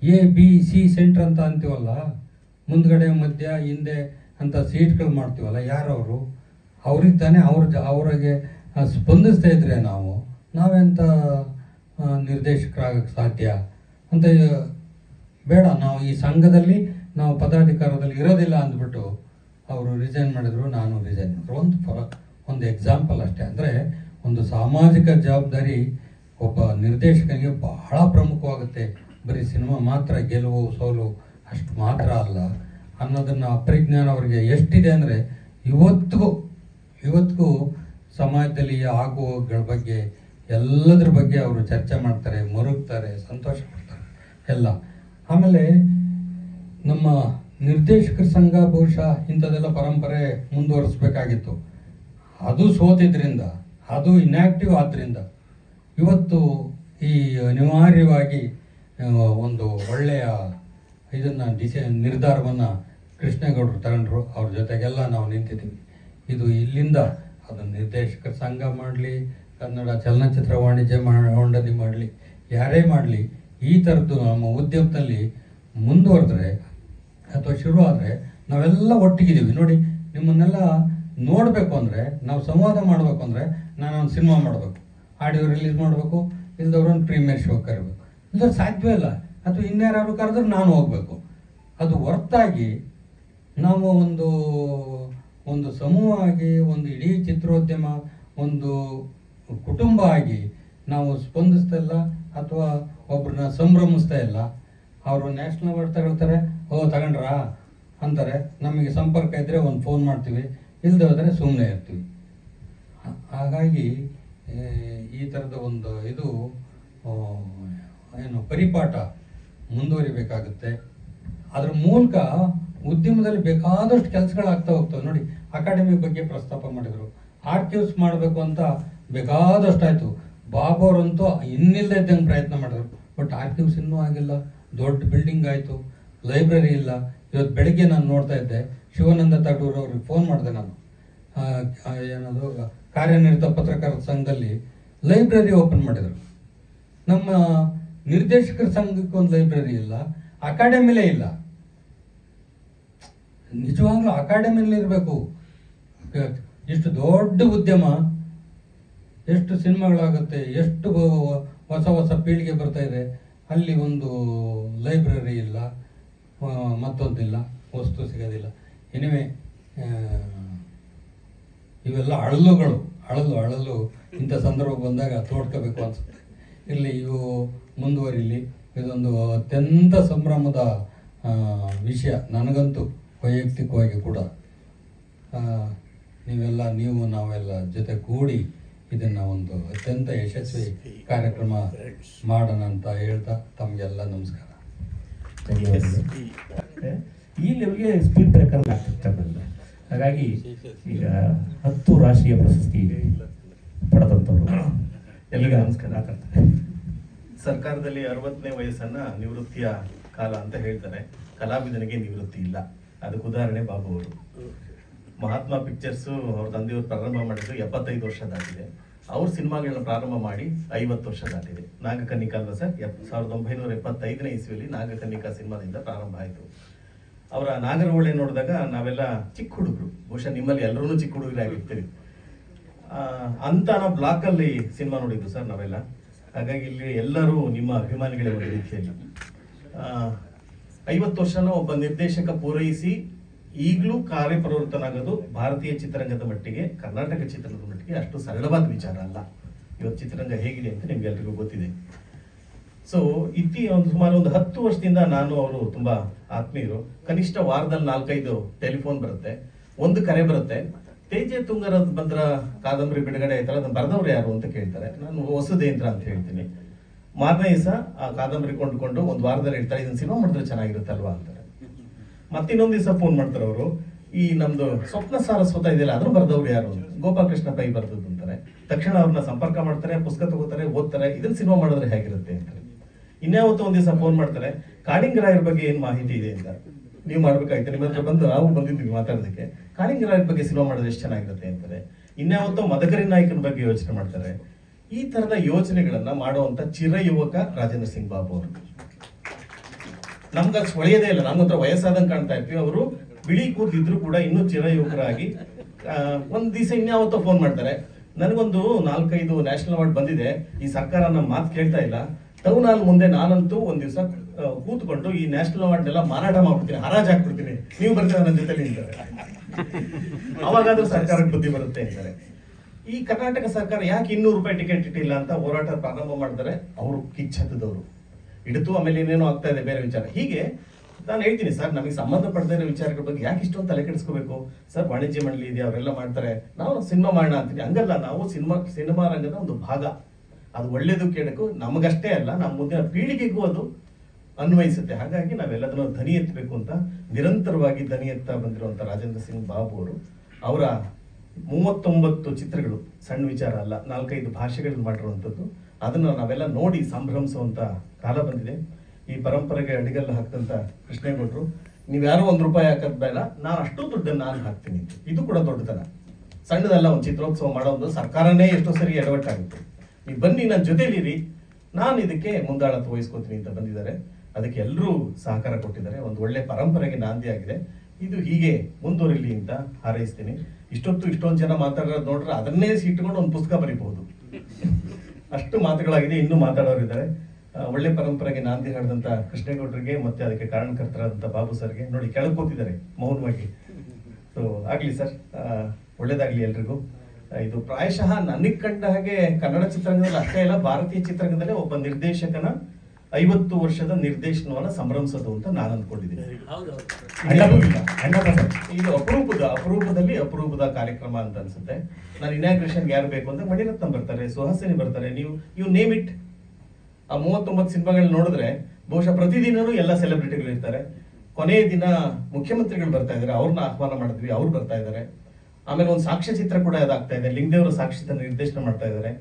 ABC ಸೆಂಟ್ರ್ ಅಂತ ಅಂತೀವಲ್ಲ, ಮುಂದ್ಗಡೆ ಮಧ್ಯ ಹಿಂದೆ ಅಂತ ಸೀಟ್ಗಳು ಮಾಡ್ತೀವಲ್ಲ, ಯಾರವರು? ಅವ್ರಿಗೆ ತಾನೇ ಅವ್ರಿಗೆ ಸ್ಪಂದಿಸ್ತಾ ಇದ್ರೆ ನಾವೆಂತ ನಿರ್ದೇಶಕರಾಗಕ್ಕೆ ಸಾಧ್ಯ ಅಂತ ಬೇಡ. ನಾವು ಈ ಸಂಘದಲ್ಲಿ ನಾವು ಪದಾಧಿಕಾರದಲ್ಲಿ ಇರೋದಿಲ್ಲ ಅಂದ್ಬಿಟ್ಟು ಅವರು ರಿಸೈನ್ ಮಾಡಿದ್ರು, ನಾನು ರಿಸೈನ್ ಮಾಡಿದ್ರು. ಒಂದು ಎಕ್ಸಾಂಪಲ್ ಅಷ್ಟೇ. ಅಂದರೆ ಒಂದು ಸಾಮಾಜಿಕ ಜವಾಬ್ದಾರಿ ಒಬ್ಬ ನಿರ್ದೇಶಕನಿಗೆ ಬಹಳ ಪ್ರಮುಖವಾಗುತ್ತೆ. ಬರೀ ಸಿನಿಮಾ ಮಾತ್ರ ಗೆಲುವು ಸೋಲು ಅಷ್ಟು ಮಾತ್ರ ಅಲ್ಲ ಅನ್ನೋದನ್ನು ಅಪರಿಜ್ಞಾನ ಅವರಿಗೆ ಎಷ್ಟಿದೆ ಅಂದರೆ ಇವತ್ತಿಗೂ ಸಮಾಜದಲ್ಲಿ ಆಗುವಗಳ ಬಗ್ಗೆ ಎಲ್ಲದ್ರ ಬಗ್ಗೆ ಅವರು ಚರ್ಚೆ ಮಾಡ್ತಾರೆ, ಮರುಗ್ತಾರೆ, ಸಂತೋಷ ಪಡ್ತಾರೆ ಎಲ್ಲ. ಆಮೇಲೆ ನಮ್ಮ ನಿರ್ದೇಶಕರ ಸಂಘ ಬಹುಶಃ ಇಂಥದ್ದೆಲ್ಲ ಪರಂಪರೆ ಮುಂದುವರಿಸ್ಬೇಕಾಗಿತ್ತು. ಅದು ಸೋತಿದ್ರಿಂದ, ಅದು ಇನ್ಯಾಕ್ಟಿವ್ ಆದ್ದರಿಂದ ಇವತ್ತು ಈ ಅನಿವಾರ್ಯವಾಗಿ ಒಂದು ಒಳ್ಳೆಯ ಇದನ್ನು ನಿರ್ಧಾರವನ್ನು ಕೃಷ್ಣೇಗೌಡರು ತಗೊಂಡ್ರು. ಅವ್ರ ಜೊತೆಗೆಲ್ಲ ನಾವು ನಿಂತಿದ್ದೀವಿ. ಇದು ಇಲ್ಲಿಂದ ಅದು ನಿರ್ದೇಶಕರ ಸಂಘ ಮಾಡಲಿ, ಕನ್ನಡ ಚಲನಚಿತ್ರ ವಾಣಿಜ್ಯ ಮಂಡಳಿ ಮಾಡಲಿ, ಯಾರೇ ಮಾಡಲಿ, ಈ ಥರದ್ದು ನಮ್ಮ ಉದ್ಯಮದಲ್ಲಿ ಮುಂದುವರೆದ್ರೆ ಅಥವಾ ಶುರು ಆದರೆ ನಾವೆಲ್ಲ ಒಟ್ಟಿಗಿದ್ದೀವಿ. ನೋಡಿ, ನಿಮ್ಮನ್ನೆಲ್ಲ ನೋಡಬೇಕು ಅಂದರೆ, ನಾವು ಸಂವಾದ ಮಾಡಬೇಕು ಅಂದರೆ, ನಾನೊಂದು ಸಿನಿಮಾ ಮಾಡಬೇಕು, ಆಡಿಯೋ ರಿಲೀಸ್ ಮಾಡಬೇಕು, ಇಲ್ದವ್ರೊಂದು ಪ್ರೀಮಿಯರ್ ಶೋ ಕರಿಬೇಕು, ಇಲ್ಲ ಸಾಧ್ಯವೇ ಇಲ್ಲ. ಅಥವಾ ಇನ್ಯಾರು ಕರೆದ್ರೆ ನಾನು ಹೋಗಬೇಕು. ಅದು ಹೊರತಾಗಿ ನಾವು ಒಂದು ಸಮೂಹ ಆಗಿ, ಒಂದು ಇಡೀ ಚಿತ್ರೋದ್ಯಮ, ಒಂದು ಕುಟುಂಬ ಆಗಿ ನಾವು ಸ್ಪಂದಿಸ್ತಾ ಇಲ್ಲ ಅಥವಾ ಒಬ್ರನ್ನ ಸಂಭ್ರಮಿಸ್ತಾ ಇಲ್ಲ. ಅವರು ನ್ಯಾಷನಲ್ ಅವಾರ್ಡ್ ತಗೊಳ್ತಾರೆ, ತಗೊಂಡ್ರಾ ಅಂತಾರೆ, ನಮಗೆ ಸಂಪರ್ಕ ಇದ್ದರೆ ಒಂದು ಫೋನ್ ಮಾಡ್ತೀವಿ, ಇಲ್ಲದೆ ಹೋದರೆ ಸುಮ್ಮನೆ ಇರ್ತೀವಿ. ಹಾಗಾಗಿ ಈ ಥರದ ಒಂದು ಇದು ಪರಿಪಾಠ ಮುಂದುವರಿಬೇಕಾಗುತ್ತೆ. ಅದ್ರ ಮೂಲಕ ಉದ್ಯಮದಲ್ಲಿ ಬೇಕಾದಷ್ಟು ಕೆಲಸಗಳಾಗ್ತಾ ಹೋಗ್ತವೆ. ನೋಡಿ, ಅಕಾಡೆಮಿ ಬಗ್ಗೆ ಪ್ರಸ್ತಾಪ ಮಾಡಿದರು, ಆರ್ಕೈವ್ಸ್ ಮಾಡಬೇಕು ಅಂತ ಬೇಕಾದಷ್ಟು ಆಯಿತು. ಬಾಬು ಅವರಂತೂ ಇನ್ನಿಲ್ಲದೆ ಇದ್ದಂಗೆ ಪ್ರಯತ್ನ ಮಾಡಿದ್ರು. ಬಟ್ ಆರ್ಕೈವ್ಸ್ ಇನ್ನೂ ಆಗಿಲ್ಲ. ದೊಡ್ಡ ಬಿಲ್ಡಿಂಗ್ ಆಯಿತು, ಲೈಬ್ರರಿ ಇಲ್ಲ. ಇವತ್ತು ಬೆಳಗ್ಗೆ ನಾನು ನೋಡ್ತಾ ಇದ್ದೆ, ಶಿವಾನಂದ ತಗಡೂರು ಅವ್ರಿಗೆ ಫೋನ್ ಮಾಡಿದೆ ನಾನು. ಏನದು ಕಾರ್ಯನಿರತ ಪತ್ರಕರ್ತರ ಸಂಘದಲ್ಲಿ ಲೈಬ್ರರಿ ಓಪನ್ ಮಾಡಿದರು. ನಮ್ಮ ನಿರ್ದೇಶಕರ ಸಂಘಕ್ಕೆ ಒಂದು ಲೈಬ್ರರಿ ಇಲ್ಲ, ಅಕಾಡೆಮಿಲೇ ಇಲ್ಲ. ನಿಜವಾಗ್ಲೂ ಅಕಾಡೆಮಿಲಿ ಇರಬೇಕು. ಇಷ್ಟು ದೊಡ್ಡ ಉದ್ಯಮ, ಎಷ್ಟು ಸಿನಿಮಾಗಳಾಗುತ್ತೆ, ಎಷ್ಟು ಹೊಸ ಪೀಳಿಗೆ ಬರ್ತಾ ಇದೆ, ಅಲ್ಲಿ ಒಂದು ಲೈಬ್ರರಿ ಇಲ್ಲ, ಮತ್ತೊಂದಿಲ್ಲ, ವಸ್ತು ಸಿಗೋದಿಲ್ಲ. ಎನಿವೆ, ಇವೆಲ್ಲ ಅಳಲು ಇಂಥ ಸಂದರ್ಭ ಬಂದಾಗ ತೋಡ್ಕೋಬೇಕು ಅನ್ಸುತ್ತೆ. ಇರಲಿ, ಇವು ಮುಂದುವರಿಲಿ. ಇದೊಂದು ಅತ್ಯಂತ ಸಂಭ್ರಮದ ವಿಷಯ ನನಗಂತೂ ವೈಯಕ್ತಿಕವಾಗಿ ಕೂಡ. ನೀವು ನಾವೆಲ್ಲ ಜೊತೆ ಕೂಡಿ ಇದನ್ನು ಒಂದು ಅತ್ಯಂತ ಯಶಸ್ವಿ ಕಾರ್ಯಕ್ರಮ ಮಾಡೋಣ ಅಂತ ಹೇಳ್ತಾ ತಮಗೆಲ್ಲ ನಮಸ್ಕಾರ. ಈ ಲೆವೆಲ್ಗೆ ಸ್ಪೀಡ್ ಬ್ರೇಕರ್ ಆಗ್ತಿರ್ತಾರೆ. ಹಾಗಾಗಿ ಈಗ 10 ರಾಷ್ಟ್ರೀಯ ಪ್ರಶಸ್ತಿ ಪಡೆದಂಥವ್ರು ಎಲ್ಲಿಗೆ ನಮಸ್ಕಾರ. ಸರ್ಕಾರದಲ್ಲಿ 60ನೇ ವಯಸ್ಸನ್ನ ನಿವೃತ್ತಿಯ ಕಾಲ ಅಂತ ಹೇಳ್ತಾರೆ. ಕಲಾವಿದನಿಗೆ ನಿವೃತ್ತಿ ಇಲ್ಲ. ಅದಕ್ಕೆ ಉದಾಹರಣೆ ಬಾಬು ಅವರು. ಮಹಾತ್ಮ ಪಿಕ್ಚರ್ಸು ಅವ್ರ ತಂದೆಯವರು ಪ್ರಾರಂಭ ಮಾಡಿದ್ರು, 75 ವರ್ಷ ದಾಟಿದೆ. ಅವ್ರ ಸಿನಿಮಾಗಳನ್ನ ಪ್ರಾರಂಭ ಮಾಡಿ 50 ವರ್ಷ ದಾಟಿದೆ. ನಾಗಕನ್ನಿಕಾ ಅಲ್ವಾ ಸರ್? 1975ನೇ ಇಸ್ವಿಯಲ್ಲಿ ನಾಗಕನ್ನಿಕಾ ಸಿನಿಮಾದಿಂದ ಪ್ರಾರಂಭ ಆಯಿತು. ಅವರ ನಾಗರಹೊಳೆ ನೋಡಿದಾಗ ನಾವೆಲ್ಲ ಚಿಕ್ಕ ಹುಡುಗರು, ಬಹುಶಃ ನಿಮ್ಮಲ್ಲಿ ಎಲ್ಲರೂ ಚಿಕ್ಕ ಹುಡುಗರಾಗಿರ್ತೀವಿ ಅಂತ ನಾವು ಬ್ಲಾಕಲ್ಲಿ ಸಿನಿಮಾ ನೋಡಿದ್ದು ಸರ್ ನಾವೆಲ್ಲ. ಹಾಗಾಗಿ ಇಲ್ಲಿ ಎಲ್ಲರೂ ನಿಮ್ಮ ಅಭಿಮಾನಿಗಳೇ ಒಂದು ರೀತಿಯಲ್ಲಿ. 50 ವರ್ಷನ ಒಬ್ಬ ನಿರ್ದೇಶಕ ಪೂರೈಸಿ ಈಗಲೂ ಕಾರ್ಯಪ್ರವೃತ್ತನಾಗೋದು ಭಾರತೀಯ ಚಿತ್ರರಂಗದ ಮಟ್ಟಿಗೆ, ಕರ್ನಾಟಕ ಚಿತ್ರರಂಗದ ಮಟ್ಟಿಗೆ ಅಷ್ಟು ಸರಳವಾದ ವಿಚಾರ ಅಲ್ಲ. ಇವತ್ತು ಚಿತ್ರರಂಗ ಹೇಗಿದೆ ಅಂತ ನಿಮ್ಗೆ ಎಲ್ರಿಗೂ ಗೊತ್ತಿದೆ. ಸೊ ಸುಮಾರು ಒಂದು 10 ವರ್ಷದಿಂದ ನಾನು ಅವರು ತುಂಬಾ ಆತ್ಮೀಯರು. ಕನಿಷ್ಠ ವಾರದಲ್ಲಿ 4-5 ಟೆಲಿಫೋನ್ ಬರುತ್ತೆ, ಒಂದು ಕರೆ ಬರುತ್ತೆ, ತೇಜೆ ತುಂಗರ ಭದ್ರ ಕಾದಂಬರಿ ಬಿಡುಗಡೆ ಆಯ್ತಲ್ಲ, ಅದನ್ನ ಬರೆದವ್ರು ಯಾರು ಅಂತ ಕೇಳ್ತಾರೆ. ನಾನು ವಸುದೇಂದ್ರ ಅಂತ ಹೇಳ್ತೀನಿ. ಮಾರನೇ ದಿವಸ ಆ ಕಾದಂಬರಿ ಕೊಂಡ್ಕೊಂಡು ಒಂದು ವಾರದಲ್ಲಿ ಹೇಳ್ತಾರೆ, ಇದನ್ನ ಸಿನಿಮಾ ಮಾಡಿದ್ರೆ ಚೆನ್ನಾಗಿರುತ್ತಲ್ವಾ ಅಂತಾರೆ. ಮತ್ತಿನ್ನೊಂದು ದಿವಸ ಫೋನ್ ಮಾಡ್ತಾರೆ ಅವರು, ಈ ನಮ್ದು ಸ್ವಪ್ನ ಸಾರಸ್ವತ ಇದೆಯಲ್ಲ ಅದ್ರ ಬರೆದವ್ರು ಯಾರು, ಗೋಪಾಲಕೃಷ್ಣ ಪೈ ಬರೆದದ್ದು ಅಂತಾರೆ. ತಕ್ಷಣ ಅವ್ರನ್ನ ಸಂಪರ್ಕ ಮಾಡ್ತಾರೆ, ಪುಸ್ತಕ ತಗೋತಾರೆ, ಓದ್ತಾರೆ, ಇದನ್ನ ಸಿನಿಮಾ ಮಾಡಿದ್ರೆ ಹೇಗಿರುತ್ತೆ ಅಂತಾರೆ. ಇನ್ಯಾವತ್ತೂ ಒಂದ್ ದಿವಸ ಫೋನ್ ಮಾಡ್ತಾರೆ, ಕಾಳಿಂಗರಾಯರ ಬಗ್ಗೆ ಏನ್ ಮಾಹಿತಿ ಇದೆ ಅಂತ, ನೀವು ಮಾಡ್ಬೇಕಾಯ್ತು, ನಿಮ್ಮ ಹತ್ರ ಬಂದು ನಾವು ಬಂದಿದ್ವಿ ಮಾತಾಡೋದಕ್ಕೆ, ಕಾಳಿಂಗರಾಯರ ಬಗ್ಗೆ ಸಿನಿಮಾ ಮಾಡಿದ್ರೆ ಎಷ್ಟು ಚೆನ್ನಾಗಿರುತ್ತೆ ಅಂತಾರೆ. ಇನ್ಯಾವತ್ತೂ ಮದಕರಿ ನಾಯಕನ ಬಗ್ಗೆ ಯೋಚನೆ ಮಾಡ್ತಾರೆ. ಈ ತರದ ಯೋಚನೆಗಳನ್ನ ಮಾಡುವಂತ ಚಿರ ಯುವಕ ರಾಜೇಂದ್ರ ಸಿಂಗ್ ಬಾಬು ಅವರು. ನಮ್ಗೆ ಅದು ಹೊಳೆಯದೇ ಇಲ್ಲ, ನಮ್ಗಂತ್ರ ವಯಸ್ಸಾದಂಗೆ ಕಾಣ್ತಾ ಇರ್ತೀವಿ. ಅವರು ಬಿಳಿ ಕೂದಲಿದ್ರು ಕೂಡ ಇನ್ನೂ ಚಿರ ಯುವಕರಾಗಿ ಒಂದ್ ದಿವಸ ಇನ್ಯಾವತ್ತೋ ಫೋನ್ ಮಾಡ್ತಾರೆ, ನನಗೊಂದು 4-5 ನ್ಯಾಷನಲ್ ಅವಾರ್ಡ್ ಬಂದಿದೆ, ಈ ಸರ್ಕಾರ ನಮ್ಮ ಮಾತು ಕೇಳ್ತಾ ಇಲ್ಲ, ಟೌನ್ ಹಾಲ್ ಮುಂದೆ ನಾನಂತೂ ಒಂದ್ ದಿವಸ ಕೂತ್ಕೊಂಡು ಈ ನ್ಯಾಷನಲ್ ಅವಾರ್ಡ್ ಎಲ್ಲ ಮಾರಾಟ ಮಾಡ್ಬಿಡ್ತೀನಿ, ಹರಾಜ್ ಹಾಕ್ಬಿಡ್ತೀನಿ, ನೀವು ಬರ್ತೀರ ನನ್ನ ಜೊತೆಲಿ ಅಂತಾರೆ. ಅವಾಗಾದ್ರೂ ಸರ್ಕಾರಕ್ಕೆ ಬುದ್ಧಿ ಬರುತ್ತೆ ಅಂತಾರೆ. ಈ ಕರ್ನಾಟಕ ಸರ್ಕಾರ ಯಾಕೆ 200 ರೂಪಾಯಿ ಟಿಕೆಟ್ ಇಟ್ಟಿಲ್ಲ ಅಂತ ಹೋರಾಟ ಪ್ರಾರಂಭ ಮಾಡ್ತಾರೆ. ಅವರು ಕಿಚ್ಚತ್ತದವರು ಇಡಿತು. ಆಮೇಲೆ ಏನೇನೋ ಆಗ್ತಾ ಇದೆ ಬೇರೆ ವಿಚಾರ. ಹೀಗೆ ನಾನು ಹೇಳ್ತೀನಿ ಸರ್, ನಮಗೆ ಸಂಬಂಧಪಡದೇ ಇರೋ ವಿಚಾರಗಳ ಬಗ್ಗೆ ಯಾಕೆ ಇಷ್ಟೊಂದು ತಲೆ ಕೆಡಿಸ್ಕೋಬೇಕು ಸರ್? ವಾಣಿಜ್ಯ ಮಂಡಳಿ ಇದೆ, ಅವರೆಲ್ಲ ಮಾಡ್ತಾರೆ, ನಾವು ಸಿನಿಮಾ ಮಾಡೋಣ ಅಂತೀನಿ. ಹಂಗಲ್ಲ, ನಾವು ಸಿನಿಮಾ ರಂಗದ ಒಂದು ಭಾಗ. ಅದು ಒಳ್ಳೇದು ಕೇಳಕ್ಕೂ ನಮಗಷ್ಟೇ ಅಲ್ಲ, ನಮ್ಮ ಮುಂದಿನ ಪೀಳಿಗೆಗೂ ಅದು ಅನ್ವಯಿಸುತ್ತೆ. ಹಾಗಾಗಿ ನಾವೆಲ್ಲದನ್ನು ಧ್ವನಿ ಎತ್ತಬೇಕು ಅಂತ ನಿರಂತರವಾಗಿ ಧ್ವನಿ ಎತ್ತಾ ಬಂದಿರುವಂತ ರಾಜೇಂದ್ರ ಸಿಂಗ್ ಬಾಬು ಅವರು, ಅವರ 39 ಚಿತ್ರಗಳು ಸಣ್ಣ ವಿಚಾರ ಅಲ್ಲ, 4-5 ಭಾಷೆಗಳಲ್ಲಿ ಮಾಡಿರುವಂಥದ್ದು. ಅದನ್ನ ನಾವೆಲ್ಲ ನೋಡಿ ಸಂಭ್ರಮಿಸುವಂತ ಕಾಲ ಬಂದಿದೆ. ಈ ಪರಂಪರೆಗೆ ಅಡಿಗಲ್ಲು ಹಾಕ್ತಂತ ಕೃಷ್ಣೇಗೌಡರು, ನೀವ್ಯಾರೋ 1 ರೂಪಾಯಿ ಹಾಕೋದ್ ಬೇಡ, ನಾನು ಅಷ್ಟು ದುಡ್ಡನ್ನು ನಾನು ಹಾಕ್ತೀನಿ. ಇದು ಕೂಡ ದೊಡ್ಡತನ, ಸಣ್ಣದಲ್ಲ. ಒಂದು ಚಿತ್ರೋತ್ಸವ ಮಾಡೋದು ಸರ್ಕಾರನೇ ಎಷ್ಟೋ ಸರಿ ಎಡವಟ್ಟಾಗುತ್ತೆ. ನೀವು ಬನ್ನಿ, ನನ್ನ ಜೊತೆಲಿರಿ, ನಾನು ಇದಕ್ಕೆ ಮುಂದಾಳತ್ವ ವಹಿಸ್ಕೋತೀನಿ ಅಂತ ಬಂದಿದ್ದಾರೆ. ಅದಕ್ಕೆ ಎಲ್ಲರೂ ಸಹಕಾರ ಕೊಟ್ಟಿದ್ದಾರೆ. ಒಂದು ಒಳ್ಳೆ ಪರಂಪರೆಗೆ ನಾಂದಿ ಆಗಿದೆ. ಇದು ಹೀಗೆ ಮುಂದುವರಿಲಿ ಅಂತ ಹಾರೈಸ್ತೀನಿ. ಇಷ್ಟೊಂದು ಜನ ಮಾತಾಡೋದು ನೋಡ್ರೆ ಅದನ್ನೇ ಇಟ್ಕೊಂಡು ಒಂದು ಪುಸ್ತಕ ಬರೀಬಹುದು, ಅಷ್ಟು ಮಾತುಗಳಾಗಿದೆ. ಇನ್ನೂ ಮಾತಾಡೋರಿದ್ದಾರೆ. ಒಳ್ಳೆ ಪರಂಪರೆಗೆ ನಾಂದಿ ಹಾಡಿದಂತ ಕೃಷ್ಣೇಗೌಡರಿಗೆ ಮತ್ತೆ ಅದಕ್ಕೆ ಕಾರಣಕರ್ತರಾದಂಥ ಬಾಬು ಸರ್ಗೆ, ನೋಡಿ ಕೆಳಗೆ ಕೂತಿದ್ದಾರೆ ಮೌನವಾಗಿ. ಸೊ ಆಗ್ಲಿ ಸರ್, ಒಳ್ಳೇದಾಗ್ಲಿ ಎಲ್ರಿಗೂ. ಇದು ಪ್ರಾಯಶಃ ನನಗೆ ಕಂಡ ಹಾಗೆ ಕನ್ನಡ ಚಿತ್ರರಂಗದಲ್ಲಿ ಅಷ್ಟೇ ಇಲ್ಲ, ಭಾರತೀಯ ಚಿತ್ರರಂಗದಲ್ಲೇ ಒಬ್ಬ ನಿರ್ದೇಶಕನ 50 ವರ್ಷದ ನಿರ್ದೇಶನವನ್ನ ಸಂಭ್ರಮಿಸೋದು ಅಂತ ನಾನು ಅನ್ಕೊಂಡಿದ್ದೀನಿ. ಇದು ಅಪರೂಪದಲ್ಲಿ ಅಪರೂಪದ ಕಾರ್ಯಕ್ರಮ ಅಂತ ಅನ್ಸುತ್ತೆ. ನಾನು ಇನಾಗ್ರೇಷನ್ ಯಾರು ಬೇಕು ಅಂತ ಮಣಿರತ್ನ ಬರ್ತಾರೆ, ಸುಹಾಸಿನಿ ಬರ್ತಾರೆ, ನೀವು ನೇಮ್ ಇಟ್. ಆ 39 ಸಿನಿಮಾಗಳನ್ನ ನೋಡಿದ್ರೆ ಬಹುಶಃ ಪ್ರತಿದಿನನೂ ಎಲ್ಲ ಸೆಲೆಬ್ರಿಟಿಗಳು ಇರ್ತಾರೆ. ಕೊನೆಯ ದಿನ ಮುಖ್ಯಮಂತ್ರಿಗಳು ಬರ್ತಾ ಇದ್ದಾರೆ, ಅವ್ರನ್ನ ಆಹ್ವಾನ ಮಾಡಿದ್ವಿ, ಅವ್ರು ಬರ್ತಾ ಇದ್ದಾರೆ. ಆಮೇಲೆ ಒಂದು ಸಾಕ್ಷ್ಯ ಚಿತ್ರ ಕೂಡ ಅದಾಗ್ತಾ ಇದೆ, ಲಿಂಗದೇವರ ಸಾಕ್ಷಿ ನಿರ್ದೇಶನ ಮಾಡ್ತಾ ಇದ್ದಾರೆ.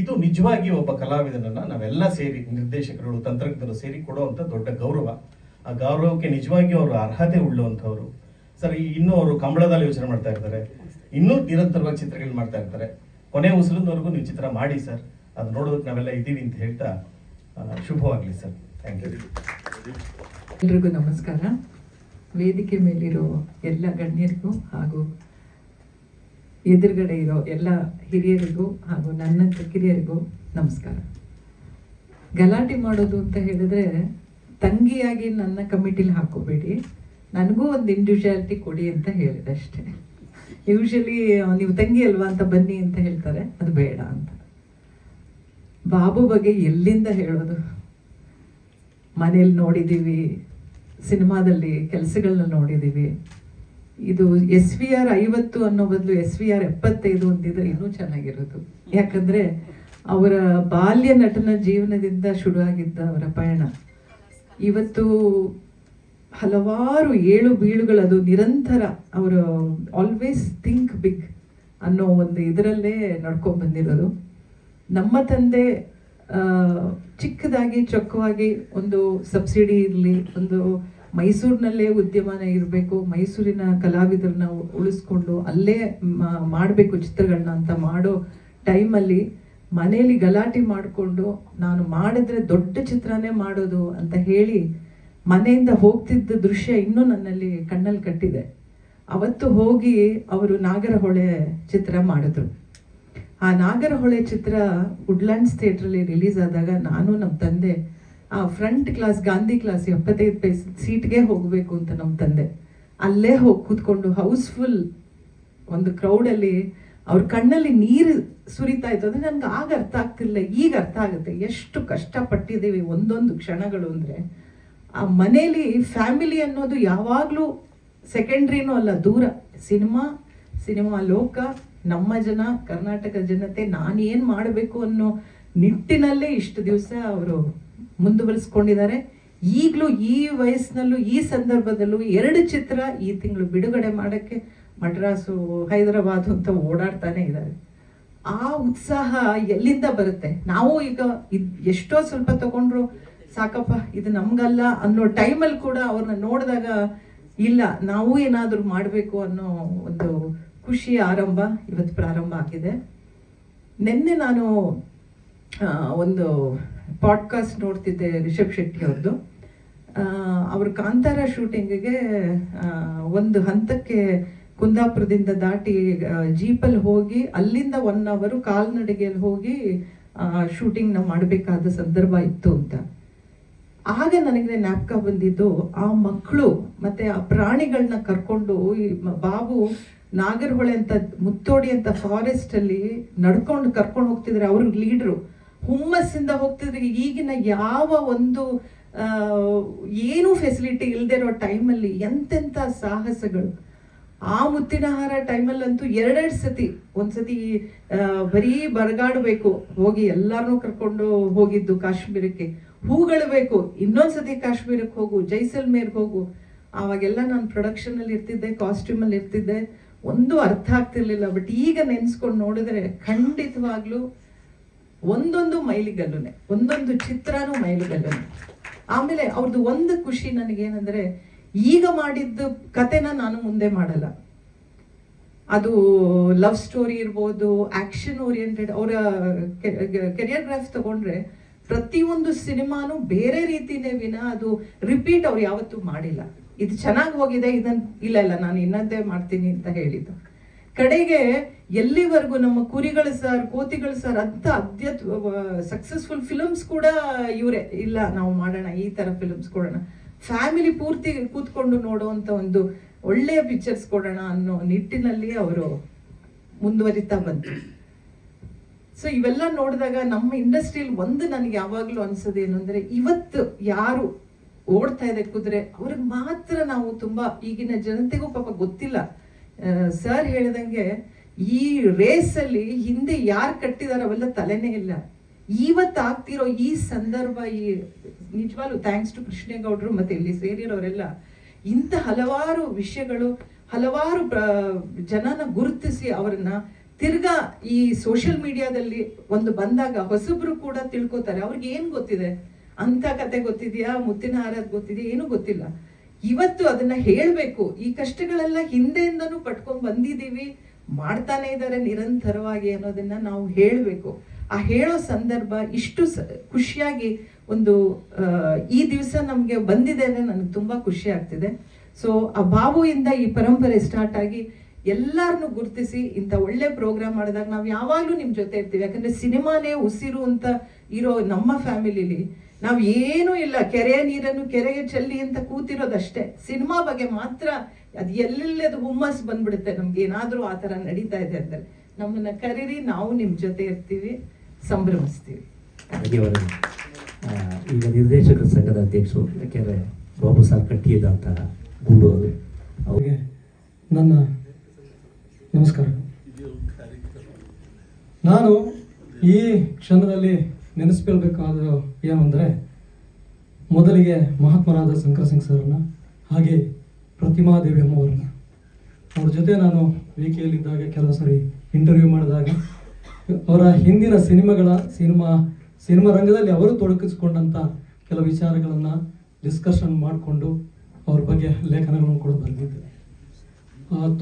ಇದು ನಿಜವಾಗಿ ಒಬ್ಬ ಕಲಾವಿದನನ್ನ ನಾವೆಲ್ಲ ಸೇರಿ, ನಿರ್ದೇಶಕರು, ತಂತ್ರಜ್ಞರು ಸೇರಿ ಕೊಡುವಂತ ದೊಡ್ಡ ಗೌರವ. ಆ ಗೌರವಕ್ಕೆ ನಿಜವಾಗಿ ಅವರು ಅರ್ಹತೆ ಉಳ್ಳುವಂಥವ್ರು. ಸರ್, ಇನ್ನೂ ಅವರು ಕಂಬಳದಲ್ಲಿ ಯೋಚನೆ ಮಾಡ್ತಾ ಇರ್ತಾರೆ, ಇನ್ನೂ ನಿರಂತರವಾಗಿ ಚಿತ್ರಗಳು ಮಾಡ್ತಾ ಇರ್ತಾರೆ. ಕೊನೆ ಉಸಿರಿನವರೆಗೂ ನೀವು ಚಿತ್ರ ಮಾಡಿ ಸರ್, ಅದು ನೋಡೋದಕ್ಕೆ ನಾವೆಲ್ಲ ಇದ್ದೀವಿ ಅಂತ ಹೇಳ್ತಾ ಶುಭವಾಗಲಿ ಸರ್. Thank you. ಎಲ್ರಿಗೂ ನಮಸ್ಕಾರ. ವೇದಿಕೆ ಮೇಲಿರೋ ಎಲ್ಲ ಗಣ್ಯರಿಗೂ ಹಾಗೂ ಎದುರುಗಡೆ ಇರೋ ಎಲ್ಲ ಹಿರಿಯರಿಗೂ ಹಾಗೂ ನನ್ನಂತ ಕಿರಿಯರಿಗೂ ನಮಸ್ಕಾರ. ಗಲಾಟೆ ಮಾಡೋದು ಅಂತ ಹೇಳಿದ್ರೆ ತಂಗಿಯಾಗಿ ನನ್ನ ಕಮಿಟಿಲಿ ಹಾಕೋಬೇಡಿ, ನನಗೂ ಒಂದು ಇಂಡಿವಿಜುವಾಲಿಟಿ ಕೊಡಿ ಅಂತ ಹೇಳಿದೆ ಅಷ್ಟೇ. ಯೂಶಲಿ ನೀವು ತಂಗಿ ಅಲ್ವಾ ಅಂತ ಬನ್ನಿ ಅಂತ ಹೇಳ್ತಾರೆ, ಅದು ಬೇಡ ಅಂತ. ಬಾಬು ಬಗ್ಗೆ ಎಲ್ಲಿಂದ ಹೇಳೋದು? ಮನೇಲಿ ನೋಡಿದ್ದೀವಿ, ಸಿನಿಮಾದಲ್ಲಿ ಕೆಲಸಗಳನ್ನ ನೋಡಿದ್ದೀವಿ. ಇದು SVR 50 ಅನ್ನೋ ಬದಲು SVR 75 ಅಂತಿದ್ರೆ ಇನ್ನೂ ಚೆನ್ನಾಗಿರೋದು. ಯಾಕಂದ್ರೆ ಅವರ ಬಾಲ್ಯ ನಟನ ಜೀವನದಿಂದ ಶುರುವಾಗಿದ್ದ ಅವರ ಪಯಣ ಇವತ್ತು ಹಲವಾರು ಏಳು ಬೀಳುಗಳು, ಅದು ನಿರಂತರ ಅವರು ಆಲ್ವೇಸ್ ಥಿಂಕ್ ಬಿಗ್ ಅನ್ನೋ ಒಂದು ಇದರಲ್ಲೇ ನಡ್ಕೊಂಡು ಬಂದಿರೋದು. ನಮ್ಮ ತಂದೆ ಚಿಕ್ಕದಾಗಿ ಚೊಕ್ಕವಾಗಿ ಒಂದು ಸಬ್ಸಿಡಿ ಇರಲಿ, ಒಂದು ಮೈಸೂರಿನಲ್ಲೇ ಉದ್ಯಮನ ಇರಬೇಕು, ಮೈಸೂರಿನ ಕಲಾವಿದರನ್ನ ಉಳಿಸ್ಕೊಂಡು ಅಲ್ಲೇ ಮಾಡಬೇಕು ಚಿತ್ರಗಳನ್ನ ಅಂತ ಮಾಡೋ ಟೈಮಲ್ಲಿ ಮನೇಲಿ ಗಲಾಟೆ ಮಾಡಿಕೊಂಡು ನಾನು ಮಾಡಿದ್ರೆ ದೊಡ್ಡ ಚಿತ್ರನೇ ಮಾಡೋದು ಅಂತ ಹೇಳಿ ಮನೆಯಿಂದ ಹೋಗ್ತಿದ್ದ ದೃಶ್ಯ ಇನ್ನೂ ನನ್ನಲ್ಲಿ ಕಣ್ಣಲ್ಲಿ ಕಟ್ಟಿದೆ. ಅವತ್ತು ಹೋಗಿ ಅವರು ನಾಗರಹೊಳೆ ಚಿತ್ರ ಮಾಡಿದ್ರು. ಆ ನಾಗರಹೊಳೆ ಚಿತ್ರ ವುಡ್ಲ್ಯಾಂಡ್ಸ್ ಥಿಯೇಟ್ರಲ್ಲಿ ರಿಲೀಸ್ ಆದಾಗ ನಾನು ನಮ್ಮ ತಂದೆ ಆ ಫ್ರಂಟ್ ಕ್ಲಾಸ್ ಗಾಂಧಿ ಕ್ಲಾಸ್ 75 ಪೈಸೆ ಸೀಟ್ಗೆ ಹೋಗಬೇಕು ಅಂತ ನಮ್ಮ ತಂದೆ ಅಲ್ಲೇ ಹೋಗಿ ಕೂತ್ಕೊಂಡು ಹೌಸ್ಫುಲ್ ಒಂದು ಕ್ರೌಡಲ್ಲಿ ಅವ್ರ ಕಣ್ಣಲ್ಲಿ ನೀರು ಸುರಿತಾ ಇತ್ತು. ಅಂದರೆ ನನಗೆ ಆಗ ಅರ್ಥ ಆಗ್ತಿಲ್ಲ, ಈಗ ಅರ್ಥ ಆಗುತ್ತೆ ಎಷ್ಟು ಕಷ್ಟಪಟ್ಟಿದ್ದೀವಿ ಒಂದೊಂದು ಕ್ಷಣಗಳು. ಅಂದರೆ ಆ ಮನೇಲಿ ಫ್ಯಾಮಿಲಿ ಅನ್ನೋದು ಯಾವಾಗಲೂ ಸೆಕೆಂಡ್ರಿನೂ ಅಲ್ಲ, ದೂರ. ಸಿನಿಮಾ ಲೋಕ, ನಮ್ಮ ಜನ, ಕರ್ನಾಟಕ ಜನತೆ ನಾನೇನು ಮಾಡಬೇಕು ಅನ್ನೋ ನಿಟ್ಟಿನಲ್ಲೇ ಇಷ್ಟು ದಿವಸ ಅವರು ಮುಂದುವರಿಸ್ಕೊಂಡಿದ್ದಾರೆ. ಈಗಲೂ ಈ ವಯಸ್ಸಿನಲ್ಲೂ ಈ ಸಂದರ್ಭದಲ್ಲೂ 2 ಚಿತ್ರ ಈ ತಿಂಗಳು ಬಿಡುಗಡೆ ಮಾಡೋಕ್ಕೆ ಮಡ್ರಾಸು, ಹೈದರಾಬಾದ್ ಅಂತ ಓಡಾಡ್ತಾನೆ ಇದ್ದಾರೆ. ಆ ಉತ್ಸಾಹ ಎಲ್ಲಿಂದ ಬರುತ್ತೆ? ನಾವು ಈಗ ಎಷ್ಟೋ ಸ್ವಲ್ಪ ತಗೊಂಡ್ರು ಸಾಕಪ್ಪ ಇದು ನಮ್ಗಲ್ಲ ಅನ್ನೋ ಟೈಮಲ್ಲಿ ಕೂಡ ಅವ್ರನ್ನ ನೋಡಿದಾಗ ಇಲ್ಲ ನಾವು ಏನಾದರೂ ಮಾಡಬೇಕು ಅನ್ನೋ ಒಂದು ಖುಷಿ ಆರಂಭ ಇವತ್ತು ಪ್ರಾರಂಭ ಆಗಿದೆ. ನಿನ್ನೆ ನಾನು ಒಂದು ಪಾಡ್ಕಾಸ್ಟ್ ನೋಡ್ತಿದ್ದೆ ರಿಷಬ್ ಶೆಟ್ಟಿ ಅವ್ರದ್ದು. ಅವ್ರ ಕಾಂತಾರ ಶೂಟಿಂಗಿಗೆ ಒಂದು ಹಂತಕ್ಕೆ ಕುಂದಾಪುರದಿಂದ ದಾಟಿ ಜೀಪಲ್ಲಿ ಹೋಗಿ ಅಲ್ಲಿಂದ 1 ಅವರ್ ಕಾಲ್ನಡಿಗೆಯಲ್ಲಿ ಹೋಗಿ ಶೂಟಿಂಗ್ನ ಮಾಡಬೇಕಾದ ಸಂದರ್ಭ ಇತ್ತು ಅಂತ. ಆಗ ನನಗೆ ಜ್ಞಾಪಕ ಬಂದಿದ್ದು ಆ ಮಕ್ಕಳು ಮತ್ತೆ ಆ ಪ್ರಾಣಿಗಳನ್ನ ಕರ್ಕೊಂಡು ಈ ಬಾಬು ನಾಗರಹೊಳೆ ಅಂತ ಮುತ್ತೋಡಿ ಅಂತ ಫಾರೆಸ್ಟ್ ಅಲ್ಲಿ ನಡ್ಕೊಂಡು ಕರ್ಕೊಂಡು ಹೋಗ್ತಿದ್ರೆ ಅವ್ರ ಲೀಡ್ರು ಹುಮ್ಮಸ್ಸಿಂದ ಹೋಗ್ತಿದ್ರೆ. ಈಗಿನ ಯಾವ ಒಂದು ಏನೂ ಫೆಸಿಲಿಟಿ ಇಲ್ಲದೆ ಇರೋ ಟೈಮಲ್ಲಿ ಎಂತೆಂಥ ಸಾಹಸಗಳು. ಆ ಮುತ್ತಿನಹಾರ ಟೈಮಲ್ಲಂತೂ 2 ಸತಿ, ಒಂದ್ಸತಿ ಬರೀ ಬರಗಾಡಬೇಕು ಹೋಗಿ ಎಲ್ಲಾರನ್ನೂ ಕರ್ಕೊಂಡು ಹೋಗಿದ್ದು ಕಾಶ್ಮೀರಕ್ಕೆ, ಹೂಗಳು ಬೇಕು, ಇನ್ನೊಂದ್ಸತಿ ಕಾಶ್ಮೀರಕ್ಕೆ ಹೋಗು, ಜೈಸಲ್ಮೇರ್ಗೆ ಹೋಗು. ಆವಾಗೆಲ್ಲ ನಾನು ಪ್ರೊಡಕ್ಷನಲ್ಲಿ ಇರ್ತಿದ್ದೆ, ಕಾಸ್ಟ್ಯೂಮಲ್ಲಿ ಇರ್ತಿದ್ದೆ, ಒಂದು ಅರ್ಥ ಆಗ್ತಿರ್ಲಿಲ್ಲ. ಬಟ್ ಈಗ ನೆನ್ಸ್ಕೊಂಡು ನೋಡಿದ್ರೆ ಖಂಡಿತವಾಗ್ಲೂ ಒಂದೊಂದು ಮೈಲಿಗಲ್ಲುನೆ, ಒಂದೊಂದು ಚಿತ್ರನೂ ಮೈಲಿಗಲ್ಲುನೆ. ಆಮೇಲೆ ಅವ್ರದ್ದು ಒಂದು ಖುಷಿ ನನಗೇನಂದ್ರೆ, ಈಗ ಮಾಡಿದ್ದು ಕತೆನ ನಾನು ಮುಂದೆ ಮಾಡಲ್ಲ. ಅದು ಲವ್ ಸ್ಟೋರಿ ಇರ್ಬೋದು, ಆಕ್ಷನ್ ಓರಿಯೆಂಟೆಡ್. ಅವರ ಕೆರಿಯೋಗ್ರಾಫ್ ತಗೊಂಡ್ರೆ ಪ್ರತಿಯೊಂದು ಸಿನಿಮಾನು ಬೇರೆ ರೀತಿನೇ ವಿನ ಅದು ರಿಪೀಟ್ ಅವ್ರು ಯಾವತ್ತೂ ಮಾಡಿಲ್ಲ. ಇದು ಚೆನ್ನಾಗಿ ಹೋಗಿದೆ, ಇದನ್ನ ಇಲ್ಲ ನಾನು ಇನ್ನೊಂದೇ ಮಾಡ್ತೀನಿ ಅಂತ ಹೇಳಿದ್ದು. ಕಡೆಗೆ ಎಲ್ಲಿವರೆಗೂ ನಮ್ಮ ಕುರಿಗಳು ಸರ್, ಕೋತಿಗಳು ಸರ್ ಅಂತ ಸಕ್ಸಸ್ಫುಲ್ ಫಿಲ್ಮ್ಸ್ ಕೂಡ ಇವರೇ ಇಲ್ಲ ನಾವು ಮಾಡೋಣ, ಈ ತರ ಫಿಲ್ಮ್ಸ್ ಕೊಡೋಣ, ಫ್ಯಾಮಿಲಿ ಪೂರ್ತಿ ಕೂತ್ಕೊಂಡು ನೋಡುವಂತ ಒಂದು ಒಳ್ಳೆಯ ಪಿಕ್ಚರ್ಸ್ ಕೊಡೋಣ ಅನ್ನೋ ನಿಟ್ಟಿನಲ್ಲಿ ಅವರು ಮುಂದುವರಿತಾ ಬಂತು. ಸೊ ಇವೆಲ್ಲ ನೋಡಿದಾಗ ನಮ್ಮ ಇಂಡಸ್ಟ್ರಿಯಲ್ಲಿ ಒಂದು ನನಗೆ ಯಾವಾಗಲೂ ಅನ್ಸೋದೇನು ಅಂದ್ರೆ, ಇವತ್ತು ಯಾರು ಓಡ್ತಾ ಇದೆ ಕುದುರೆ ಅವ್ರಿಗೆ ಮಾತ್ರ ನಾವು ತುಂಬಾ, ಈಗಿನ ಜನತೆಗೂ ಪಾಪ ಗೊತ್ತಿಲ್ಲ. ಸರ್ ಹೇಳಿದಂಗೆ ಈ ರೇಸಲ್ಲಿ ಹಿಂದೆ ಯಾರು ಕಟ್ಟಿದಾರ ಅವೆಲ್ಲ ತಲೆನೇ ಇಲ್ಲ. ಇವತ್ತು ಆಗ್ತಿರೋ ಈ ಸಂದರ್ಭ, ಈ ನಿಜವಾಗ್ಲೂ ಥ್ಯಾಂಕ್ಸ್ ಟು ಕೃಷ್ಣೇಗೌಡರು ಮತ್ತೆ ಇಲ್ಲಿ ಸೇರಿರೋರೆಲ್ಲ ಇಂಥ ಹಲವಾರು ವಿಷಯಗಳು, ಹಲವಾರು ಜನನ ಗುರುತಿಸಿ ಅವರನ್ನ ತಿರ್ಗಾ ಈ ಸೋಷಿಯಲ್ ಮೀಡಿಯಾದಲ್ಲಿ ಒಂದು ಬಂದಾಗ ಹೊಸಬ್ರು ಕೂಡ ತಿಳ್ಕೊತಾರೆ. ಅವ್ರಿಗೆ ಏನ್ ಗೊತ್ತಿದೆ, ಅಂತ ಕತೆ ಗೊತ್ತಿದ್ಯಾ, ಮುತ್ತಿನ ಹಾರದ ಗೊತ್ತಿದೆಯಾ, ಏನೂ ಗೊತ್ತಿಲ್ಲ. ಇವತ್ತು ಅದನ್ನ ಹೇಳ್ಬೇಕು. ಈ ಕಷ್ಟಗಳೆಲ್ಲ ಹಿಂದೆಯಿಂದನೂ ಪಟ್ಕೊಂಡ್ ಬಂದಿದೀವಿ, ಮಾಡ್ತಾನೆ ಇದ್ದಾರೆ ನಿರಂತರವಾಗಿ ಅನ್ನೋದನ್ನ ನಾವು ಹೇಳ್ಬೇಕು. ಆ ಹೇಳೋ ಸಂದರ್ಭ ಇಷ್ಟು ಖುಷಿಯಾಗಿ ಒಂದು ಈ ದಿವಸ ನಮ್ಗೆ ಬಂದಿದೆ ಅಂದ್ರೆ ನನಗೆ ತುಂಬಾ ಖುಷಿ ಆಗ್ತಿದೆ. ಸೊ ಆ ಬಾಬುಯಿಂದ ಈ ಪರಂಪರೆ ಸ್ಟಾರ್ಟ್ ಆಗಿ ಎಲ್ಲಾರನ್ನು ಗುರುತಿಸಿ ಇಂಥ ಒಳ್ಳೆ ಪ್ರೋಗ್ರಾಮ್ ಮಾಡಿದಾಗ ನಾವು ಯಾವಾಗ್ಲೂ ನಿಮ್ ಜೊತೆ ಇರ್ತೀವಿ. ಯಾಕಂದ್ರೆ ಸಿನಿಮಾನೇ ಉಸಿರು ಅಂತ ಇರೋ ನಮ್ಮ ಫ್ಯಾಮಿಲಿಲಿ ನಾವ್ ಏನೂ ಇಲ್ಲ, ಕೆರೆಯ ನೀರನ್ನು ಕೆರೆಗೆ ಚೆಲ್ಲಿ ಅಂತ ಕೂತಿರೋದಷ್ಟೇ. ಸಿನಿಮಾ ಬಗ್ಗೆ ಮಾತ್ರ ಅದು ಎಲ್ಲೆಲ್ಲದು ಹುಮ್ಮಸ್ ಬಂದ್ಬಿಡುತ್ತೆ ನಮ್ಗೆ, ಏನಾದ್ರೂ ಆ ತರ ನಡೀತಾ ಇದೆ ಅಂದ್ರೆ ನಮ್ಮನ್ನ ಕರೀರಿ, ನಾವು ನಿಮ್ ಜೊತೆ ಇರ್ತೀವಿ, ಸಂಭ್ರಮಿಸ್ತೀವಿ. ಈಗ ನಿರ್ದೇಶಕರ ಸಂಘದ ಅಧ್ಯಕ್ಷರು, ಯಾಕೆಂದ್ರೆ ಬಾಬು ಸಾರ್ ಕಟ್ಟಿದಂತ ಗೂಡು ಅದು. ಅವರಿಗೆ ನನ್ನ ನಮಸ್ಕಾರ. ನಾನು ಈ ಕ್ಷಣದಲ್ಲಿ ನೆನೆಸ್ಕೊಳ್ಬೇಕಾದ ಏನು ಅಂದರೆ, ಮೊದಲಿಗೆ ಮಹಾತ್ಮರಾದ ಶಂಕರ್ ಸಿಂಗ್ ಸರ್ನ, ಹಾಗೆ ಪ್ರತಿಮಾ ದೇವಿ ಅಮ್ಮವ್ರನ್ನ, ಅವ್ರ ಜೊತೆ ನಾನು ವೇದಿಕೆಯಲ್ಲಿದ್ದಾಗ ಕೆಲವು ಸರಿ ಇಂಟರ್ವ್ಯೂ ಮಾಡಿದಾಗ ಅವರ ಹಿಂದಿನ ಸಿನಿಮಾ ರಂಗದಲ್ಲಿ ಅವರು ತೊಡಗಿಸ್ಕೊಂಡಂಥ ಕೆಲವು ವಿಚಾರಗಳನ್ನು ಡಿಸ್ಕಷನ್ ಮಾಡಿಕೊಂಡು ಅವ್ರ ಬಗ್ಗೆ ಲೇಖನಗಳನ್ನು ಕೂಡ ಬರೆದಿದ್ದೆ.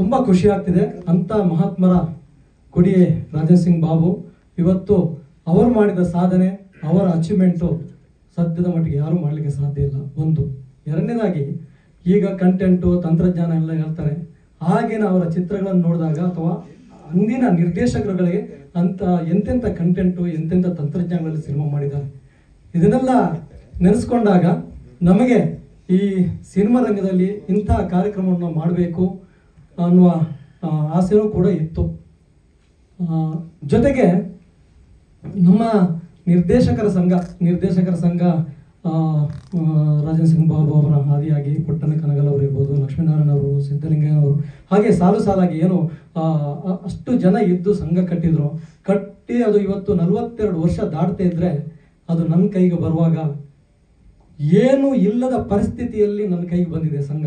ತುಂಬ ಖುಷಿ ಆಗ್ತಿದೆ. ಅಂಥ ಮಹಾತ್ಮರ ಕೊಡಿಯೇ ರಾಜೇಂದ್ರ ಸಿಂಗ್ ಬಾಬು ಇವತ್ತು ಅವರು ಮಾಡಿದ ಸಾಧನೆ, ಅವರ ಅಚೀವ್ಮೆಂಟು ಸದ್ಯದ ಮಟ್ಟಿಗೆ ಯಾರೂ ಮಾಡಲಿಕ್ಕೆ ಸಾಧ್ಯ ಇಲ್ಲ. ಒಂದು. ಎರಡನೇದಾಗಿ ಈಗ ಕಂಟೆಂಟು, ತಂತ್ರಜ್ಞಾನ ಎಲ್ಲ ಹೇಳ್ತಾರೆ. ಆಗಿನ ಅವರ ಚಿತ್ರಗಳನ್ನು ನೋಡಿದಾಗ ಅಥವಾ ಅಂದಿನ ನಿರ್ದೇಶಕರುಗಳಿಗೆ ಅಂತ ಎಂತೆಂಥ ಕಂಟೆಂಟು, ಎಂತೆಂಥ ತಂತ್ರಜ್ಞಾನಗಳಲ್ಲಿ ಸಿನಿಮಾ ಮಾಡಿದ್ದಾರೆ. ಇದನ್ನೆಲ್ಲ ನೆನೆಸ್ಕೊಂಡಾಗ ನಮಗೆ ಈ ಸಿನಿಮಾ ರಂಗದಲ್ಲಿ ಇಂಥ ಕಾರ್ಯಕ್ರಮವನ್ನು ಮಾಡಬೇಕು ಅನ್ನುವ ಆಸೆಯೂ ಕೂಡ ಇತ್ತು. ಜೊತೆಗೆ ನಮ್ಮ ನಿರ್ದೇಶಕರ ಸಂಘ ರಾಜನ್ ಸಿಂಗ್ ಬಾಬು ಅವರ ಆದಿಯಾಗಿ ಪುಟ್ಟಣ ಕನಗಲ್ ಅವರು ಇರ್ಬೋದು, ಲಕ್ಷ್ಮೀನಾರಾಯಣ ಅವರು, ಸಿದ್ದಲಿಂಗಯ್ಯ ಅವರು, ಹಾಗೆ ಸಾಲು ಸಾಲಾಗಿ ಏನು ಅಷ್ಟು ಜನ ಇದ್ದು ಸಂಘ ಕಟ್ಟಿ ಅದು ಇವತ್ತು 42 ವರ್ಷ ದಾಟ್ತಾ ಇದ್ರೆ ಅದು ನನ್ನ ಕೈಗೆ ಬರುವಾಗ ಏನೂ ಇಲ್ಲದ ಪರಿಸ್ಥಿತಿಯಲ್ಲಿ ನನ್ನ ಕೈಗೆ ಬಂದಿದೆ ಸಂಘ.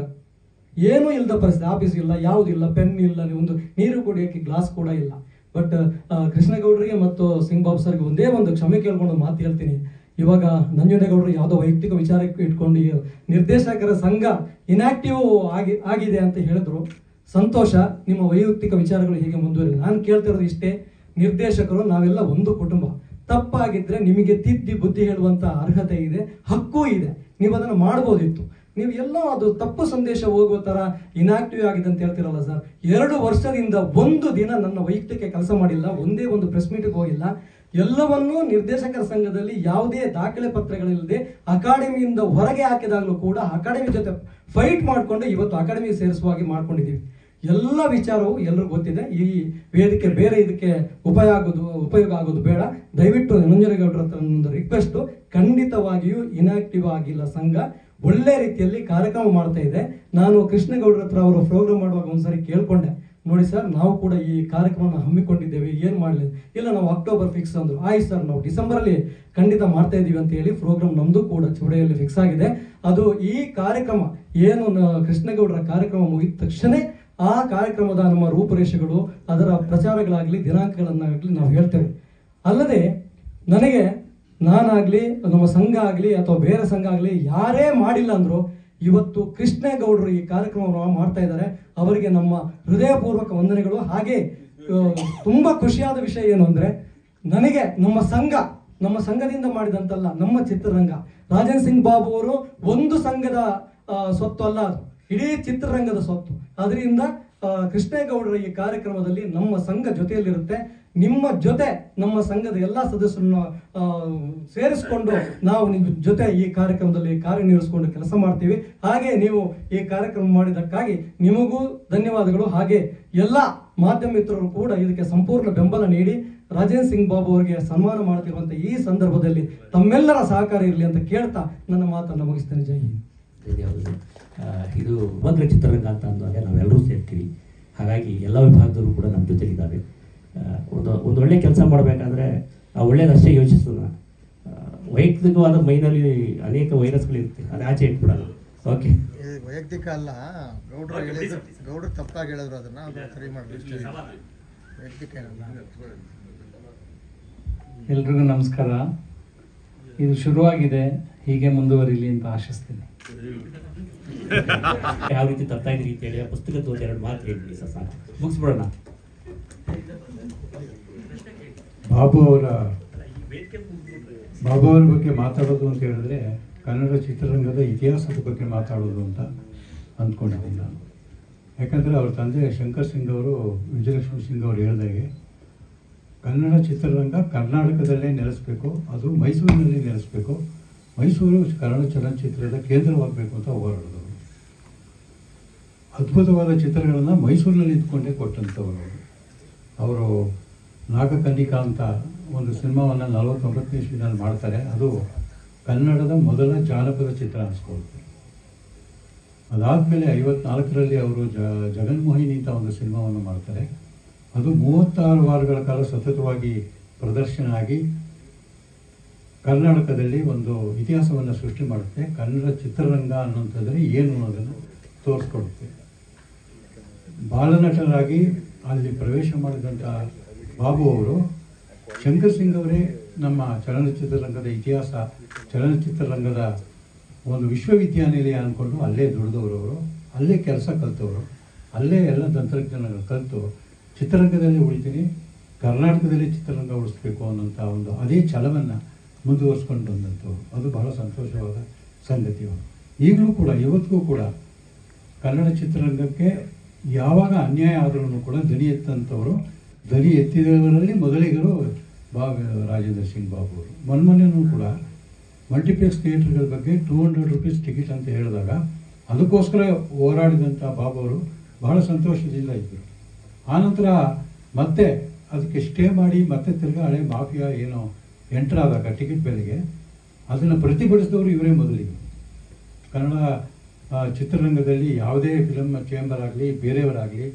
ಏನೂ ಇಲ್ಲದ ಪರಿಸ್ಥಿತಿ, ಆಫೀಸ್ ಇಲ್ಲ, ಯಾವುದಿಲ್ಲ, ಪೆನ್ ಇಲ್ಲ, ಒಂದು ನೀರು ಕುಡಿಯೋಕ್ಕೆ ಗ್ಲಾಸ್ ಕೂಡ ಇಲ್ಲ. ಬಟ್ ಕೃಷ್ಣಗೌಡರಿಗೆ ಮತ್ತು ಸಿಂಗ್ ಬಾಬು ಸರ್ಗೆ ಒಂದೇ ಒಂದು ಕ್ಷಮೆ ಕೇಳ್ಕೊಂಡು ಮಾತು ಹೇಳ್ತೀನಿ. ಇವಾಗ ನಂಜುಂಡೇಗೌಡರು ಯಾವುದೋ ವೈಯಕ್ತಿಕ ವಿಚಾರಕ್ಕೆ ಇಟ್ಕೊಂಡು ನಿರ್ದೇಶಕರ ಸಂಘ ಇನ್ಆಕ್ಟಿವ್ ಆಗಿದೆ ಅಂತ ಹೇಳಿದ್ರು. ಸಂತೋಷ, ನಿಮ್ಮ ವೈಯಕ್ತಿಕ ವಿಚಾರಗಳು ಹೀಗೆ ಮುಂದುವರಿ. ನಾನು ಕೇಳ್ತಿರೋದು ಇಷ್ಟೇ, ನಿರ್ದೇಶಕರು ನಾವೆಲ್ಲ ಒಂದು ಕುಟುಂಬ. ತಪ್ಪಾಗಿದ್ರೆ ನಿಮಗೆ ತಿದ್ದಿ ಬುದ್ಧಿ ಹೇಳುವಂತ ಅರ್ಹತೆ ಇದೆ, ಹಕ್ಕೂ ಇದೆ. ನೀವು ಅದನ್ನು ಮಾಡ್ಬೋದಿತ್ತು. ನೀವು ಎಲ್ಲೋ ಅದು ತಪ್ಪು ಸಂದೇಶ ಹೋಗುವ ತರ ಇನ್ಆಕ್ಟಿವ್ ಆಗಿದೆ ಅಂತ ಹೇಳ್ತಿರಲ್ಲ ಸರ್. 2 ವರ್ಷದಿಂದ ಒಂದು ದಿನ ನನ್ನ ವೈಯಕ್ತಿಕ ಕೆಲಸ ಮಾಡಿಲ್ಲ, ಒಂದೇ ಒಂದು ಪ್ರೆಸ್ ಮೀಟ್ಗೆ ಹೋಗಿಲ್ಲ. ಎಲ್ಲವನ್ನೂ ನಿರ್ದೇಶಕರ ಸಂಘದಲ್ಲಿ ಯಾವುದೇ ದಾಖಲೆ ಪತ್ರಗಳಿಲ್ಲದೆ ಅಕಾಡೆಮಿಯಿಂದ ಹೊರಗೆ ಹಾಕಿದಾಗಲೂ ಕೂಡ ಅಕಾಡೆಮಿ ಜೊತೆ ಫೈಟ್ ಮಾಡಿಕೊಂಡು ಇವತ್ತು ಅಕಾಡೆಮಿ ಸೇರಿಸುವಾಗಿ ಮಾಡ್ಕೊಂಡಿದ್ದೀವಿ. ಎಲ್ಲ ವಿಚಾರವು ಎಲ್ಲರಿಗೂ ಗೊತ್ತಿದೆ. ಈ ವೇದಿಕೆ ಬೇರೆ ಇದಕ್ಕೆ ಉಪಯೋಗ ಆಗೋದು ಬೇಡ. ದಯವಿಟ್ಟು ನಂಜನಗೌಡರ ಹತ್ರ ಒಂದು ರಿಕ್ವೆಸ್ಟ್, ಖಂಡಿತವಾಗಿಯೂ ಇನ್ಆಕ್ಟಿವ್ ಆಗಿಲ್ಲ ಸಂಘ, ಒಳ್ಳೆ ರೀತಿಯಲ್ಲಿ ಕಾರ್ಯಕ್ರಮ ಮಾಡ್ತಾ ಇದೆ. ನಾನು ಕೃಷ್ಣಗೌಡರ ಹತ್ರ ಅವರು ಪ್ರೋಗ್ರಾಮ್ ಮಾಡುವಾಗ ಒಂದ್ಸರಿ ಕೇಳ್ಕೊಂಡೆ, ನೋಡಿ ಸರ್ ನಾವು ಕೂಡ ಈ ಕಾರ್ಯಕ್ರಮನ ಹಮ್ಮಿಕೊಂಡಿದ್ದೇವೆ, ಏನು ಮಾಡಲಿ, ಇಲ್ಲ ನಾವು ಅಕ್ಟೋಬರ್ ಫಿಕ್ಸ್ ಅಂದರು. ಆಯ್ತು ಸರ್, ನಾವು ಡಿಸೆಂಬರಲ್ಲಿ ಖಂಡಿತ ಮಾಡ್ತಾ ಇದ್ದೀವಿ ಅಂತ ಹೇಳಿ ಪ್ರೋಗ್ರಾಮ್ ನಮ್ಮದು ಕೂಡ ಚೌಡೆಯಲ್ಲಿ ಫಿಕ್ಸ್ ಆಗಿದೆ. ಅದು ಈ ಕಾರ್ಯಕ್ರಮ ಏನು ಕೃಷ್ಣಗೌಡರ ಕಾರ್ಯಕ್ರಮ ಮುಗಿದ ತಕ್ಷಣ ಆ ಕಾರ್ಯಕ್ರಮದ ನಮ್ಮ ರೂಪುರೇಷೆಗಳು, ಅದರ ಪ್ರಚಾರಗಳಾಗಲಿ, ದಿನಾಂಕಗಳನ್ನಾಗಲಿ ನಾವು ಹೇಳ್ತೇವೆ. ಅಲ್ಲದೆ ನನಗೆ ನಾನಾಗಲಿ, ನಮ್ಮ ಸಂಘ ಆಗಲಿ ಅಥವಾ ಬೇರೆ ಸಂಘ ಆಗಲಿ ಯಾರೇ ಮಾಡಿಲ್ಲ ಅಂದರೂ ಇವತ್ತು ಕೃಷ್ಣೇಗೌಡರು ಈ ಕಾರ್ಯಕ್ರಮವನ್ನು ಮಾಡ್ತಾ ಇದ್ದಾರೆ. ಅವರಿಗೆ ನಮ್ಮ ಹೃದಯಪೂರ್ವಕ ವಂದನೆಗಳು. ಹಾಗೆ ತುಂಬ ಖುಷಿಯಾದ ವಿಷಯ ಏನು ಅಂದರೆ, ನನಗೆ ನಮ್ಮ ಸಂಘದಿಂದ ಮಾಡಿದಂತಲ್ಲ, ನಮ್ಮ ಚಿತ್ರರಂಗ, ರಾಜನ್ ಸಿಂಗ್ ಬಾಬು ಅವರು ಒಂದು ಸಂಘದ ಸ್ವತ್ತು ಅಲ್ಲ, ಅದು ಇಡೀ ಚಿತ್ರರಂಗದ ಸ್ವತ್ತು. ಅದರಿಂದ ಕೃಷ್ಣೇಗೌಡರ ಈ ಕಾರ್ಯಕ್ರಮದಲ್ಲಿ ನಮ್ಮ ಸಂಘ ಜೊತೆಯಲ್ಲಿರುತ್ತೆ. ನಿಮ್ಮ ಜೊತೆ ನಮ್ಮ ಸಂಘದ ಎಲ್ಲ ಸದಸ್ಯರನ್ನು ಸೇರಿಸಿಕೊಂಡು ನಾವು ನಿಮ್ಮ ಜೊತೆ ಈ ಕಾರ್ಯಕ್ರಮದಲ್ಲಿ ಕಾರ್ಯನಿರ್ವಹಿಸಿಕೊಂಡು ಕೆಲಸ ಮಾಡ್ತೀವಿ. ಹಾಗೆ ನೀವು ಈ ಕಾರ್ಯಕ್ರಮ ಮಾಡಿದ್ದಕ್ಕಾಗಿ ನಿಮಗೂ ಧನ್ಯವಾದಗಳು. ಹಾಗೆ ಎಲ್ಲ ಮಾಧ್ಯಮ ಮಿತ್ರರು ಕೂಡ ಇದಕ್ಕೆ ಸಂಪೂರ್ಣ ಬೆಂಬಲ ನೀಡಿ ರಾಜೇಂದ್ರ ಸಿಂಗ್ ಬಾಬು ಅವರಿಗೆ ಸನ್ಮಾನ ಮಾಡ್ತಿರುವಂಥ ಈ ಸಂದರ್ಭದಲ್ಲಿ ತಮ್ಮೆಲ್ಲರ ಸಹಕಾರ ಇರಲಿ ಅಂತ ಕೇಳ್ತಾ ನನ್ನ ಮಾತನ್ನು ಮುಗಿಸ್ತೇನೆ. ಜೈ ಹಿಂದ್. ಧನ್ಯವಾದಗಳು. ಇದು ಸಮಗ್ರ ಚಿತ್ರರಂಗ ಅಂತ ಅಂದಾಗ ನಾವೆಲ್ಲರೂ ಸೇರ್ತೀವಿ. ಹಾಗಾಗಿ ಎಲ್ಲ ವಿಭಾಗದವರು ಕೂಡ ನಮ್ಮ ಜೊತೆಲಿದ್ದಾರೆ. ಒಂದು ಒಳ್ಳೆ ಕೆಲಸ ಮಾಡಬೇಕಾದ್ರೆ ಆ ಒಳ್ಳೇದಷ್ಟೇ ಯೋಚಿಸೋಣ. ವೈಯಕ್ತಿಕವಾದ ಮೈನಲ್ಲಿ ಅನೇಕ ವೈರಸ್ಗಳಿರುತ್ತೆ, ಅದು ಆಚೆ ಇಟ್ಬಿಡೋಣ. ಓಕೆ, ವೈಯಕ್ತಿಕ ಅಲ್ಲ, ಗೌಡ್ರು ತಪ್ಪಾಗಿ ಹೇಳಿದ್ರು, ಅದನ್ನ ಸರಿ ಮಾಡಿ ವೈಯಕ್ತಿಕ. ಎಲ್ರಿಗೂ ನಮಸ್ಕಾರ. ಇದು ಶುರುವಾಗಿದೆ, ಹೀಗೆ ಮುಂದುವರಿಲಿ ಅಂತ ಆಶಿಸ್ತೀನಿ. ಯಾವ ರೀತಿ ತರ್ತಾ ಇದ್ರಿ ಅಂತ ಹೇಳಿ ಆ ಪುಸ್ತಕದ ಒಂದು 2 ಮಾತು ಹೇಳ್ಬಿಡಿ ಸರ್, ಸಾಕು, ಮುಗಿಸ್ಬಿಡೋಣ. ಬಾಬು ಅವರ ಬಗ್ಗೆ ಮಾತಾಡೋದು ಅಂತ ಹೇಳಿದ್ರೆ ಕನ್ನಡ ಚಿತ್ರರಂಗದ ಇತಿಹಾಸದ ಬಗ್ಗೆ ಮಾತಾಡೋದು ಅಂತ ಅಂದ್ಕೊಂಡಿದ್ದೀನಿ ನಾನು. ಯಾಕಂದರೆ ಅವ್ರ ತಂದೆ ಶಂಕರ್ ಸಿಂಗ್ ಅವರು, ವಿಜಯಲಕ್ಷ್ಮಿ ಸಿಂಗ್ ಅವರು ಹೇಳಿದಾಗೆ ಕನ್ನಡ ಚಿತ್ರರಂಗ ಕರ್ನಾಟಕದಲ್ಲೇ ನೆಲೆಸಬೇಕು, ಅದು ಮೈಸೂರಿನಲ್ಲಿ ನೆಲೆಸಬೇಕು, ಮೈಸೂರು ಕನ್ನಡ ಚಲನಚಿತ್ರದ ಕೇಂದ್ರವಾಗಬೇಕು ಅಂತ ಹೋರಾಡಿದವರು. ಅದ್ಭುತವಾದ ಚಿತ್ರಗಳನ್ನು ಮೈಸೂರಿನಲ್ಲಿ ಇದ್ಕೊಂಡೇ ಕೊಟ್ಟಂಥವರು ಅವರು. ನಾಗಕನ್ನಿಕಾ ಅಂತ ಒಂದು ಸಿನಿಮಾವನ್ನು 49ನೇ ಇಸ್ವಿನಲ್ಲಿ ಮಾಡ್ತಾರೆ. ಅದು ಕನ್ನಡದ ಮೊದಲ ಜಾನಪದ ಚಿತ್ರ ಅನಿಸ್ಕೊಳುತ್ತೆ. ಅದಾದಮೇಲೆ 54ರಲ್ಲಿ ಅವರು ಜಗನ್ಮೋಹಿನಿ ಅಂತ ಒಂದು ಸಿನಿಮಾವನ್ನು ಮಾಡ್ತಾರೆ. ಅದು 36 ವಾರಗಳ ಕಾಲ ಸತತವಾಗಿ ಪ್ರದರ್ಶನ ಆಗಿ ಕರ್ನಾಟಕದಲ್ಲಿ ಒಂದು ಇತಿಹಾಸವನ್ನು ಸೃಷ್ಟಿ ಮಾಡುತ್ತೆ. ಕನ್ನಡ ಚಿತ್ರರಂಗ ಅನ್ನೋಂಥದ್ರಲ್ಲಿ ಏನು ಅನ್ನೋದನ್ನು ತೋರಿಸ್ಕೊಡುತ್ತೆ. ಬಾಲನಟರಾಗಿ ಅಲ್ಲಿ ಪ್ರವೇಶ ಮಾಡಿದಂಥ ಬಾಬು ಅವರು, ಶಂಕರ್ ಸಿಂಗ್ ಅವರೇ ನಮ್ಮ ಚಲನಚಿತ್ರರಂಗದ ಇತಿಹಾಸ, ಚಲನಚಿತ್ರರಂಗದ ಒಂದು ವಿಶ್ವವಿದ್ಯಾನಿಲಯ ಅಂದ್ಕೊಂಡು ಅಲ್ಲೇ ದುಡಿದವರು ಅವರು, ಅಲ್ಲೇ ಕೆಲಸ ಕಲಿತವರು, ಅಲ್ಲೇ ಎಲ್ಲ ತಂತ್ರಜ್ಞಾನಗಳು ಕಲಿತು ಚಿತ್ರರಂಗದಲ್ಲಿ ಉಳಿತೀನಿ, ಕರ್ನಾಟಕದಲ್ಲಿ ಚಿತ್ರರಂಗ ಉಳಿಸ್ಬೇಕು ಅನ್ನೋಂಥ ಒಂದು ಅದೇ ಛಲವನ್ನು ಮುಂದುವರಿಸ್ಕೊಂಡು ಬಂದಂಥವ್ರು. ಅದು ಬಹಳ ಸಂತೋಷವಾದ ಸಂಗತಿ. ಅವರು ಈಗಲೂ ಕೂಡ, ಇವತ್ತಿಗೂ ಕೂಡ ಕನ್ನಡ ಚಿತ್ರರಂಗಕ್ಕೆ ಯಾವಾಗ ಅನ್ಯಾಯ ಆದ್ರೂ ಕೂಡ ಧ್ವನಿ ಎತ್ತಂಥವರು, ಧ್ವನಿ ಎತ್ತಿದವರಲ್ಲಿ ಮೊದಲಿಗರು ರಾಜೇಂದ್ರ ಸಿಂಗ್ ಬಾಬು ಅವರು. ಮೊನ್ನೆನೂ ಕೂಡ ಮಲ್ಟಿಪ್ಲೆಕ್ಸ್ ಥಿಯೇಟರ್ಗಳ ಬಗ್ಗೆ 200 ರೂಪೀಸ್ ಟಿಕೆಟ್ ಅಂತ ಹೇಳಿದಾಗ ಅದಕ್ಕೋಸ್ಕರ ಹೋರಾಡಿದಂಥ ಬಾಬು ಅವರು ಬಹಳ ಸಂತೋಷದಿಂದ ಇದ್ದರು. ಆನಂತರ ಮತ್ತೆ ಅದಕ್ಕೆ ಸ್ಟೇ ಮಾಡಿ ಮತ್ತೆ ತಿರ್ಗಾ ಹಳೆ ಮಾಫಿಯಾ ಏನೋ ಎಂಟರ್ ಆದಾಗ ಟಿಕೆಟ್ ಬೆಲೆಗೆ ಅದನ್ನು ಪ್ರತಿಭಟಿಸಿದವರು ಇವರೇ ಮೊದಲಿಗೆ. ಕನ್ನಡ ಚಿತ್ರರಂಗದಲ್ಲಿ ಯಾವುದೇ ಫಿಲಮ್ ಚೇಂಬರ್ ಆಗಲಿ, ಬೇರೆಯವರಾಗಲಿ,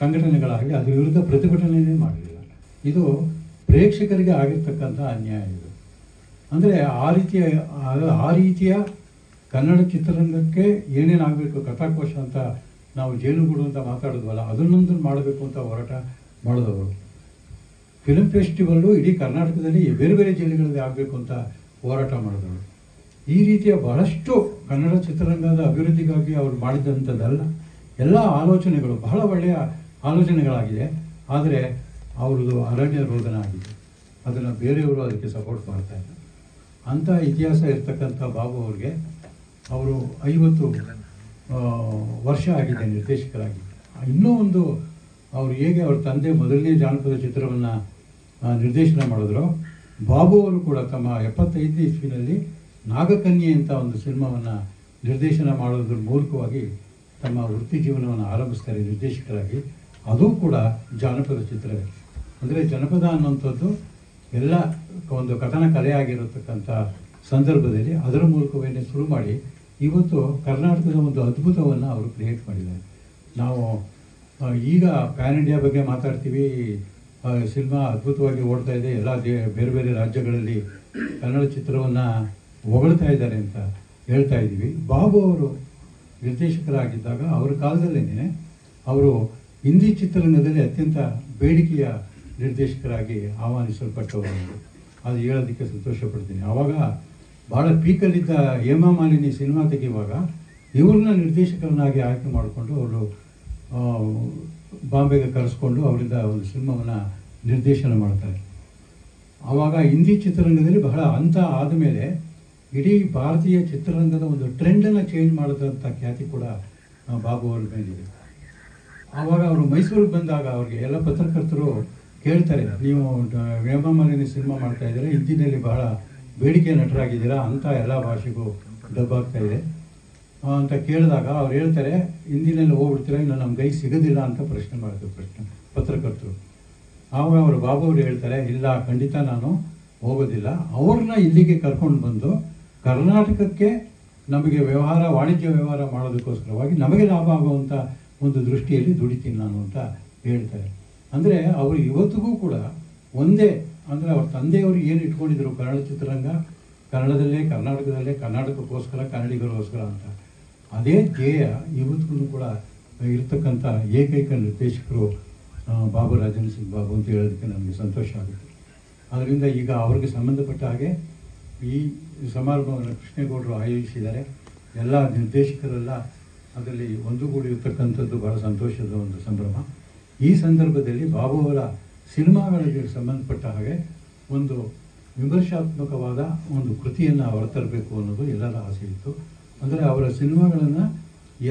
ಸಂಘಟನೆಗಳಾಗಲಿ ಅದ್ರ ವಿರುದ್ಧ ಪ್ರತಿಭಟನೆಯೇ ಮಾಡಲಿಲ್ಲ. ಇದು ಪ್ರೇಕ್ಷಕರಿಗೆ ಆಗಿರ್ತಕ್ಕಂಥ ಅನ್ಯಾಯ ಇದು. ಅಂದರೆ ಆ ರೀತಿಯ ಕನ್ನಡ ಚಿತ್ರರಂಗಕ್ಕೆ ಏನೇನಾಗಬೇಕು, ಕಥಾಕೋಶ ಅಂತ ನಾವು ಜೇನುಗೂಡು ಅಂತ ಮಾತಾಡೋದ್ವಲ್ಲ, ಅದನ್ನೊಂದು ಮಾಡಬೇಕು ಅಂತ ಹೋರಾಟ ಮಾಡಿದವರು. ಫಿಲ್ಮ್ ಫೆಸ್ಟಿವಲ್ಲು ಇಡೀ ಕರ್ನಾಟಕದಲ್ಲಿ ಬೇರೆ ಬೇರೆ ಜಿಲ್ಲೆಗಳಲ್ಲಿ ಆಗಬೇಕು ಅಂತ ಹೋರಾಟ ಮಾಡಿದವರು. ಈ ರೀತಿಯ ಬಹಳಷ್ಟು ಕನ್ನಡ ಚಿತ್ರರಂಗದ ಅಭಿವೃದ್ಧಿಗಾಗಿ ಅವರು ಮಾಡಿದಂಥದ್ದಲ್ಲ, ಎಲ್ಲ ಆಲೋಚನೆಗಳು ಬಹಳ ಒಳ್ಳೆಯ ಆಲೋಚನೆಗಳಾಗಿದೆ. ಆದರೆ ಅವ್ರದ್ದು ಅರಣ್ಯ ರೋದನ ಆಗಿದೆ. ಅದನ್ನು ಬೇರೆಯವರು ಅದಕ್ಕೆ ಸಪೋರ್ಟ್ ಮಾಡ್ತಾ ಇಲ್ಲ. ಅಂಥ ಇತಿಹಾಸ ಇರ್ತಕ್ಕಂಥ ಬಾಬು ಅವ್ರಿಗೆ ಅವರು 50 ವರ್ಷ ಆಗಿದೆ ನಿರ್ದೇಶಕರಾಗಿ. ಇನ್ನೂ ಒಂದು ಅವರು ಹೇಗೆ ಅವ್ರ ತಂದೆ ಮೊದಲನೇ ಜಾನಪದ ಚಿತ್ರವನ್ನು ನಿರ್ದೇಶನ ಮಾಡಿದ್ರು, ಬಾಬು ಅವರು ಕೂಡ ತಮ್ಮ 75ನೇ ಇಸ್ವಿನಲ್ಲಿ ನಾಗಕನ್ಯೆ ಅಂತ ಒಂದು ಸಿನಿಮಾವನ್ನು ನಿರ್ದೇಶನ ಮಾಡೋದ್ರ ಮೂಲಕವಾಗಿ ತಮ್ಮ ವೃತ್ತಿ ಜೀವನವನ್ನು ಆರಂಭಿಸ್ತಾರೆ ನಿರ್ದೇಶಕರಾಗಿ. ಅದು ಕೂಡ ಜಾನಪದ ಚಿತ್ರವೇ. ಅಂದರೆ ಜನಪದ ಅನ್ನೋಂಥದ್ದು ಎಲ್ಲ ಒಂದು ಕಥನ ಕಲೆಯಾಗಿರತಕ್ಕಂಥ ಸಂದರ್ಭದಲ್ಲಿ ಅದರ ಮೂಲಕವೇ ಶುರು ಮಾಡಿ ಇವತ್ತು ಕರ್ನಾಟಕದ ಒಂದು ಅದ್ಭುತವನ್ನು ಅವರು ಕ್ರಿಯೇಟ್ ಮಾಡಿದ್ದಾರೆ. ನಾವು ಈಗ ಪ್ಯಾನ್ ಇಂಡಿಯಾ ಬಗ್ಗೆ ಮಾತಾಡ್ತೀವಿ, ಸಿನಿಮಾ ಅದ್ಭುತವಾಗಿ ಓಡ್ತಾ ಇದೆ, ಎಲ್ಲ ಬೇರೆ ಬೇರೆ ರಾಜ್ಯಗಳಲ್ಲಿ ಕನ್ನಡ ಚಿತ್ರವನ್ನು ಹೊಗಳ್ತಾ ಇದ್ದಾರೆ ಅಂತ ಹೇಳ್ತಾ ಇದ್ದೀವಿ. ಬಾಬು ಅವರು ನಿರ್ದೇಶಕರಾಗಿದ್ದಾಗ ಅವರ ಕಾಲದಲ್ಲೇ ಅವರು ಹಿಂದಿ ಚಿತ್ರರಂಗದಲ್ಲಿ ಅತ್ಯಂತ ಬೇಡಿಕೆಯ ನಿರ್ದೇಶಕರಾಗಿ ಆಹ್ವಾನಿಸಲ್ಪಟ್ಟವರು. ಅದು ಹೇಳೋದಕ್ಕೆ ಸಂತೋಷ ಪಡ್ತೀನಿ. ಆವಾಗ ಭಾಳ ಪೀಕಲ್ಲಿದ್ದ ಹೇಮಾ ಮಾಲಿನಿ ಸಿನಿಮಾ ತೆಗೆಯುವಾಗ ಇವ್ರನ್ನ ನಿರ್ದೇಶಕರನ್ನಾಗಿ ಆಯ್ಕೆ ಮಾಡಿಕೊಂಡು ಅವರು ಬಾಂಬೆಗೆ ಕರೆಸ್ಕೊಂಡು ಅವರಿಂದ ಒಂದು ಸಿನಿಮಾವನ್ನು ನಿರ್ದೇಶನ ಮಾಡ್ತಾರೆ. ಆವಾಗ ಹಿಂದಿ ಚಿತ್ರರಂಗದಲ್ಲಿ ಬಹಳ ಹಂತ ಆದಮೇಲೆ ಇಡೀ ಭಾರತೀಯ ಚಿತ್ರರಂಗದ ಒಂದು ಟ್ರೆಂಡನ್ನು ಚೇಂಜ್ ಮಾಡಿದಂಥ ಖ್ಯಾತಿ ಕೂಡ ಬಾಬು ಅವ್ರ ಮೇಲಿದೆ. ಆವಾಗ ಅವರು ಮೈಸೂರಿಗೆ ಬಂದಾಗ ಅವ್ರಿಗೆ ಎಲ್ಲ ಪತ್ರಕರ್ತರು ಕೇಳ್ತಾರೆ, ನೀವು ಹೇಮಾ ಮಾಲಿನಿ ಸಿನಿಮಾ ಮಾಡ್ತಾ ಇದ್ದೀರಾ, ಹಿಂದಿನಲ್ಲಿ ಬಹಳ ಬೇಡಿಕೆ ನಟರಾಗಿದ್ದೀರಾ, ಅಂತ ಎಲ್ಲ ಭಾಷೆಗೂ ಡಬ್ ಆಗ್ತಾ ಇದೆ ಅಂತ ಕೇಳಿದಾಗ ಅವ್ರು ಹೇಳ್ತಾರೆ, ಹಿಂದಿನಲ್ಲಿ ಹೋಗ್ಬಿಡ್ತೀರಾ, ಇನ್ನು ನಮ್ಮ ಕೈ ಸಿಗೋದಿಲ್ಲ ಅಂತ ಪ್ರಶ್ನೆ ಪತ್ರಕರ್ತರು. ಆವಾಗ ಅವರು ಬಾಬು ಅವರು ಹೇಳ್ತಾರೆ, ಇಲ್ಲ ಖಂಡಿತ ನಾನು ಹೋಗೋದಿಲ್ಲ, ಅವ್ರನ್ನ ಇಲ್ಲಿಗೆ ಕರ್ಕೊಂಡು ಬಂದು ಕರ್ನಾಟಕಕ್ಕೆ ನಮಗೆ ವಾಣಿಜ್ಯ ವ್ಯವಹಾರ ಮಾಡೋದಕ್ಕೋಸ್ಕರವಾಗಿ ನಮಗೆ ಲಾಭ ಆಗುವಂಥ ಒಂದು ದೃಷ್ಟಿಯಲ್ಲಿ ದುಡಿತೀನಿ ನಾನು ಅಂತ ಹೇಳ್ತಾರೆ. ಅಂದರೆ ಅವರು ಇವತ್ತಿಗೂ ಕೂಡ ಒಂದೇ, ಅಂದರೆ ಅವ್ರ ತಂದೆಯವರು ಏನು ಇಟ್ಕೊಂಡಿದ್ರು, ಕನ್ನಡ ಚಿತ್ರರಂಗ ಕನ್ನಡದಲ್ಲೇ ಕರ್ನಾಟಕದಲ್ಲೇ ಕರ್ನಾಟಕಕ್ಕೋಸ್ಕರ ಕನ್ನಡಿಗರಿಗೋಸ್ಕರ ಅಂತ, ಅದೇ ಧ್ಯೇಯ ಇವತ್ತಿಗೂ ಕೂಡ ಇರ್ತಕ್ಕಂಥ ಏಕೈಕ ನಿರ್ದೇಶಕರು ಬಾಬು ರಾಜೇಂದ್ರ ಸಿಂಗ್ ಬಾಬು ಅಂತ ಹೇಳೋದಕ್ಕೆ ನಮಗೆ ಸಂತೋಷ ಆಗುತ್ತೆ. ಅದರಿಂದ ಈಗ ಅವ್ರಿಗೆ ಸಂಬಂಧಪಟ್ಟ ಹಾಗೆ ಈ ಸಮಾರಂಭವನ್ನು ಕೃಷ್ಣೇಗೌಡರು ಆಯೋಜಿಸಿದ್ದಾರೆ. ಎಲ್ಲ ನಿರ್ದೇಶಕರೆಲ್ಲ ಅದರಲ್ಲಿ ಒಂದುಗೂಡಿರ್ತಕ್ಕಂಥದ್ದು ಬಹಳ ಸಂತೋಷದ ಒಂದು ಸಂಭ್ರಮ. ಈ ಸಂದರ್ಭದಲ್ಲಿ ಬಾಬು ಅವರ ಸಿನಿಮಾಗಳಿಗೆ ಸಂಬಂಧಪಟ್ಟ ಹಾಗೆ ಒಂದು ವಿಮರ್ಶಾತ್ಮಕವಾದ ಒಂದು ಕೃತಿಯನ್ನು ಹೊರತರಬೇಕು ಅನ್ನೋದು ಎಲ್ಲರ ಆಸೆ ಇತ್ತು. ಅಂದರೆ ಅವರ ಸಿನಿಮಾಗಳನ್ನು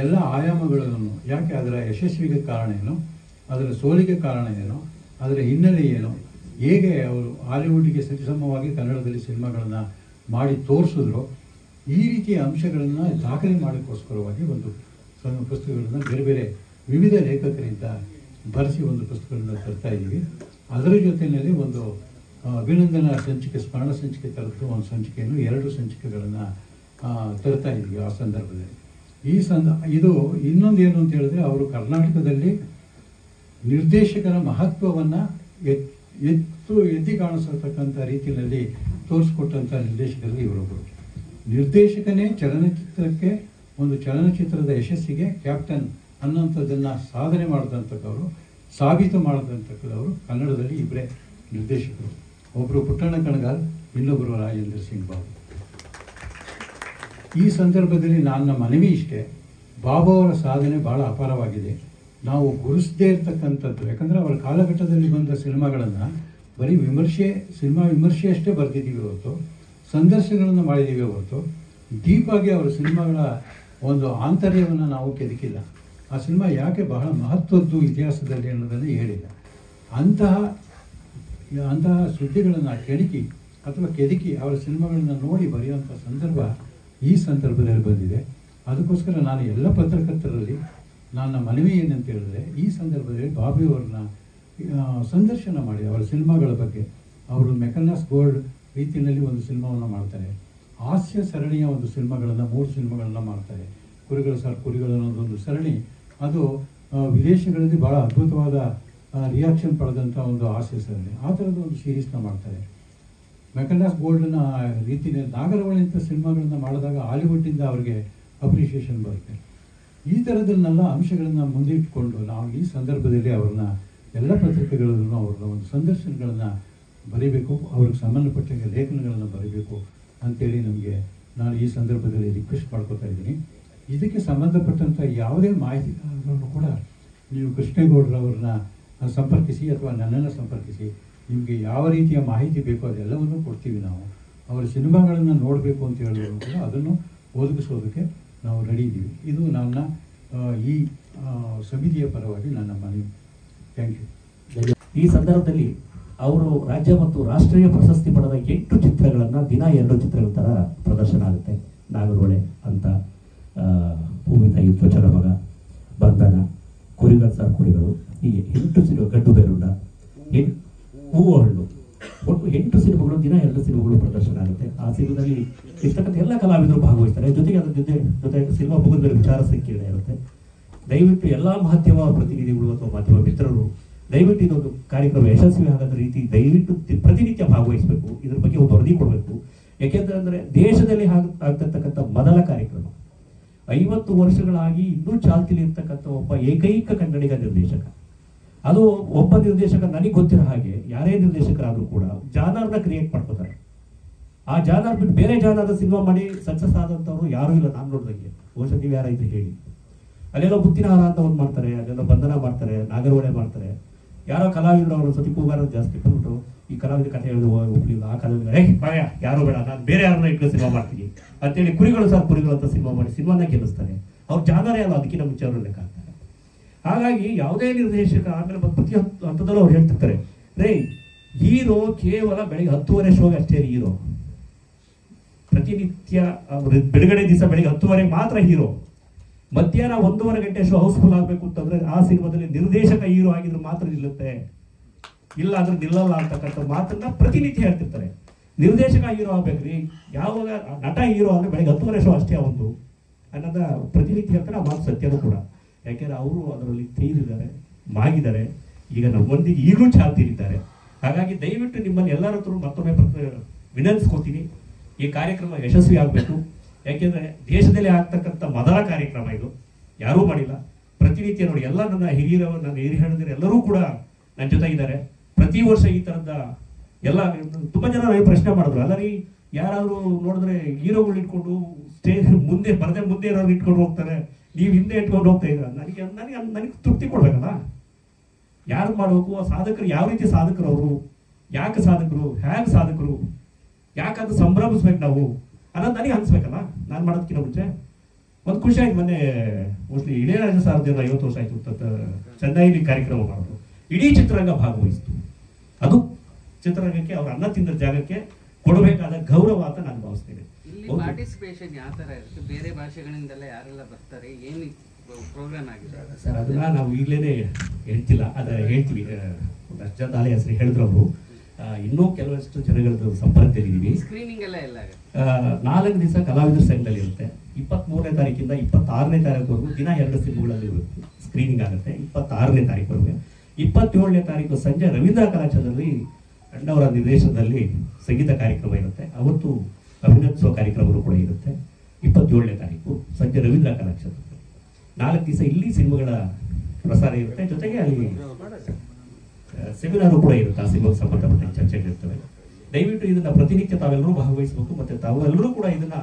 ಎಲ್ಲ ಆಯಾಮಗಳನ್ನು, ಯಾಕೆ ಅದರ ಯಶಸ್ವಿಗೆ ಕಾರಣ ಏನು, ಅದರ ಸೋಲಿಗೆ ಕಾರಣ ಏನು, ಅದರ ಹಿನ್ನೆಲೆ ಏನು, ಹೇಗೆ ಅವರು ಹಾಲಿವುಡ್ಗೆ ಸರಿಸಮವಾಗಿ ಕನ್ನಡದಲ್ಲಿ ಸಿನಿಮಾಗಳನ್ನು ಮಾಡಿ ತೋರಿಸಿದ್ರು, ಈ ರೀತಿಯ ಅಂಶಗಳನ್ನು ದಾಖಲೆ ಮಾಡೋಕ್ಕೋಸ್ಕರವಾಗಿ ಒಂದು ಪುಸ್ತಕಗಳನ್ನು ಬೇರೆ ಬೇರೆ ವಿವಿಧ ಲೇಖಕರಿಂದ ಬರೆಸಿ ಒಂದು ಪುಸ್ತಕಗಳನ್ನು ತರ್ತಾ ಇದ್ದೀವಿ. ಅದರ ಜೊತೆಯಲ್ಲಿ ಒಂದು ಅಭಿನಂದನಾ ಸಂಚಿಕೆ, ಸ್ಮರಣ ಸಂಚಿಕೆ ತರದ್ದು ಒಂದು ಸಂಚಿಕೆಯನ್ನು 2 ಸಂಚಿಕೆಗಳನ್ನು ತರ್ತಾ ಇದ್ದೀವಿ ಆ ಸಂದರ್ಭದಲ್ಲಿ. ಇದು ಇನ್ನೊಂದು ಏನು ಅಂತ ಹೇಳಿದ್ರೆ, ಅವರು ಕರ್ನಾಟಕದಲ್ಲಿ ನಿರ್ದೇಶಕರ ಮಹತ್ವವನ್ನು ಎತ್ತಿ ಕಾಣಿಸತಕ್ಕಂಥ ರೀತಿಯಲ್ಲಿ ತೋರಿಸ್ಕೊಟ್ಟಂಥ ನಿರ್ದೇಶಕರಲ್ಲಿ ಇವರೊಬ್ಬರು. ನಿರ್ದೇಶಕನೇ ಚಲನಚಿತ್ರಕ್ಕೆ, ಒಂದು ಚಲನಚಿತ್ರದ ಯಶಸ್ಸಿಗೆ ಕ್ಯಾಪ್ಟನ್ ಅನ್ನೋಂಥದ್ದನ್ನು ಸಾಧನೆ ಮಾಡಿದಂಥಕ್ಕವರು, ಸಾಬೀತು ಮಾಡಿದಂಥಕ್ಕವರು ಕನ್ನಡದಲ್ಲಿ ಇಬ್ಬರೇ ನಿರ್ದೇಶಕರು. ಒಬ್ಬರು ಪುಟ್ಟಣ್ಣ ಕಣಗಾಲ್, ಇನ್ನೊಬ್ಬರು ರಾಜೇಂದ್ರ ಸಿಂಗ್ ಬಾಬು. ಈ ಸಂದರ್ಭದಲ್ಲಿ ನನ್ನ ಮನವಿ ಇಷ್ಟೇ, ಬಾಬು ಅವರ ಸಾಧನೆ ಭಾಳ ಅಪಾರವಾಗಿದೆ. ನಾವು ಗುರುಸದೇ ಇರ್ತಕ್ಕಂಥದ್ದು, ಯಾಕಂದರೆ ಅವರ ಕಾಲಘಟ್ಟದಲ್ಲಿ ಬಂದ ಸಿನಿಮಾಗಳನ್ನು ಬರೀ ಸಿನಿಮಾ ವಿಮರ್ಶೆ ಅಷ್ಟೇ ಬರೆದಿದ್ದೀವಿ ಹೊರತು, ಸಂದರ್ಶನಗಳನ್ನು ಮಾಡಿದ್ದೀವಿ ಹೊರತು ಡೀಪಾಗಿ ಅವರ ಸಿನಿಮಾಗಳ ಒಂದು ಆಂತರ್ಯವನ್ನು ನಾವು ಕೆದಕಿಲ್ಲ. ಆ ಸಿನಿಮಾ ಯಾಕೆ ಬಹಳ ಮಹತ್ವದ್ದು ಇತಿಹಾಸದಲ್ಲಿ ಅನ್ನೋದನ್ನು ಹೇಳಿಲ್ಲ. ಅಂತಹ ಸುದ್ದಿಗಳನ್ನು ಕೆದಕಿ ಅವರ ಸಿನಿಮಾಗಳನ್ನು ನೋಡಿ ಬರೆಯುವಂಥ ಸಂದರ್ಭ ಈ ಸಂದರ್ಭದಲ್ಲಿ ಬಂದಿದೆ. ಅದಕ್ಕೋಸ್ಕರ ನಾನು ಎಲ್ಲ ಪತ್ರಕರ್ತರಲ್ಲಿ ನನ್ನ ಮನವಿ ಏನಂತ ಹೇಳಿದ್ರೆ, ಈ ಸಂದರ್ಭದಲ್ಲಿ ಬಾಬು ಅವ್ರನ್ನ ಸಂದರ್ಶನ ಮಾಡಿ ಅವರ ಸಿನಿಮಾಗಳ ಬಗ್ಗೆ. ಅವರು ಮೆಕನ್ನಾಸ್ ಗೋಲ್ಡ್ ರೀತಿಯಲ್ಲಿ ಒಂದು ಸಿನಿಮಾವನ್ನು ಮಾಡ್ತಾರೆ, ಹಾಸ್ಯ ಸರಣಿಯ ಒಂದು ಸಿನಿಮಾಗಳನ್ನು 3 ಸಿನಿಮಾಗಳನ್ನು ಮಾಡ್ತಾರೆ. ಕುರಿಗಳು ಸರ್ ಕುರಿಗಳು ಅನ್ನೋದೊಂದು ಸರಣಿ, ಅದು ವಿದೇಶಗಳಲ್ಲಿ ಭಾಳ ಅದ್ಭುತವಾದ ರಿಯಾಕ್ಷನ್ ಪಡೆದಂಥ ಒಂದು ಹಾಸ್ಯ ಸರಣಿ. ಆ ಥರದ ಒಂದು ಸೀರೀಸ್ನ ಮಾಡ್ತಾರೆ. ಮೆಕಂಡಾಸ್ ಗೋಲ್ಡ್ನ ರೀತಿಯಲ್ಲಿ ನಾಗರಹೊಳೆ ಅಂತ ಸಿನಿಮಾಗಳನ್ನ ಮಾಡಿದಾಗ ಹಾಲಿವುಡ್ಡಿಂದ ಅವರಿಗೆ ಅಪ್ರಿಷಿಯೇಷನ್ ಬರುತ್ತೆ. ಈ ಥರದನ್ನೆಲ್ಲ ಅಂಶಗಳನ್ನು ಮುಂದಿಟ್ಕೊಂಡು ನಾವು ಈ ಸಂದರ್ಭದಲ್ಲಿ ಅವ್ರನ್ನ ಎಲ್ಲ ಪತ್ರಿಕೆಗಳಲ್ಲೂ ಅವ್ರನ್ನ ಒಂದು ಸಂದರ್ಶನಗಳನ್ನು ಬರೀಬೇಕು, ಅವ್ರಿಗೆ ಸಂಬಂಧಪಟ್ಟ ಲೇಖನಗಳನ್ನು ಬರೀಬೇಕು ಅಂತೇಳಿ ನಾನು ಈ ಸಂದರ್ಭದಲ್ಲಿ ರಿಕ್ವೆಸ್ಟ್ ಮಾಡ್ಕೋತಾ ಇದ್ದೀನಿ. ಇದಕ್ಕೆ ಸಂಬಂಧಪಟ್ಟಂಥ ಯಾವುದೇ ಮಾಹಿತಿಗಳನ್ನು ಕೂಡ ನೀವು ಕೃಷ್ಣೇಗೌಡರವ್ರನ್ನ ಸಂಪರ್ಕಿಸಿ ಅಥವಾ ನನ್ನನ್ನು ಸಂಪರ್ಕಿಸಿ. ನಿಮಗೆ ಯಾವ ರೀತಿಯ ಮಾಹಿತಿ ಬೇಕೋ ಅದೆಲ್ಲವನ್ನೂ ಕೊಡ್ತೀವಿ ನಾವು. ಅವರ ಸಿನಿಮಾಗಳನ್ನು ನೋಡಬೇಕು ಅಂತ ಹೇಳಿದ್ರು ಕೂಡ ಅದನ್ನು ಒದಗಿಸೋದಕ್ಕೆ ನಾವು ರೆಡಿ ಇದ್ದೀವಿ. ಇದು ನನ್ನ ಈ ಸಮಿತಿಯ ಪರವಾಗಿ ನನ್ನ ಮನವಿ. Thank you. ಈ ಸಂದರ್ಭದಲ್ಲಿ ಅವರು ರಾಜ್ಯ ಮತ್ತು ರಾಷ್ಟ್ರೀಯ ಪ್ರಶಸ್ತಿ ಪಡೆದ 8 ಚಿತ್ರಗಳನ್ನು ದಿನ 2 ಚಿತ್ರಗಳ ಥರ ಪ್ರದರ್ಶನ ಆಗುತ್ತೆ. ನಾಗರಹೊಳೆ ಅಂತ, ಭೂಮಿತಾಯಿ, ತ್ವಚರ ಮಗ, ಬಂಧನ, ಕುರಿಗಳು ಸರ್ ಕುರಿಗಳು, ಹೀಗೆ 8 ಸಿನಿಮಾ, ಗಡ್ಡು ಬೇರುಂಡ, ಹೂವು ಹಣ್ಣು, ಒಟ್ಟು 8 ಸಿನಿಮಾಗಳು, ದಿನ 2 ಸಿನಿಮಾಗಳು ಪ್ರದರ್ಶನ ಆಗುತ್ತೆ. ಆ ಸಿನಿಮಾದಲ್ಲಿ ಇರ್ತಕ್ಕಂಥ ಎಲ್ಲ ಕಲಾವಿದರು ಭಾಗವಹಿಸ್ತಾರೆ. ಜೊತೆಗೆ ಅದ್ರ ಜೊತೆ ಸಿನಿಮಾ ಮುಗಿದ ಮೇಲೆ ವಿಚಾರ ಸಂಕಿರಣ ಇರುತ್ತೆ. ದಯವಿಟ್ಟು ಎಲ್ಲ ಮಾಧ್ಯಮ ಪ್ರತಿನಿಧಿಗಳು ಅಥವಾ ಮಾಧ್ಯಮ ಮಿತ್ರರು ದಯವಿಟ್ಟು ಇದೊಂದು ಕಾರ್ಯಕ್ರಮ ಯಶಸ್ವಿ ಆಗೋದ ರೀತಿ ದಯವಿಟ್ಟು ಪ್ರತಿನಿತ್ಯ ಭಾಗವಹಿಸಬೇಕು. ಇದ್ರ ಬಗ್ಗೆ ಒಂದು ವರದಿ ಕೊಡಬೇಕು. ಯಾಕೆಂದ್ರೆ ದೇಶದಲ್ಲಿ ಆಗ್ತಿರ್ತಕ್ಕಂಥ ಮೊದಲ ಕಾರ್ಯಕ್ರಮ, 50 ವರ್ಷಗಳಾಗಿ ಇನ್ನೂ ಚಾಲ್ತಿಲಿ ಇರ್ತಕ್ಕಂಥ ಒಬ್ಬ ಏಕೈಕ ಕನ್ನಡಿಗ ನಿರ್ದೇಶಕ. ಅದು ಒಬ್ಬ ನಿರ್ದೇಶಕ, ನನಗೆ ಗೊತ್ತಿರೋ ಹಾಗೆ ಯಾರೇ ನಿರ್ದೇಶಕರಾದ್ರೂ ಕೂಡ ಜಾನರ್ನ ಕ್ರಿಯೇಟ್ ಮಾಡ್ಕೋತಾರೆ. ಆ ಜಾನರ್ ಬಿಟ್ಟು ಬೇರೆ ಜಾನರ್ನ ಸಿನಿಮಾ ಮಾಡಿ ಸಕ್ಸಸ್ ಆದಂಥವ್ರು ಯಾರೂ ಇಲ್ಲ ನಾನು ನೋಡ್ದಂಗೆ. ಬಹುಶಃ ನೀವು ಯಾರಾಯ್ತು ಹೇಳಿ. ಅಲ್ಲೆಲ್ಲೋ ಬುತ್ತಿನಹಾರ ಅಂತ ಒಂದು ಮಾಡ್ತಾರೆ, ಅಲ್ಲೆಲ್ಲೋ ಬಂಧನ ಮಾಡ್ತಾರೆ, ನಾಗರಹೊಳೆ ಮಾಡ್ತಾರೆ. ಯಾರೋ ಕಲಾವಿದರು ಅವರು ಸತಿ ಕೂಗಾರ ಜಾಸ್ತಿ ಬಂದ್ಬಿಟ್ಟು ಈ ಕಲಾವಿದ ಕಥೆ ಹೇಳಿದ್ರು ಒಬ್ಳಿಲ್ಲ, ಆ ಕಲಾವಿದ ಯಾರೋ ಬೇಡ, ನಾನು ಬೇರೆ ಯಾರನ್ನ ಇಟ್ಟು ಸಿನಿಮಾ ಮಾಡ್ತೀನಿ ಅಂತೇಳಿ ಕುರಿಗಳು ಸರ್ ಕುರಿಗಳು ಅಂತ ಸಿನಿಮಾ ಮಾಡಿ ಸಿನಿಮಾನ ಗೆಲ್ಲಿಸ್ತಾರೆ. ಅವ್ರು ಜಾನರೇ ಅಲ್ಲ, ಅದಕ್ಕೆ ನಮ್ಮ ವಿಚಾರ ಲೆಕ್ಕ ಹಾಕ್ತಾರೆ. ಹಾಗಾಗಿ ಯಾವುದೇ ನಿರ್ದೇಶಕ ಆಮೇಲೆ ಪ್ರತಿ ಹಂತದಲ್ಲೂ ಅವ್ರು ಹೇಳ್ತಿರ್ತಾರೆ, ರೇ ಹೀರೋ ಕೇವಲ ಬೆಳಿಗ್ಗೆ 10:30 ಶೋಗೆ ಅಷ್ಟೇ ಹೀರೋ. ಪ್ರತಿನಿತ್ಯ ಬಿಡುಗಡೆ ದಿವಸ ಬೆಳಿಗ್ಗೆ 10:30 ಮಾತ್ರ ಹೀರೋ. ಮಧ್ಯಾಹ್ನ 1:30 ಗಂಟೆ ಶೋ ಹೌಸ್ಫುಲ್ ಆಗಬೇಕು ಅಂತಂದ್ರೆ ಆ ಸಿನಿಮಾದಲ್ಲಿ ನಿರ್ದೇಶಕ ಹೀರೋ ಆಗಿದ್ರೆ ಮಾತ್ರ ನಿಲ್ಲುತ್ತೆ, ಇಲ್ಲ ಅಂದ್ರೆ ನಿಲ್ಲಲ್ಲ ಅಂತಕ್ಕಂಥ ಮಾತನ್ನ ಪ್ರತಿನಿತ್ಯ ಹೇಳ್ತಿರ್ತಾರೆ. ನಿರ್ದೇಶಕ ಹೀರೋ ಆಗ್ಬೇಕ್ರಿ, ಯಾವಾಗ ನಟ ಹೀರೋ ಅಂದ್ರೆ ಬೆಳಿಗ್ಗೆ 10:30 ಶೋ ಅಷ್ಟೇ ಒಂದು ಅನ್ನೋದ ಪ್ರತಿನಿತ್ಯ ಹೇಳ್ತಾರೆ. ಆ ಮಾತು ಸತ್ಯನೂ ಕೂಡ. ಯಾಕೆಂದ್ರೆ ಅವರು ಅದರಲ್ಲಿ ತೇರಿದ್ದಾರೆ, ಮಾಗಿದ್ದಾರೆ, ಈಗ ನಮ್ಮೊಂದಿಗೆ ಈಗಲೂ ಚಾಲ್ತಿಲಿದ್ದಾರೆ. ಹಾಗಾಗಿ ದಯವಿಟ್ಟು ನಿಮ್ಮಲ್ಲಿ ಎಲ್ಲರ ಹತ್ರ ಮತ್ತೊಮ್ಮೆ ವಿನಂತಿಸ್ಕೊತೀನಿ, ಈ ಕಾರ್ಯಕ್ರಮ ಯಶಸ್ವಿ ಆಗಬೇಕು. ಯಾಕೆಂದ್ರೆ ದೇಶದಲ್ಲಿ ಆಗ್ತಕ್ಕಂಥ ಮೊದಲ ಕಾರ್ಯಕ್ರಮ ಇದು, ಯಾರೂ ಮಾಡಿಲ್ಲ. ಪ್ರತಿನಿತ್ಯ ನೋಡಿ ಎಲ್ಲ ನನ್ನ ಹಿರಿಯರು ಎಲ್ಲರೂ ಕೂಡ ನನ್ನ ಜೊತೆ ಇದ್ದಾರೆ. ಪ್ರತಿ ವರ್ಷ ಈ ತರದ ಎಲ್ಲ ತುಂಬಾ ಜನ ನನಗೆ ಪ್ರಶ್ನೆ ಮಾಡಿದ್ರು, ಅಲ್ಲ ರೀ ಯಾರಾದ್ರೂ ನೋಡಿದ್ರೆ ಹೀರೋಗಳು ಇಟ್ಕೊಂಡು ಸ್ಟೇಜ್ ಮುಂದೆ ಬರದೆ ಮುಂದೆ ಇರೋರು ಇಟ್ಕೊಂಡು ಹೋಗ್ತಾರೆ, ನೀವು ಹಿಂದೆ ಇಟ್ಕೊಂಡು ಹೋಗ್ತಾ ಇದ್ರ. ನನಗೆ ತೃಪ್ತಿ ಕೊಡ್ಬೇಕಲ್ಲ, ಯಾರು ಮಾಡ್ಬೇಕು, ಆ ಸಾಧಕರು ಯಾವ ರೀತಿ ಸಾಧಕರು, ಅವರು ಯಾಕೆ ಸಾಧಕರು, ಹೇಗೆ ಸಾಧಕರು, ಯಾಕಂದ್ರೆ ಸಂಭ್ರಮಿಸ್ಬೇಕು ನಾವು ಅನ್ನೋದು ನನಗೆ ಅನ್ಸ್ಬೇಕಲ್ಲ. ನಾನು ಮಾಡೋದಕ್ಕಿಂತ ಮುಂಚೆ ಒಂದು ಖುಷಿ ಆಯ್ತು. ಮೊನ್ನೆ ಮೋಸ್ಟ್ಲಿ ಇಳೆಯರಾಜ ಸಾರ್ 50 ವರ್ಷ ಆಯ್ತು ಚೆನ್ನೈಲಿ ಕಾರ್ಯಕ್ರಮ ಮಾಡೋದು, ಇಡೀ ಚಿತ್ರರಂಗ ಭಾಗವಹಿಸಿತು. ಅದು ಚಿತ್ರರಂಗಕ್ಕೆ ಅವ್ರ ಅನ್ನ ತಿಂದ ಜಾಗಕ್ಕೆ ಕೊಡಬೇಕಾದ ಗೌರವ ಅಂತ ನಾನು ಭಾವಿಸ್ತೇನೆ. ಪಾರ್ಟಿಸಿಪೇಷನ್ ಯಾವ ತರ ಇರುತ್ತೆ, ಬೇರೆ ಭಾಷೆಗಳಿಂದೆಲ್ಲ ಯಾರೆಲ್ಲ ಬರ್ತಾರೆ, ಏನು ಪ್ರೋಗ್ರಾಮ್ ಆಗಿದೆ ಸರ್? ಅದನ್ನ ನಾವು ಈಗಲೇ ಹೇಳ್ತಿಲ್ಲ, ಹೇಳ್ತೀವಿ. ಅರ್ಜುನ್ ಆಲೆ ಹೆಸರು ಹೇಳಿದ್ರು ಅವರು. ಇನ್ನೂ ಕೆಲವಷ್ಟು ಜನಗಳದ್ದು ಸಂಪರ್ಕದಲ್ಲಿದ್ದೀವಿ. ಸ್ಕ್ರೀನಿಂಗ್ ಎಲ್ಲ 4 ದಿವಸ ಕಲಾವಿದರ ಸಂಘದಲ್ಲಿ ಇರುತ್ತೆ. 23ನೇ ತಾರೀಕಿಂದ 26ನೇ ತಾರೀಕುವರೆಗೂ ದಿನ 2 ಸಿನಿಮಾಗಳಲ್ಲಿ ಸ್ಕ್ರೀನಿಂಗ್ ಆಗುತ್ತೆ. 26ನೇ ತಾರೀಕುವರೆಗೆ. 27ನೇ ತಾರೀಕು ಸಂಜೆ ರವೀಂದ್ರ ಕಲಾಕ್ಷೇತ್ರದಲ್ಲಿ ಅಣ್ಣವರ ನಿರ್ದೇಶನದಲ್ಲಿ ಸಂಗೀತ ಕಾರ್ಯಕ್ರಮ ಇರುತ್ತೆ. ಅವತ್ತು ಅಭಿನಂದಿಸುವ ಕಾರ್ಯಕ್ರಮಗಳು ಕೂಡ ಇರುತ್ತೆ. 27ನೇ ತಾರೀಕು ಸಂಜೆ ರವೀಂದ್ರ ಕಲಾಕ್ಷೇತ್ರ. 4 ದಿವಸ ಇಲ್ಲಿ ಸಿನಿಮಾಗಳ ಪ್ರಸಾರ ಇರುತ್ತೆ. ಜೊತೆಗೆ ಅಲ್ಲಿ ಸೆಮಿನಾರು ಕೂಡ ಇರುತ್ತೆ. ಆ ಸಿನಿಮಾಗೆ ಸಂಬಂಧಪಟ್ಟ ಚರ್ಚೆಗಳಿರ್ತವೆ. ದಯವಿಟ್ಟು ಇದನ್ನ ಪ್ರತಿನಿತ್ಯ ತಾವೆಲ್ಲರೂ ಭಾಗವಹಿಸಬೇಕು. ಮತ್ತೆ ತಾವೆಲ್ಲರೂ ಕೂಡ ಇದನ್ನ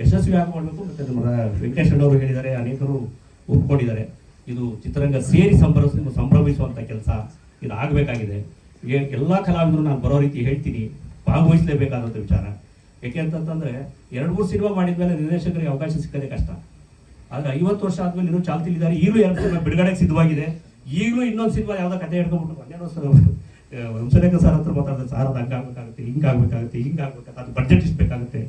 ಯಶಸ್ವಿಯಾಗಿ ಮಾಡಬೇಕು. ಮತ್ತೆ ನಮ್ಮ ವೆಂಕಟೇಶ್ ಅವರು ಹೇಳಿದ್ದಾರೆ, ಅನೇಕರು ಒಪ್ಕೊಂಡಿದ್ದಾರೆ. ಇದು ಚಿತ್ರರಂಗ ಸೇರಿ ಸಂಭ್ರಮಿಸುವಂತ ಕೆಲಸ ಇದು ಆಗಬೇಕಾಗಿದೆ. ಎಲ್ಲ ಕಲಾವಿದರು ನಾನು ಬರೋ ರೀತಿ ಹೇಳ್ತೀನಿ, ಭಾಗವಹಿಸಲೇಬೇಕಾದಂಥ ವಿಚಾರ. ಯಾಕೆ ಅಂತಂದ್ರೆ 2-3 ಸಿನಿಮಾ ಮಾಡಿದ್ಮೇಲೆ ನಿರ್ದೇಶಕರಿಗೆ ಅವಕಾಶ ಸಿಕ್ಕದೆ ಕಷ್ಟ. ಆದ್ರೆ 50 ವರ್ಷ ಆದ್ಮೇಲೆ ಇನ್ನೂ ಚಾಲ್ತಿಲಿದ್ದಾರೆ. ಈಗಲೂ 2 ಸಿನಿಮಾ ಬಿಡುಗಡೆಗೆ ಸಿದ್ಧವಾಗಿದೆ. ಈಗಲೂ ಇನ್ನೊಂದು ಸಿನಿಮಾ ಯಾವ್ದೋ ಕತೆ ಹಿಡ್ಕೊಂಡ್ಬಿಟ್ಟು ವಂಶರೇಖ ಸರ್ ಹತ್ರ ಮಾತಾಡಿದ್ರೆ, ಸಾರ್ ಅದು ಹಂಗಾಗಬೇಕಾಗುತ್ತೆ, ಹಿಂಗಾಗಬೇಕಾಗುತ್ತೆ, ಅದು ಬಡ್ಜೆಟ್ ಇಷ್ಟು ಬೇಕಾಗುತ್ತೆ.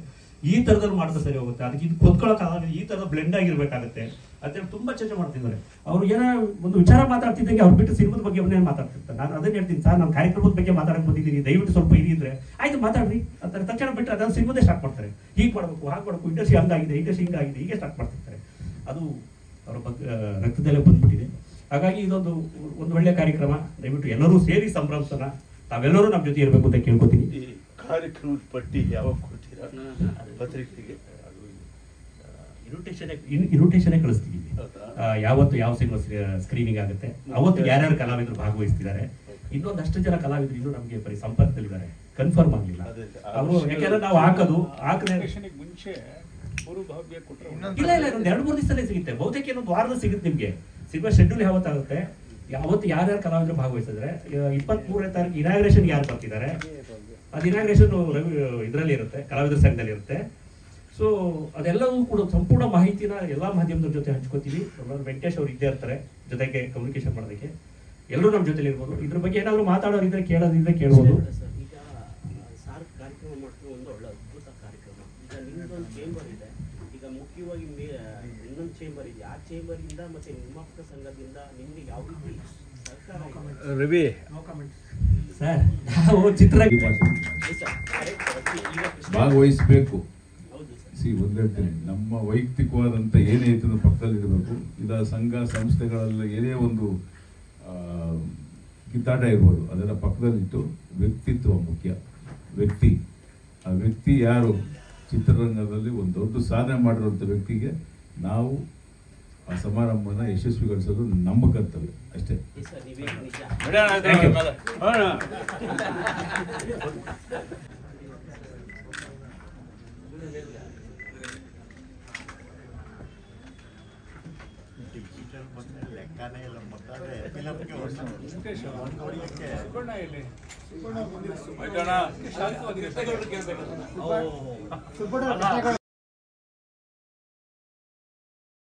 ಈ ಥರದಲ್ಲಿ ಮಾಡಿದ್ರೆ ಸರಿ ಹೋಗುತ್ತೆ, ಅದಕ್ಕೆ ಇದು ಕೊತ್ಕೊಳ್ಳೋಕ್ಕಾಗಲ್ಲ, ಈ ಥರದ ಬ್ಲೆಂಡ್ ಆಗಿರ್ಬೇಕಾಗತ್ತೆ ಅಂತೇಳಿ ತುಂಬ ಚರ್ಚೆ ಮಾಡ್ತಿದ್ದಾರೆ. ಅವರು ಏನೋ ಒಂದು ವಿಚಾರ ಮಾತಾಡ್ತಿದ್ದಂಗೆ ಅವ್ರು ಬಿಟ್ಟು ಸಿನಿಮಾದ ಬಗ್ಗೆ ಅವನ್ನೇ ಮಾತಾಡ್ತಿರ್ತಾರೆ. ನಾನು ಅದನ್ನ ಹೇಳ್ತೀನಿ, ಸರ್ ನಾನು ಕಾರ್ಯಕ್ರಮದ ಬಗ್ಗೆ ಮಾತಾಡಕ್ಕೆ ಬಂದಿದ್ದೀನಿ, ದಯವಿಟ್ಟು ಸ್ವಲ್ಪ ಇದ್ರೆ ಆಯ್ತು ಮಾತಾಡ್ರಿ ಅಂತಾರೆ. ತಕ್ಷಣ ಬಿಟ್ಟರೆ ಅದನ್ನು ಸಿನಿಮಾದೇ ಸ್ಟಾರ್ಟ್ ಮಾಡ್ತಾರೆ. ಹೀಗೆ ಮಾಡಬೇಕು, ಹಾಗೆ ಮಾಡಬೇಕು, ಇಂಡಸ್ಟ್ರಿ ಹಂಗಾಗಿದೆ, ಇಂಡಸ್ಟ್ರಿ ಹಿಂಗಾಗಿದೆ, ಹೀಗೆ ಸ್ಟಾರ್ಟ್ ಮಾಡ್ತಿರ್ತಾರೆ. ಅದು ಅವರ ಬಗ್ಗೆ ರಕ್ತದಲ್ಲೇ ಬಂದ್ಬಿಟ್ಟಿದೆ. ಹಾಗಾಗಿ ಇದೊಂದು ಒಳ್ಳೆ ಕಾರ್ಯಕ್ರಮ. ದಯವಿಟ್ಟು ಎಲ್ಲರೂ ಸೇರಿ ಸಂಭ್ರಮಿಸೋಣ. ತಾವೆಲ್ಲರೂ ನಮ್ಮ ಜೊತೆ ಇರಬೇಕು ಅಂತ ಕೇಳ್ಕೊತೀನಿ. ಈ ಕಾರ್ಯಕ್ರಮದ ಪಟ್ಟಿ ಯಾವಾಗ ಕೊಡ್ತೀರಾ ಪತ್ರಿಕೆಗೆ? ಇನ್ವಿಟೇಷನೇ ಕಳಿಸ್ತೀವಿ. ಯಾವತ್ತು ಯಾವ ಸಿನಿಮಾ ಸ್ಕ್ರೀನಿಂಗ್ ಆಗುತ್ತೆ ಅವತ್ತು ಯಾರ್ಯಾರು ಕಲಾವಿದರು ಭಾಗವಹಿಸ್ತಿದ್ದಾರೆ. ಇನ್ನೊಂದಷ್ಟು ಜನ ಕಲಾವಿದರು ಇನ್ನೂ ನಮಗೆ ಬರೀ ಸಂಪರ್ಕದಲ್ಲಿದ್ದಾರೆ, ಕನ್ಫರ್ಮ್ ಆಗಲಿಲ್ಲ ಅವರು. ಯಾಕೆಂದ್ರೆ ನಾವು ಹಾಕದೆ ಮುಂಚೆ ಇಲ್ಲ ಒಂದು 2-3 ದಿವಸದಲ್ಲೇ ಸಿಗುತ್ತೆ. ಬಹುತೇಕ ಇನ್ನೊಂದು ವಾರದಲ್ಲಿ ಸಿಗುತ್ತೆ ನಿಮಗೆ. ಸಿನಿಮಾ ಶೆಡ್ಯೂಲ್ ಯಾವತ್ತಾಗುತ್ತೆ, ಯಾವತ್ತು ಯಾರ್ಯಾರು ಕಲಾವಿದರು ಭಾಗವಹಿಸಿದ್ರೆ 23ನೇ ತಾರೀಕು ಇನಾಗ್ರೇಷನ್ ಯಾರು ಬರ್ತಿದ್ದಾರೆ, ಅದು ಇನಾಗ್ರೇಷನ್ ಇದರಲ್ಲಿ ಇರುತ್ತೆ, ಕಲಾವಿದರ ಸಂಘದಲ್ಲಿ ಇರುತ್ತೆ. ಸೊ ಅದೆಲ್ಲವೂ ಕೂಡ ಸಂಪೂರ್ಣ ಮಾಹಿತಿನ ಎಲ್ಲ ಮಾಧ್ಯಮದ ಜೊತೆ ಹಂಚ್ಕೋತೀವಿ. ವೆಂಕಟೇಶ್ ಅವರು ಇದ್ದೇ ಇರ್ತಾರೆ ಜೊತೆಗೆ ಕಮ್ಯುನಿಕೇಶನ್ ಮಾಡೋದಕ್ಕೆ. ಎಲ್ಲರೂ ನಮ್ಮ ಜೊತೆಲಿ ಇರ್ಬೋದು. ಇದ್ರ ಬಗ್ಗೆ ಏನಾದ್ರು ಮಾತಾಡೋರಿದ್ರೆ ಕೇಳೋದಿದ್ರೆ ಕೇಳ್ಬೋದು. ಈಗ ಸಾರ್ ಕಾರ್ಯಕ್ರಮ ಮಾಡ್ತೀವಿ, ಒಂದು ಒಳ್ಳೆ ಅದ್ಭುತ ಕಾರ್ಯಕ್ರಮ. ಈಗ ನಿಮ್ದೊಂದು ಚೇಂಬರ್ ಇದೆ, ಈಗ ಮುಖ್ಯವಾಗಿ ಇನ್ನೊಂದು ಚೇಂಬರ್ ಇದೆ. ಆ ಚೇಂಬರ್ ಇಂದ ಮತ್ತೆ ನಿರ್ಮಾಪಕ ಸಂಘದಿಂದ ನಿಮ್ಗೆ ಯಾವ ರೀತಿ ಸರ್ಕಾರ ರವಿ ಸರ್ ನಾವು ಚಿತ್ರ ಭಾಗವಹಿಸಬೇಕು. ಒಂದು ಹೇಳ್ತೀನಿ, ನಮ್ಮ ವೈಯಕ್ತಿಕವಾದಂಥ ಏನೇ ಇತ್ತು ಪಕ್ಕದಲ್ಲಿ ಇರಬೇಕು. ಇದರ ಸಂಘ ಸಂಸ್ಥೆಗಳೆಲ್ಲ ಏನೇ ಒಂದು ಕಿತ್ತಾಟ ಇರ್ಬೋದು, ಅದೆಲ್ಲ ಪಕ್ಕದಲ್ಲಿಟ್ಟು ವ್ಯಕ್ತಿತ್ವ ಮುಖ್ಯ. ಆ ವ್ಯಕ್ತಿ ಯಾರು ಚಿತ್ರರಂಗದಲ್ಲಿ ಒಂದು ದೊಡ್ಡ ಸಾಧನೆ ಮಾಡಿರುವಂಥ ವ್ಯಕ್ತಿಗೆ ನಾವು ಆ ಸಮಾರಂಭನ ಯಶಸ್ವಿಗೊಳಿಸೋದು ನಮ್ಮ ಕರ್ತವ್ಯ ಅಷ್ಟೇ. ಸುಬ್ಬಣ್ಣ